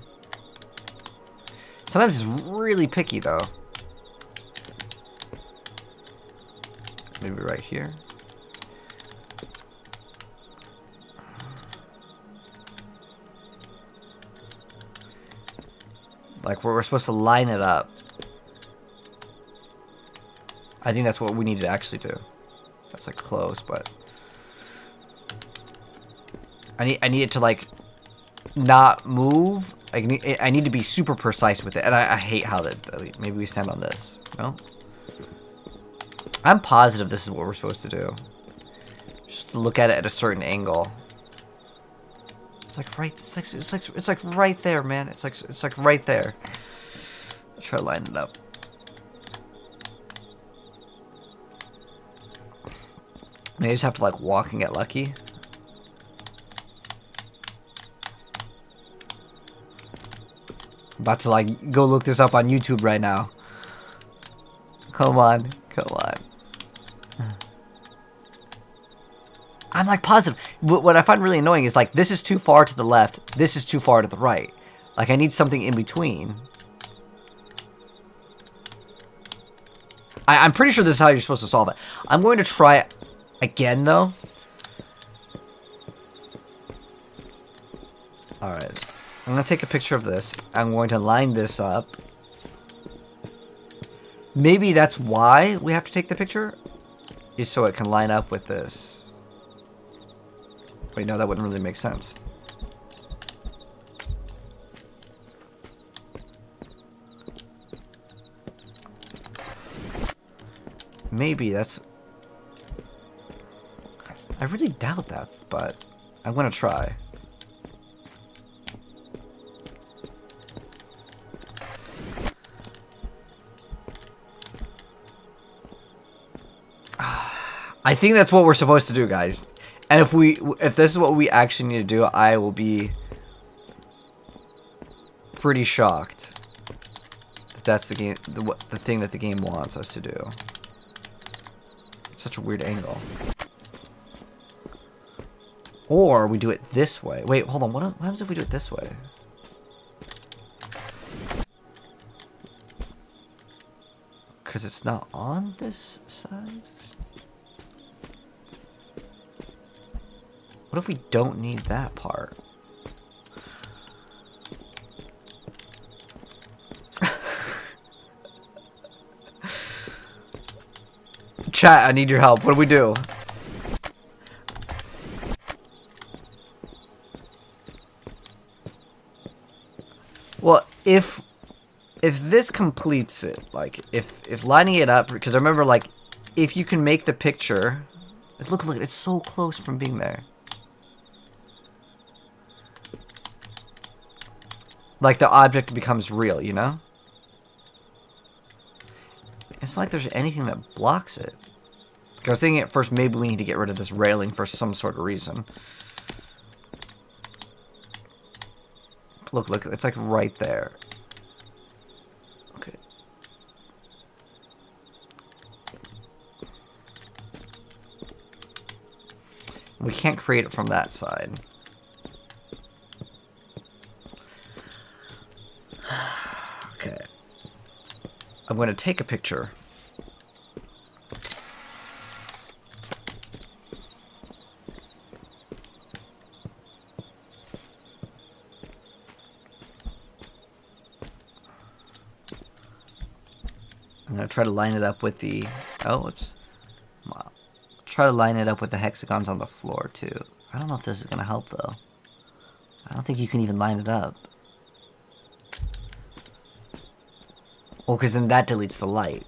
Sometimes it's really picky though. Maybe right here. Like we're supposed to line it up. I think that's what we need to actually do. That's like close, but I need it to like not move. I need to be super precise with it, and I hate how that. Maybe we stand on this. No, I'm positive this is what we're supposed to do. Just to look at it at a certain angle. It's like right. It's like right there, man. It's like right there. I'll try to line it up. Maybe I just have to like walk and get lucky. I'm about to like go look this up on YouTube right now. Come on, come on. I'm like positive. What I find really annoying is like this is too far to the left, this is too far to the right. Like I need something in between. I'm pretty sure this is how you're supposed to solve it. I'm going to try it again though. Alright. I'm going to take a picture of this. I'm going to line this up. Maybe that's why we have to take the picture. Is so it can line up with this. Wait, no, that wouldn't really make sense. Maybe that's... I really doubt that, but I'm gonna try. I think that's what we're supposed to do, guys. And if this is what we actually need to do, I will be pretty shocked that that's the game, the thing that the game wants us to do. It's such a weird angle. Or we do it this way. Wait, hold on. What happens if we do it this way? Because it's not on this side? What if we don't need that part? Chat, I need your help. What do we do? Well, if this completes it, like if lining it up, because I remember like if you can make the picture, look, it's so close from being there. Like the object becomes real, you know? It's not like there's anything that blocks it. Like I was thinking at first maybe we need to get rid of this railing for some sort of reason. Look, it's like right there. Okay. We can't create it from that side. Okay. I'm going to take a picture. I'm going to try to line it up with the... Oh, whoops. Try to line it up with the hexagons on the floor, too. I don't know if this is going to help, though. I don't think you can even line it up. Well, because then that deletes the light.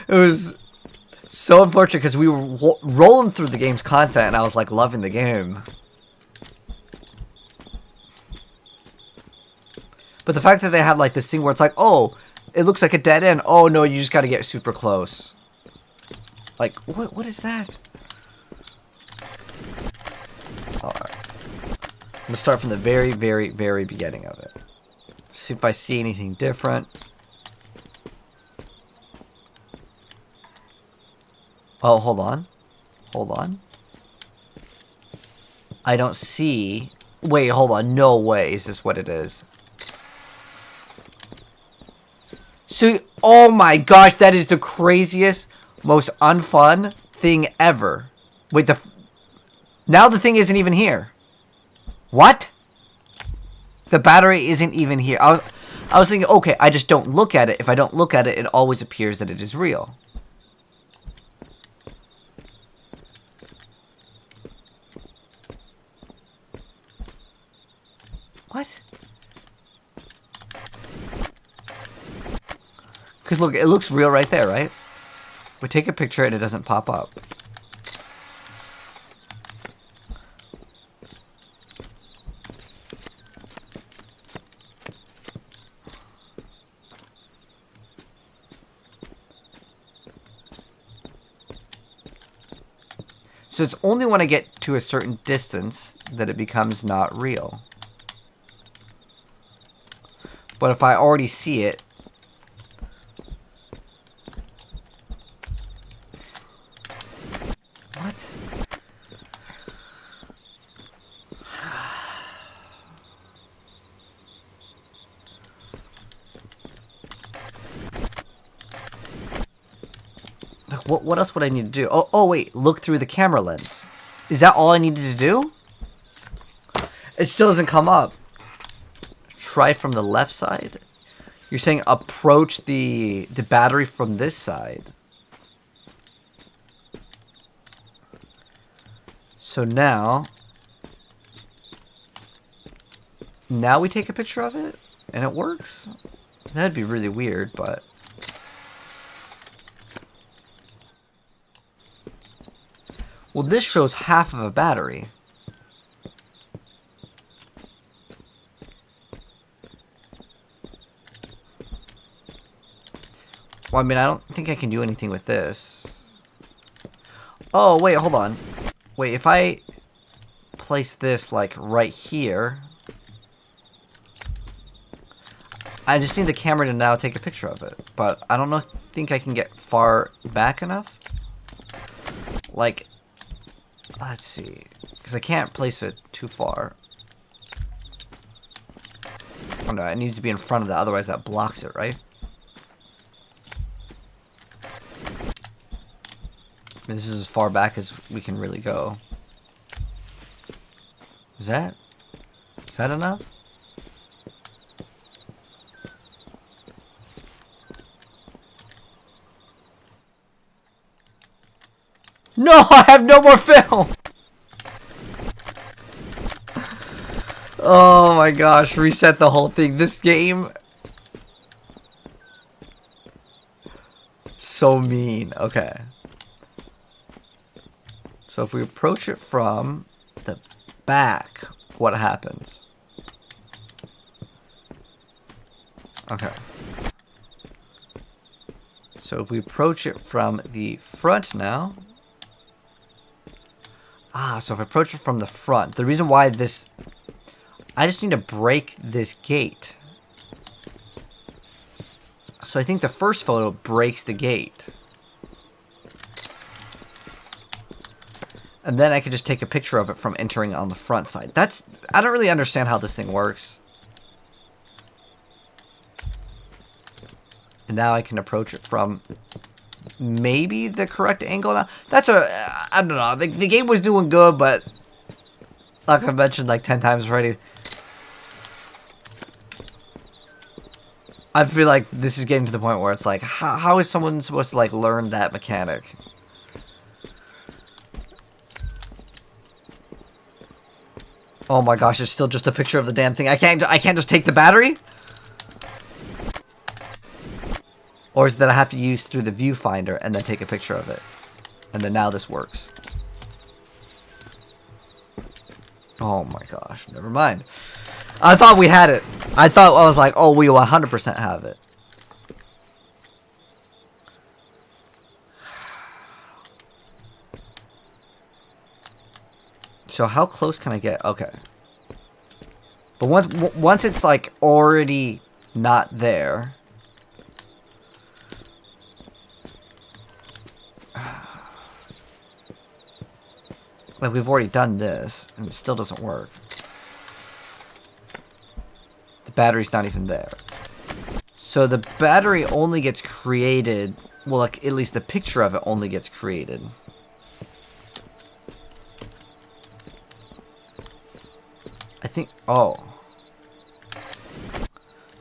It was so unfortunate because we were rolling through the game's content and I was like loving the game. But the fact that they had like this thing where it's like, oh, it looks like a dead end. Oh no, you just got to get super close. Like, what is that? Alright. I'm going to start from the very, very, very beginning of it. See if I see anything different. Oh, hold on. Hold on. I don't see Wait, hold on. No way is this what it is. So, oh my gosh, that is the craziest, most unfun thing ever. Wait, now the thing isn't even here. What? The battery isn't even here. I was thinking, okay, I just don't look at it. If I don't look at it, it always appears that it is real. What? Because look, it looks real right there, right? We take a picture and it doesn't pop up. So it's only when I get to a certain distance that it becomes not real. But if I already see it, what? Like, what else would I need to do? Oh wait, look through the camera lens. Is that all I needed to do? It still doesn't come up. Try from the left side? You're saying approach the battery from this side. So now we take a picture of it and it works? That'd be really weird, but well, this shows half of a battery. Well, I mean, I don't think I can do anything with this. Oh, wait, hold on. Wait, if I place this, like, right here, I just need the camera to now take a picture of it. But I don't think I can get far back enough. Like, let's see. Because I can't place it too far. Oh, no, it needs to be in front of that, otherwise that blocks it, right? This is as far back as we can really go. Is that enough? No, I have no more film! Oh my gosh, reset the whole thing. This game... So mean. Okay. So if we approach it from the back, what happens? Okay. So if we approach it from the front now. So if I approach it from the front, the reason why this... I just need to break this gate. So I think the first photo breaks the gate. And then I could just take a picture of it from entering on the front side. I don't really understand how this thing works. And now I can approach it from maybe the correct angle now. I don't know. The game was doing good, but like I've mentioned like 10 times already, I feel like this is getting to the point where it's like, how is someone supposed to like learn that mechanic? Oh my gosh, it's still just a picture of the damn thing. I can't just take the battery? Or is it that I have to use through the ViewFinder and then take a picture of it? And then now this works. Oh my gosh, never mind. I thought we had it. I was like, oh, we 100% have it. So how close can I get? Okay. But once it's like already not there. Like we've already done this and it still doesn't work. the battery's not even there. So the battery only gets created, well, like, at least the picture of it only gets created. I think, oh.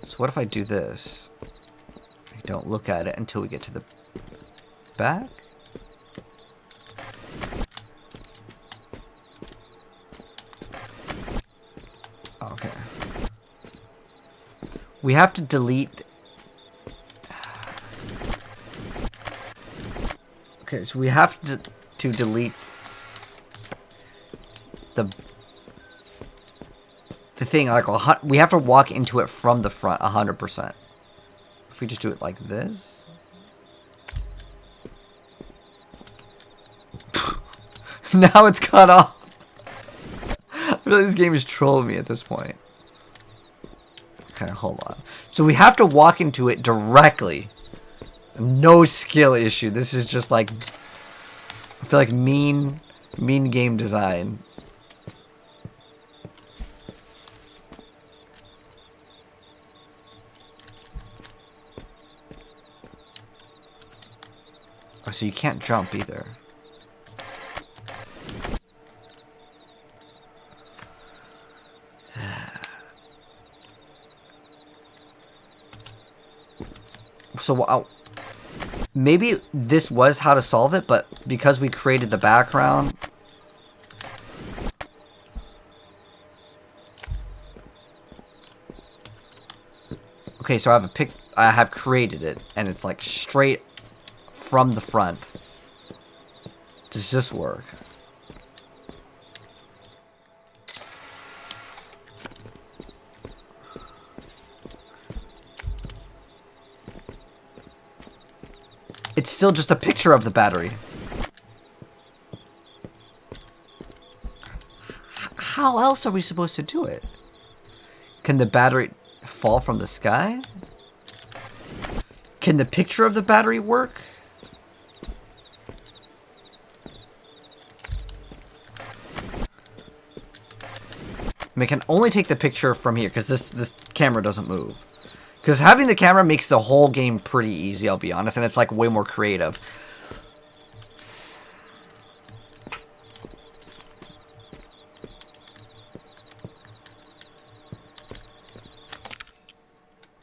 So what if I do this? I don't look at it until we get to the back? Okay. We have to delete. Okay, so we have to delete the thing, like, we have to walk into it from the front 100%. If we just do it like this. Now it's cut off. I feel like this game is trolling me at this point. Okay, hold on. So we have to walk into it directly. No skill issue. This is just like, I feel like mean game design. Oh, so you can't jump either. So maybe this was how to solve it, but because we created the background. Okay, so I have created it, and it's like straight from the front. Does this work? It's still just a picture of the battery. How else are we supposed to do it? Can the battery fall from the sky? Can the picture of the battery work? I mean, I can only take the picture from here because this camera doesn't move. Because having the camera makes the whole game pretty easy, I'll be honest, and it's like way more creative.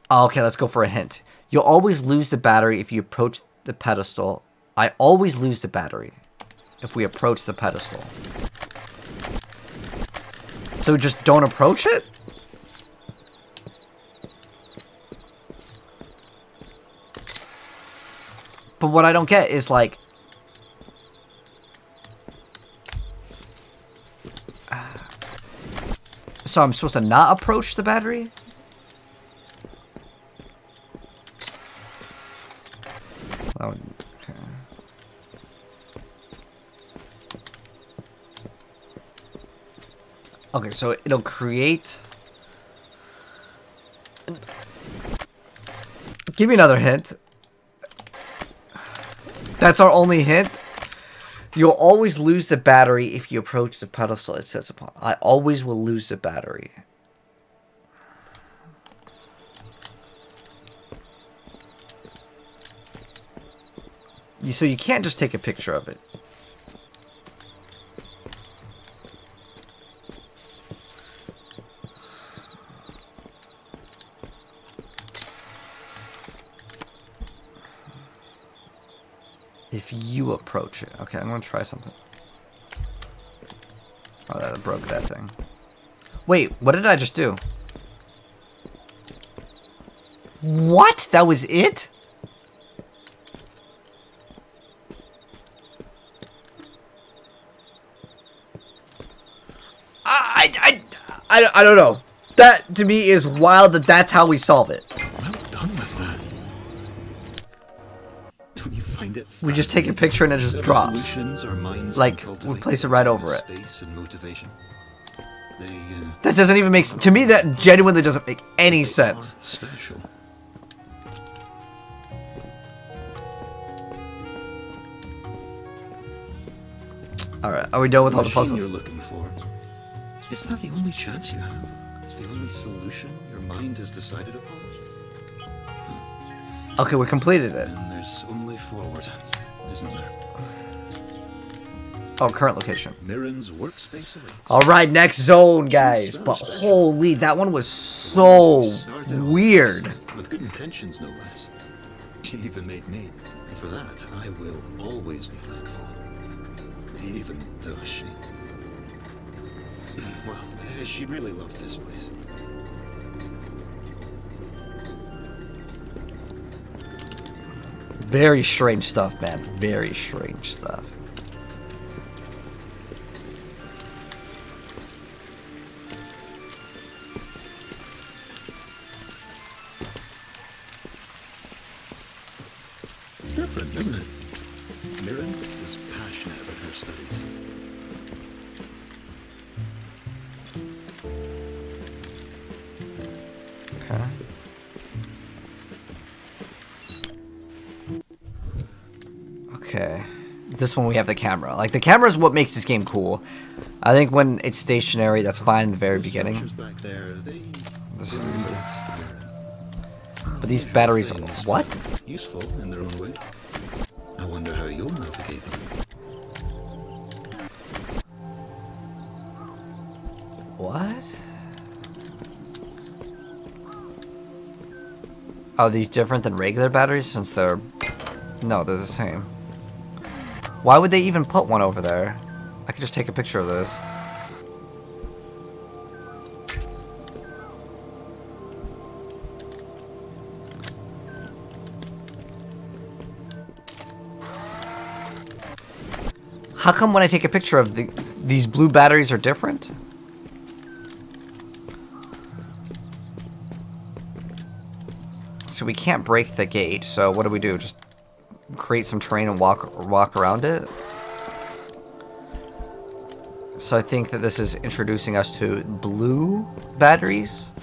Okay, let's go for a hint. You'll always lose the battery if you approach the pedestal. I always lose the battery if we approach the pedestal. So just don't approach it? But what I don't get is, like, so I'm supposed to not approach the battery? Oh, okay. Okay, so it'll create. Give me another hint. That's our only hint. You'll always lose the battery if you approach the pedestal it sits upon. I always will lose the battery. So you can't just take a picture of it. If you approach it. Okay, I'm going to try something. Oh, that broke that thing. Wait, what did I just do? What? That was it? I don't know. That, to me, is wild that that's how we solve it. Well done with that. Don't you find it? We just take a picture and it just drops. Like, we place it right over it. Space and motivation. That doesn't even make sense. To me, that genuinely doesn't make any sense. Special. Alright, are we done with all the puzzles? You're looking for. Is that the only chance you have? the only solution your mind has decided upon? Okay, we completed it. And there's only forward, isn't there? Oh, current location. Mirren's workspace awaits. All right, next zone, guys. But holy, that one was so weird. With good intentions, no less. She even made me, and for that, I will always be thankful. Even though she really loved this place. Very strange stuff, man. Very strange stuff. It's different, isn't it? Mirren was passionate about her studies. Okay. Okay. This one we have the camera. Like, the camera is what makes this game cool. I think when it's stationary, that's fine in the very beginning. This is easy. But these batteries are... What? Useful in their own way. I wonder how you'll navigate them. What? Are these different than regular batteries since they're... No, they're the same. Why would they even put one over there? I could just take a picture of this. How come when I take a picture of these blue batteries are different? So we can't break the gate, so what do? Just create some terrain and walk around it? So I think that this is introducing us to blue batteries.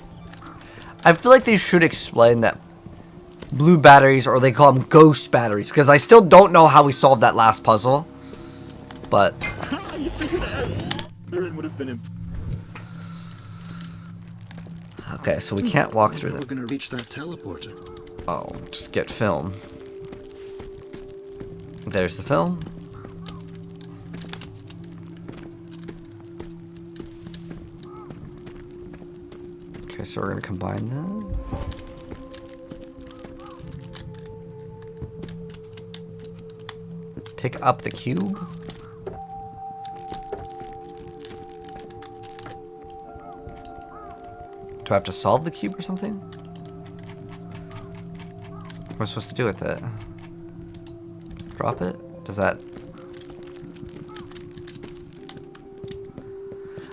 I feel like they should explain that blue batteries, or they call them ghost batteries, because I still don't know how we solved that last puzzle. But You figured it out. Mirren would have been okay, so we can't walk through We're that. gonna reach that teleporter. Oh, just get film. There's the film. Okay, so we're gonna combine them. Pick up the cube. Do I have to solve the cube or something? What am I supposed to do with it? Drop it? Does that...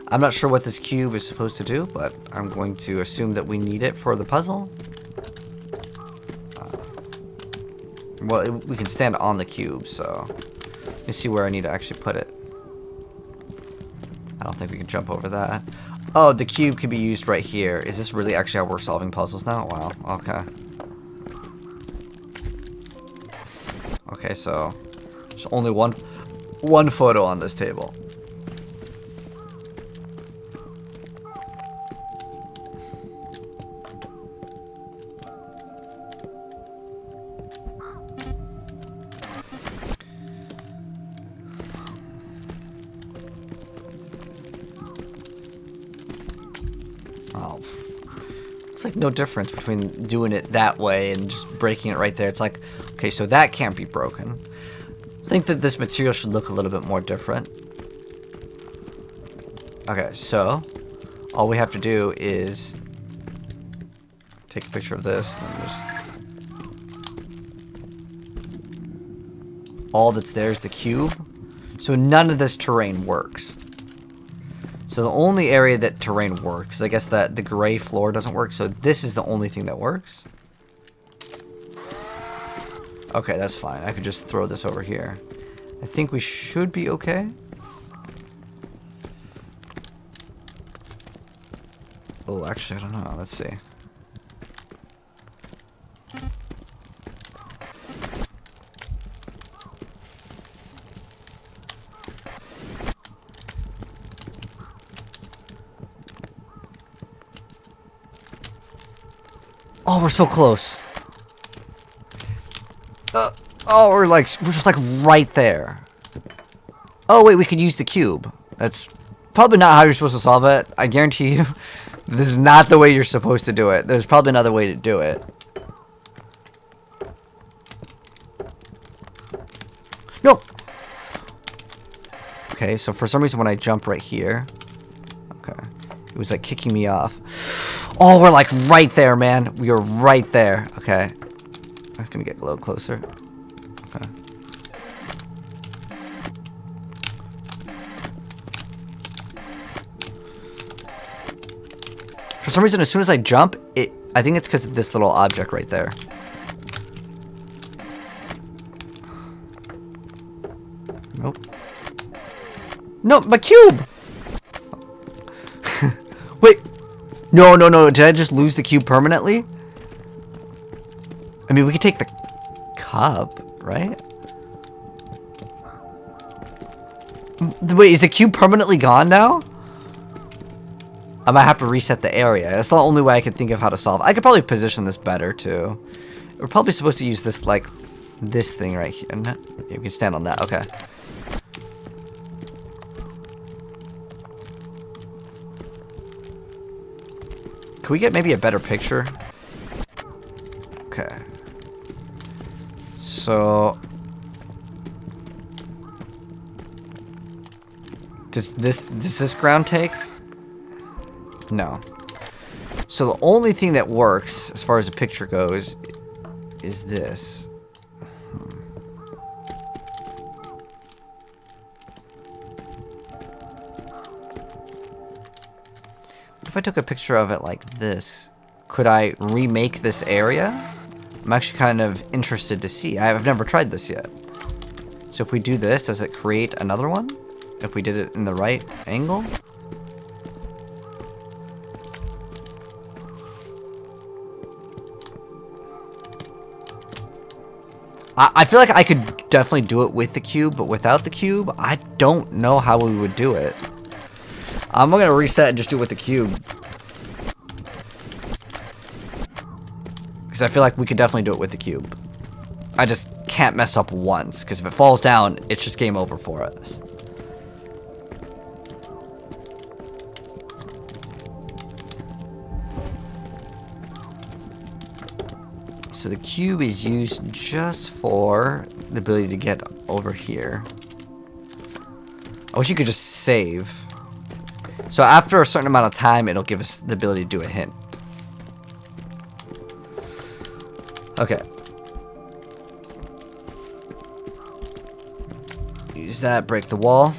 I'm not sure what this cube is supposed to do, but I'm going to assume that we need it for the puzzle. Well, we can stand on the cube, so... Let me see where I need to actually put it. I don't think we can jump over that. Oh, the cube can be used right here. Is this really actually how we're solving puzzles now? Wow, okay. Okay, so... There's only one photo on this table. Oh. It's like no difference between doing it that way and just breaking it right there. It's like, okay, so that can't be broken. I think that this material should look a little bit more different. Okay, so all we have to do is take a picture of this and just... All that's there is the cube. So none of this terrain works. So the only area that terrain works, I guess that the gray floor doesn't work, so this is the only thing that works. Okay, that's fine. I could just throw this over here. I think we should be okay. Oh, actually, I don't know. Let's see. Oh, we're so close. Oh, we're just like right there. Oh wait, we could use the cube. That's probably not how you're supposed to solve it. I guarantee you, this is not the way you're supposed to do it. There's probably another way to do it. No. Okay, so for some reason when I jump right here, okay, it was like kicking me off. Oh, we're like right there, man. We are right there. Okay, I'm gonna get a little closer. Okay. For some reason, as soon as I jump, I think it's because of this little object right there. Nope. No, my cube! Wait. No. Did I just lose the cube permanently? I mean, we could take the cup, right? Wait, is the cube permanently gone now? I might have to reset the area. That's the only way I can think of how to solve. I could probably position this better, too. We're probably supposed to use this, like, this thing right here. Yeah, we can stand on that. Okay. Can we get maybe a better picture? Okay. So... Does this ground take? No. So the only thing that works, as far as the picture goes, is this. If I took a picture of it like this, could I remake this area? I'm actually kind of interested to see. I've never tried this yet. So if we do this, does it create another one? If we did it in the right angle? I feel like I could definitely do it with the cube, but without the cube, I don't know how we would do it. I'm going to reset and just do it with the cube. Because I feel like we could definitely do it with the cube. I just can't mess up once, because if it falls down, it's just game over for us. So the cube is used just for the ability to get over here. I wish you could just save. So after a certain amount of time, it'll give us the ability to do a hint. Okay. Use that, break the wall.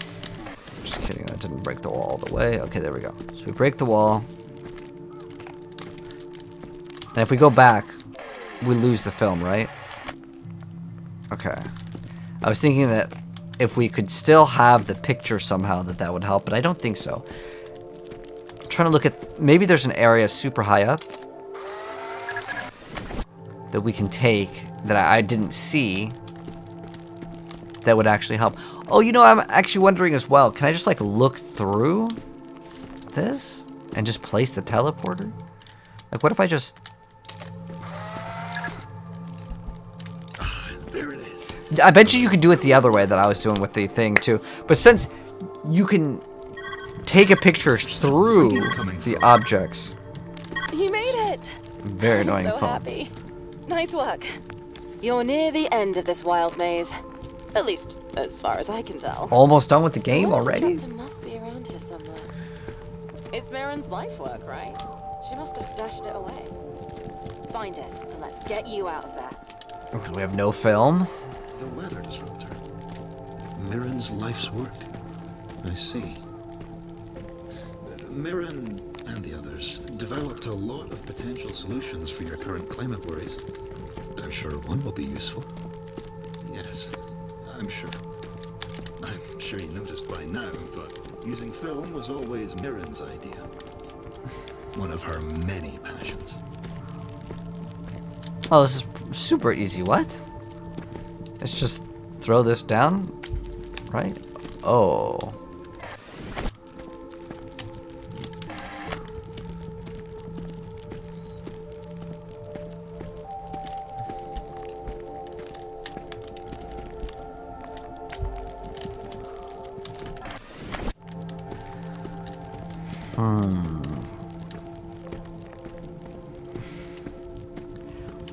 Just kidding, that didn't break the wall all the way. Okay, there we go. So we break the wall. And if we go back, we lose the film, right? Okay. I was thinking that if we could still have the picture somehow, that would help, but I don't think so. I'm trying to look at... Maybe there's an area super high up that we can take that I didn't see that would actually help. Oh, you know, I'm actually wondering as well. Can I just, like, look through this and just place the teleporter? Like, what if I just... I bet you could do it the other way that I was doing with the thing too. But since you can take a picture through the objects. You made it! Very annoying I'm so phone. happy. Nice work. You're near the end of this wild maze. At least, as far as I can tell. Almost done with the game already? Disruptor must be around here somewhere. It's Mirren's life work, right? She must have stashed it away. Find it, and let's get you out of there. Okay, we have no film. The weather disruptor. Mirren's life's work. I see. Mirren and the others developed a lot of potential solutions for your current climate worries. I'm sure one will be useful. Yes, I'm sure. I'm sure you noticed by now, but using film was always Mirren's idea. One of her many passions. Oh, this is super easy. What? Let's just throw this down, right? Oh.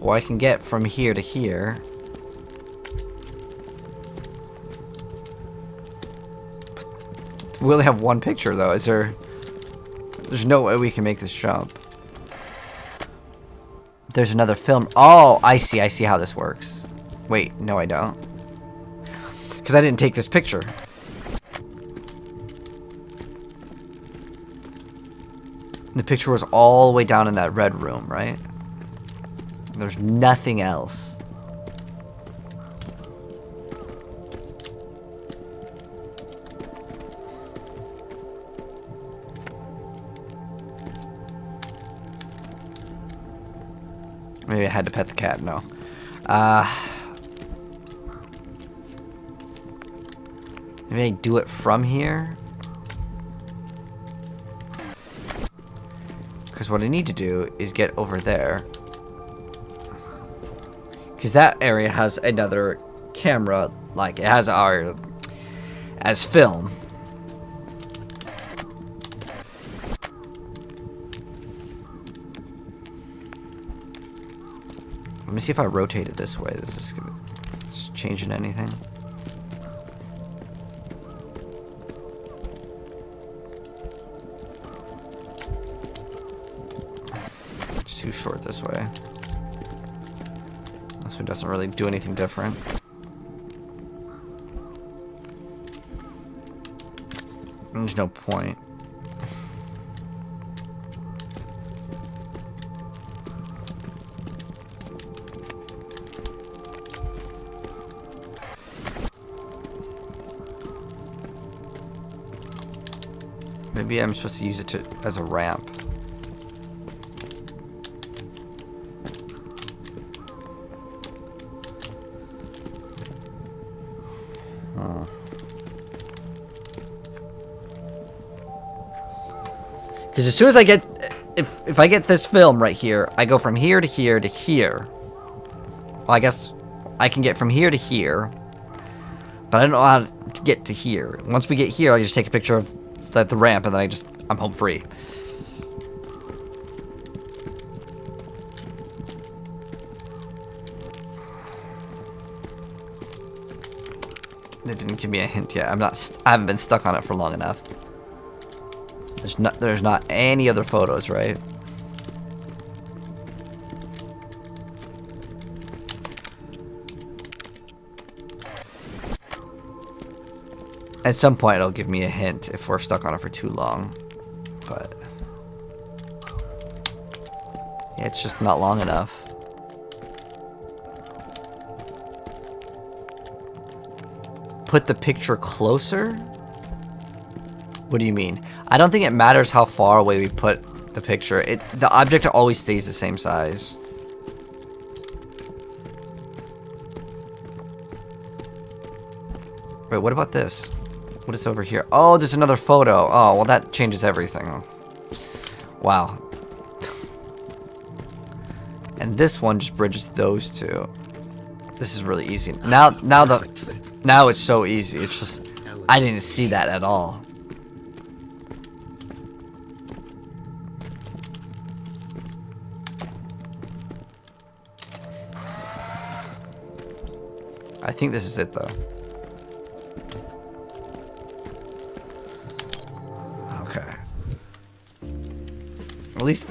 Well, I can get from here to here. We only have one picture, though. Is there... There's no way we can make this jump. There's another film. Oh, I see. I see how this works. Wait, no, I don't. Because I didn't take this picture. The picture was all the way down in that red room, right? There's nothing else. Maybe I had to pet the cat. No. Maybe I do it from here. Because what I need to do is get over there. Because that area has another camera, like it has our as film. Let me see if I rotate it this way. This is changing anything. It's too short this way. This one doesn't really do anything different. There's no point. Maybe I'm supposed to use it as a ramp. Because as soon as I get, if I get this film right here, I go from here to here to here. Well, I guess I can get from here to here, but I don't know how to get to here. Once we get here, I just take a picture of the ramp, and then I'm home free. They didn't give me a hint yet. I haven't been stuck on it for long enough. There's not any other photos, right? At some point, it'll give me a hint if we're stuck on it for too long. But yeah, it's just not long enough. Put the picture closer? What do you mean? I don't think it matters how far away we put the picture. The object always stays the same size. Wait, what about this? What is over here? Oh, there's another photo. Oh, well, that changes everything. Wow. And this one just bridges those two. This is really easy. Now it's so easy. It's just I didn't see that at all. I think this is it, though. Okay. At least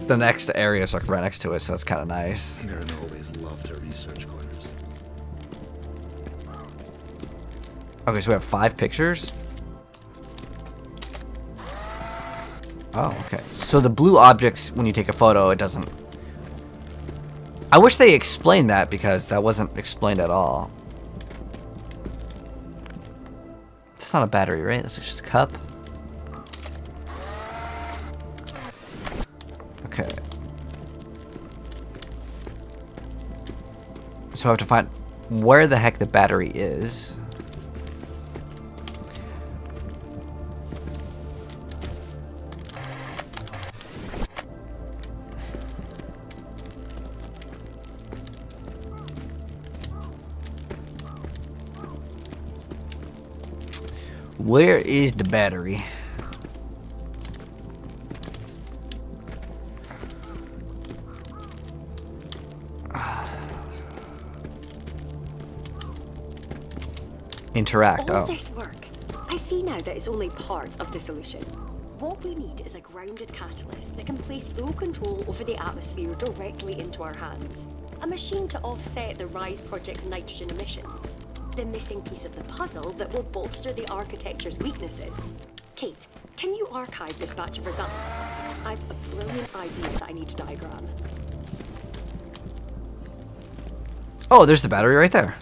the next area is like right next to it, so that's kind of nice. Aaron always loved her research corners. Okay, so we have 5 pictures. Oh, okay. So the blue objects, when you take a photo, it doesn't... I wish they explained that, because that wasn't explained at all. It's not a battery, right? That's just a cup. Okay. So I have to find where the heck the battery is. Where is the battery? Interact. All Oh. this work. I see now that it's only part of the solution. What we need is a grounded catalyst that can place full control over the atmosphere directly into our hands. A machine to offset the RISE project's nitrogen emissions. The missing piece of the puzzle that will bolster the architecture's weaknesses. Kate, can you archive this batch of results? I've a brilliant idea that I need to diagram. Oh, there's the battery right there.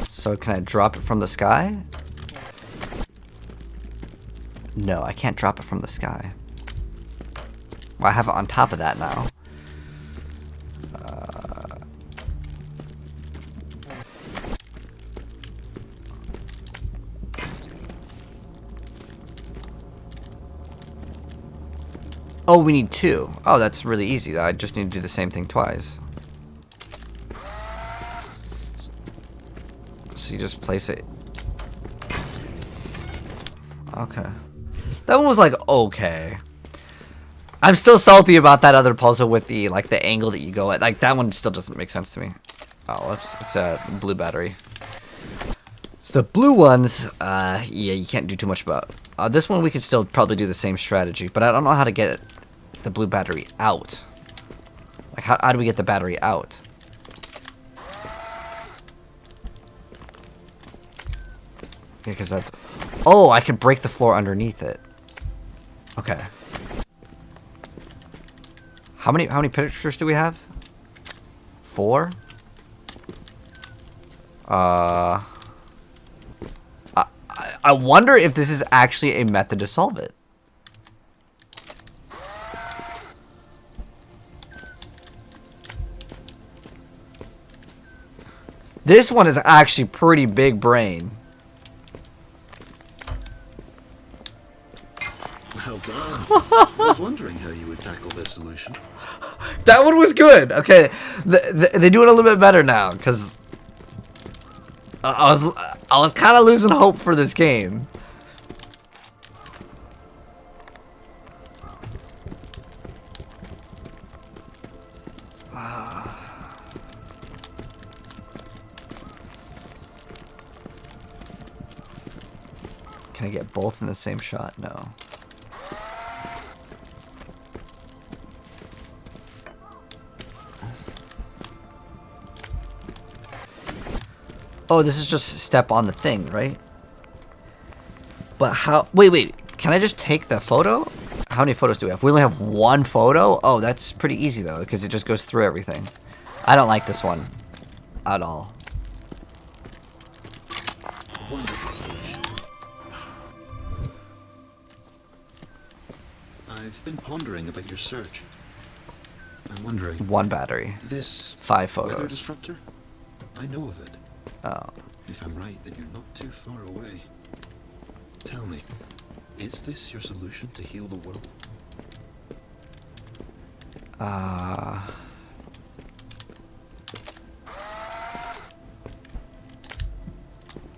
So can I drop it from the sky? No, I can't drop it from the sky. Well, I have it on top of that now. Oh, we need 2. Oh, that's really easy. I just need to do the same thing twice. So you just place it. Okay. That one was like, okay. I'm still salty about that other puzzle with the, like, the angle that you go at. Like, that one still doesn't make sense to me. Oh, it's a blue battery. So the blue ones, yeah, you can't do too much about. This one we could still probably do the same strategy, but I don't know how to get the blue battery out. Like, how do we get the battery out? Yeah, because that... Oh, I can break the floor underneath it. Okay. How many pictures do we have? 4? I wonder if this is actually a method to solve it. This one is actually pretty big brain. Well done. I was wondering how you would tackle this solution. That one was good. Okay, they do it a little bit better now because I was kind of losing hope for this game. Can I get both in the same shot? No. Oh, this is just step on the thing, right? But how... Wait. Can I just take the photo? How many photos do we have? We only have 1 photo? Oh, that's pretty easy, though, because it just goes through everything. I don't like this one at all. Wonderful solution. I've been pondering about your search. I'm wondering... 1 battery. This 5 weather photos. disruptor? I know of it. Oh. If I'm right, then you're not too far away. Tell me, is this your solution to heal the world?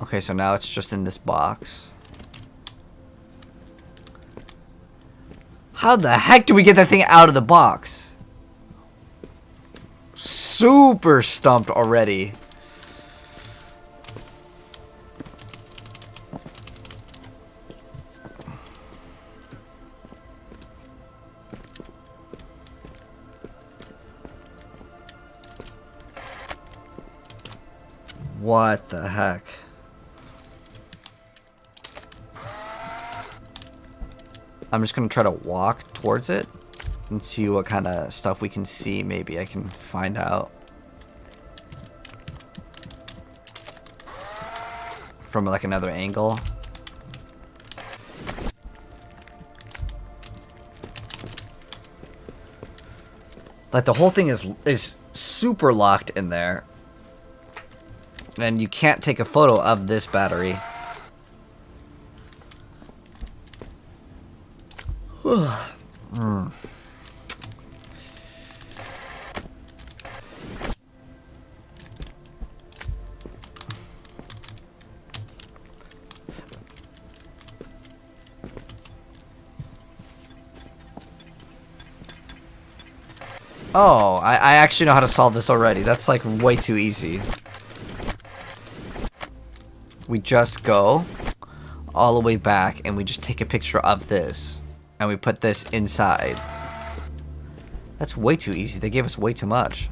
Okay, so now it's just in this box. How the heck do we get that thing out of the box? Super stumped already. What the heck? I'm just gonna try to walk towards it and see what kind of stuff we can see. Maybe I can find out from like another angle. Like the whole thing is super locked in there. And you can't take a photo of this battery. Oh, I actually know how to solve this already. That's like way too easy. We just go all the way back and we just take a picture of this and we put this inside. That's way too easy. They gave us way too much.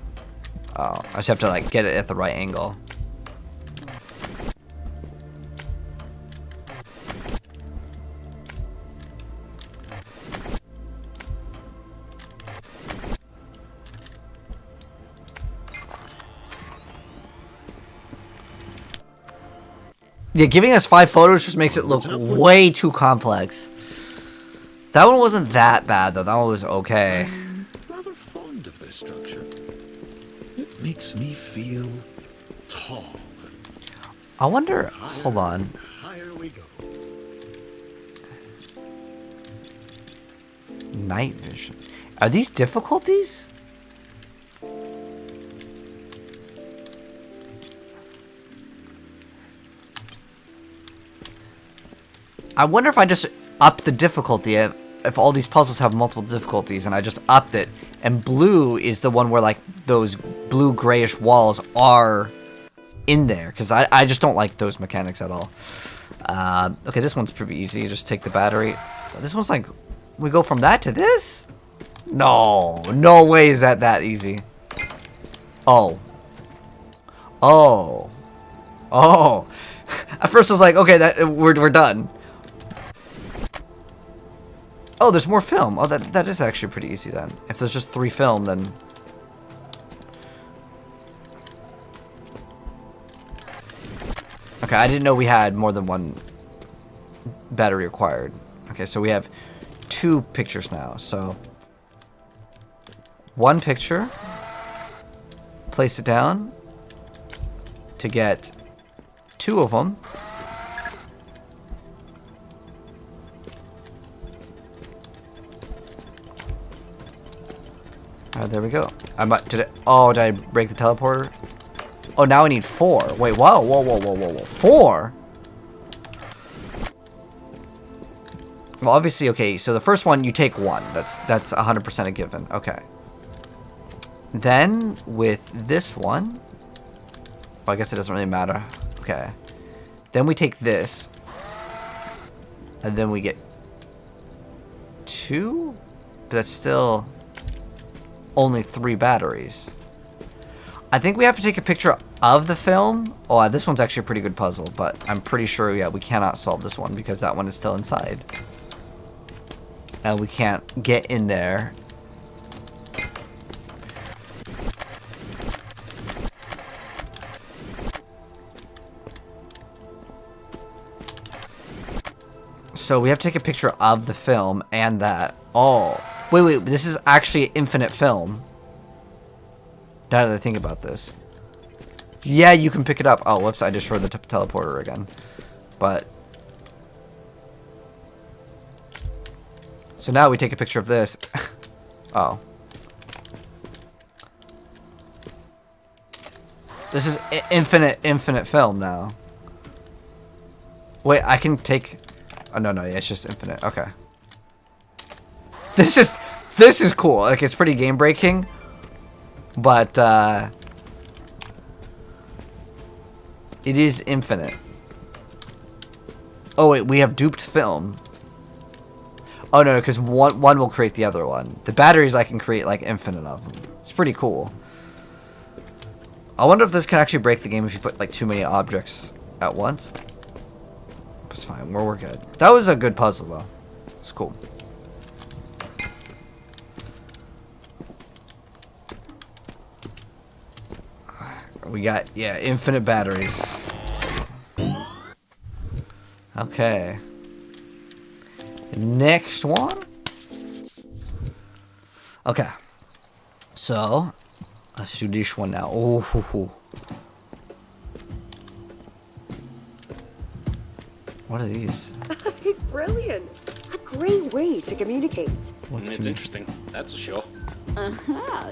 Oh, I just have to like get it at the right angle. Yeah, giving us 5 photos just makes it look way too complex. That one wasn't that bad though. That one was okay. I'm rather fond of this structure. It makes me feel tall. I wonder. Hold on. Higher we go. Night vision. Are these difficulties? I wonder if I just up the difficulty, if all these puzzles have multiple difficulties and I just upped it, and blue is the one where like those blue grayish walls are in there, because I just don't like those mechanics at all. Okay, this one's pretty easy. You just take the battery. This one's like, we go from that to this? No, no way is that easy. Oh. Oh. Oh. At first I was like, okay, we're done. Oh, there's more film. Oh, that is actually pretty easy then. If there's just 3 film, then... Okay, I didn't know we had more than 1 battery required. Okay, so we have 2 pictures now. So, 1 picture. Place it down to get 2 of them. There we go. Did I break the teleporter? Oh, now I need 4. Wait, whoa. 4? Well, obviously, okay, so the first one, you take 1. That's 100% a given. Okay. Then, with this one... Well, I guess it doesn't really matter. Okay. Then we take this. And then we get 2? But that's still... only 3 batteries. I think we have to take a picture of the film. Oh, this one's actually a pretty good puzzle, but I'm pretty sure, yeah, we cannot solve this one because that one is still inside. And we can't get in there. So we have to take a picture of the film and that. Oh. Wait, this is actually infinite film. Now that I think about this. Yeah, you can pick it up. Oh, whoops, I destroyed the teleporter again. But... So now we take a picture of this. Oh. This is infinite film now. Wait, I can take... Oh, no, yeah, it's just infinite. Okay. This is cool. Like, it's pretty game breaking, but it is infinite. Oh wait, we have duped film. Oh no, because one will create the other one. The batteries I can create like infinite of them. It's pretty cool. I wonder if this can actually break the game if you put like too many objects at once. It's fine. We're good. That was a good puzzle though. It's cool. We got, yeah, infinite batteries. Okay. Next one. Okay. So, let's do this one now. Oh, hoo, hoo. What are these? It's brilliant. A great way to communicate. It's interesting, that's for sure.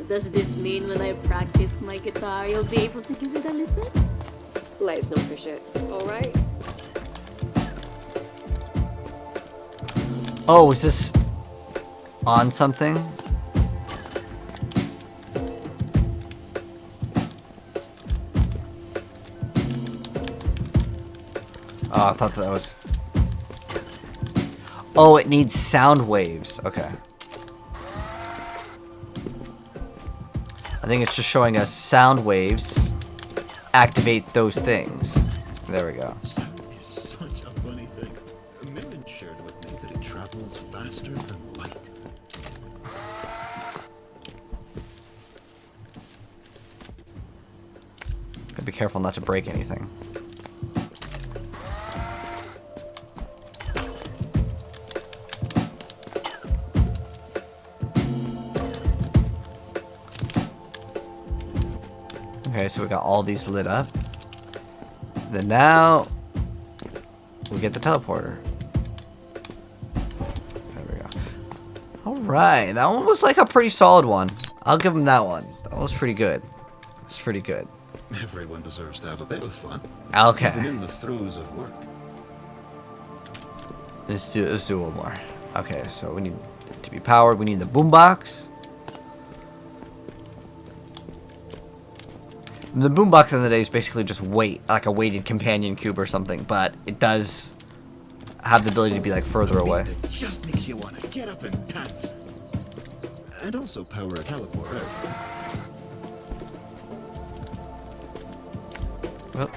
Does this mean when I practice my guitar, you'll be able to give it a listen? Let's not push it, alright? Oh, is this on something? Oh, I thought that was... Oh, it needs sound waves. Okay. I think it's just showing us sound waves. Activate those things. There we go. Sound is such a funny thing. Millen shared with me that it travels faster than light. Gotta be careful not to break anything. Okay, so we got all these lit up. Then now we get the teleporter. There we go. Alright, that one was like a pretty solid one. I'll give him that one. That was pretty good. It's pretty good. Everyone deserves to have a bit of fun. Okay. Even in the throes of work. Let's do one more. Okay, so we need to be powered. We need the boombox. The boombox at the end of the day is basically just like a weighted companion cube or something, but it does have the ability to be like further away. It just makes you want to get up and dance. And also power a teleport out. Well,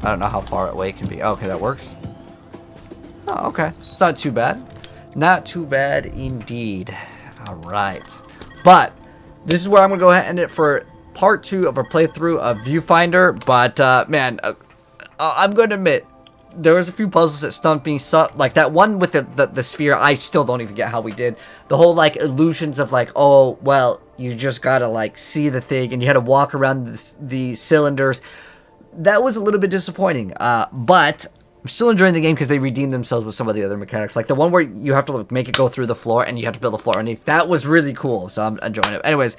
I don't know how far away it can be. Oh, okay, that works. Oh, okay. It's not too bad. Not too bad indeed. All right. But this is where I'm going to go ahead and end it for part 2 of our playthrough of ViewFinder. But, man, I'm going to admit, there was a few puzzles that stumped me. So, like, that one with the sphere, I still don't even get how we did. The whole, like, illusions of, like, oh, well, you just got to, like, see the thing, and you had to walk around the cylinders. That was a little bit disappointing. But I'm still enjoying the game because they redeemed themselves with some of the other mechanics. Like the one where you have to like, make it go through the floor and you have to build a floor underneath. That was really cool. So I'm enjoying it. Anyways,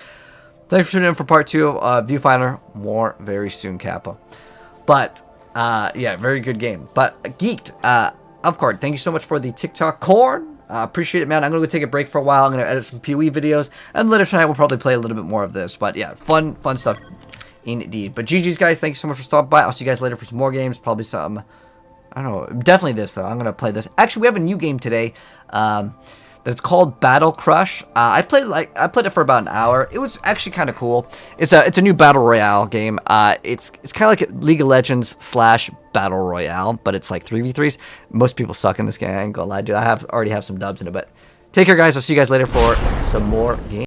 thanks for tuning in for part 2 of ViewFinder. More very soon, Kappa. But, yeah, very good game. But Geeked, Upcard, thank you so much for the TikTok corn. Appreciate it, man. I'm going to go take a break for a while. I'm going to edit some PoE videos. And later tonight, we'll probably play a little bit more of this. But yeah, fun stuff indeed. But GG's, guys. Thank you so much for stopping by. I'll see you guys later for some more games. Probably some... I don't know. Definitely this, though. I'm going to play this. Actually, we have a new game today that's called Battle Crush. I played it for about an hour. It was actually kind of cool. It's a new Battle Royale game. It's kind of like League of Legends / Battle Royale, but it's like 3v3s. Most people suck in this game. I ain't gonna lie, dude. I already have some dubs in it, but take care, guys. I'll see you guys later for some more games.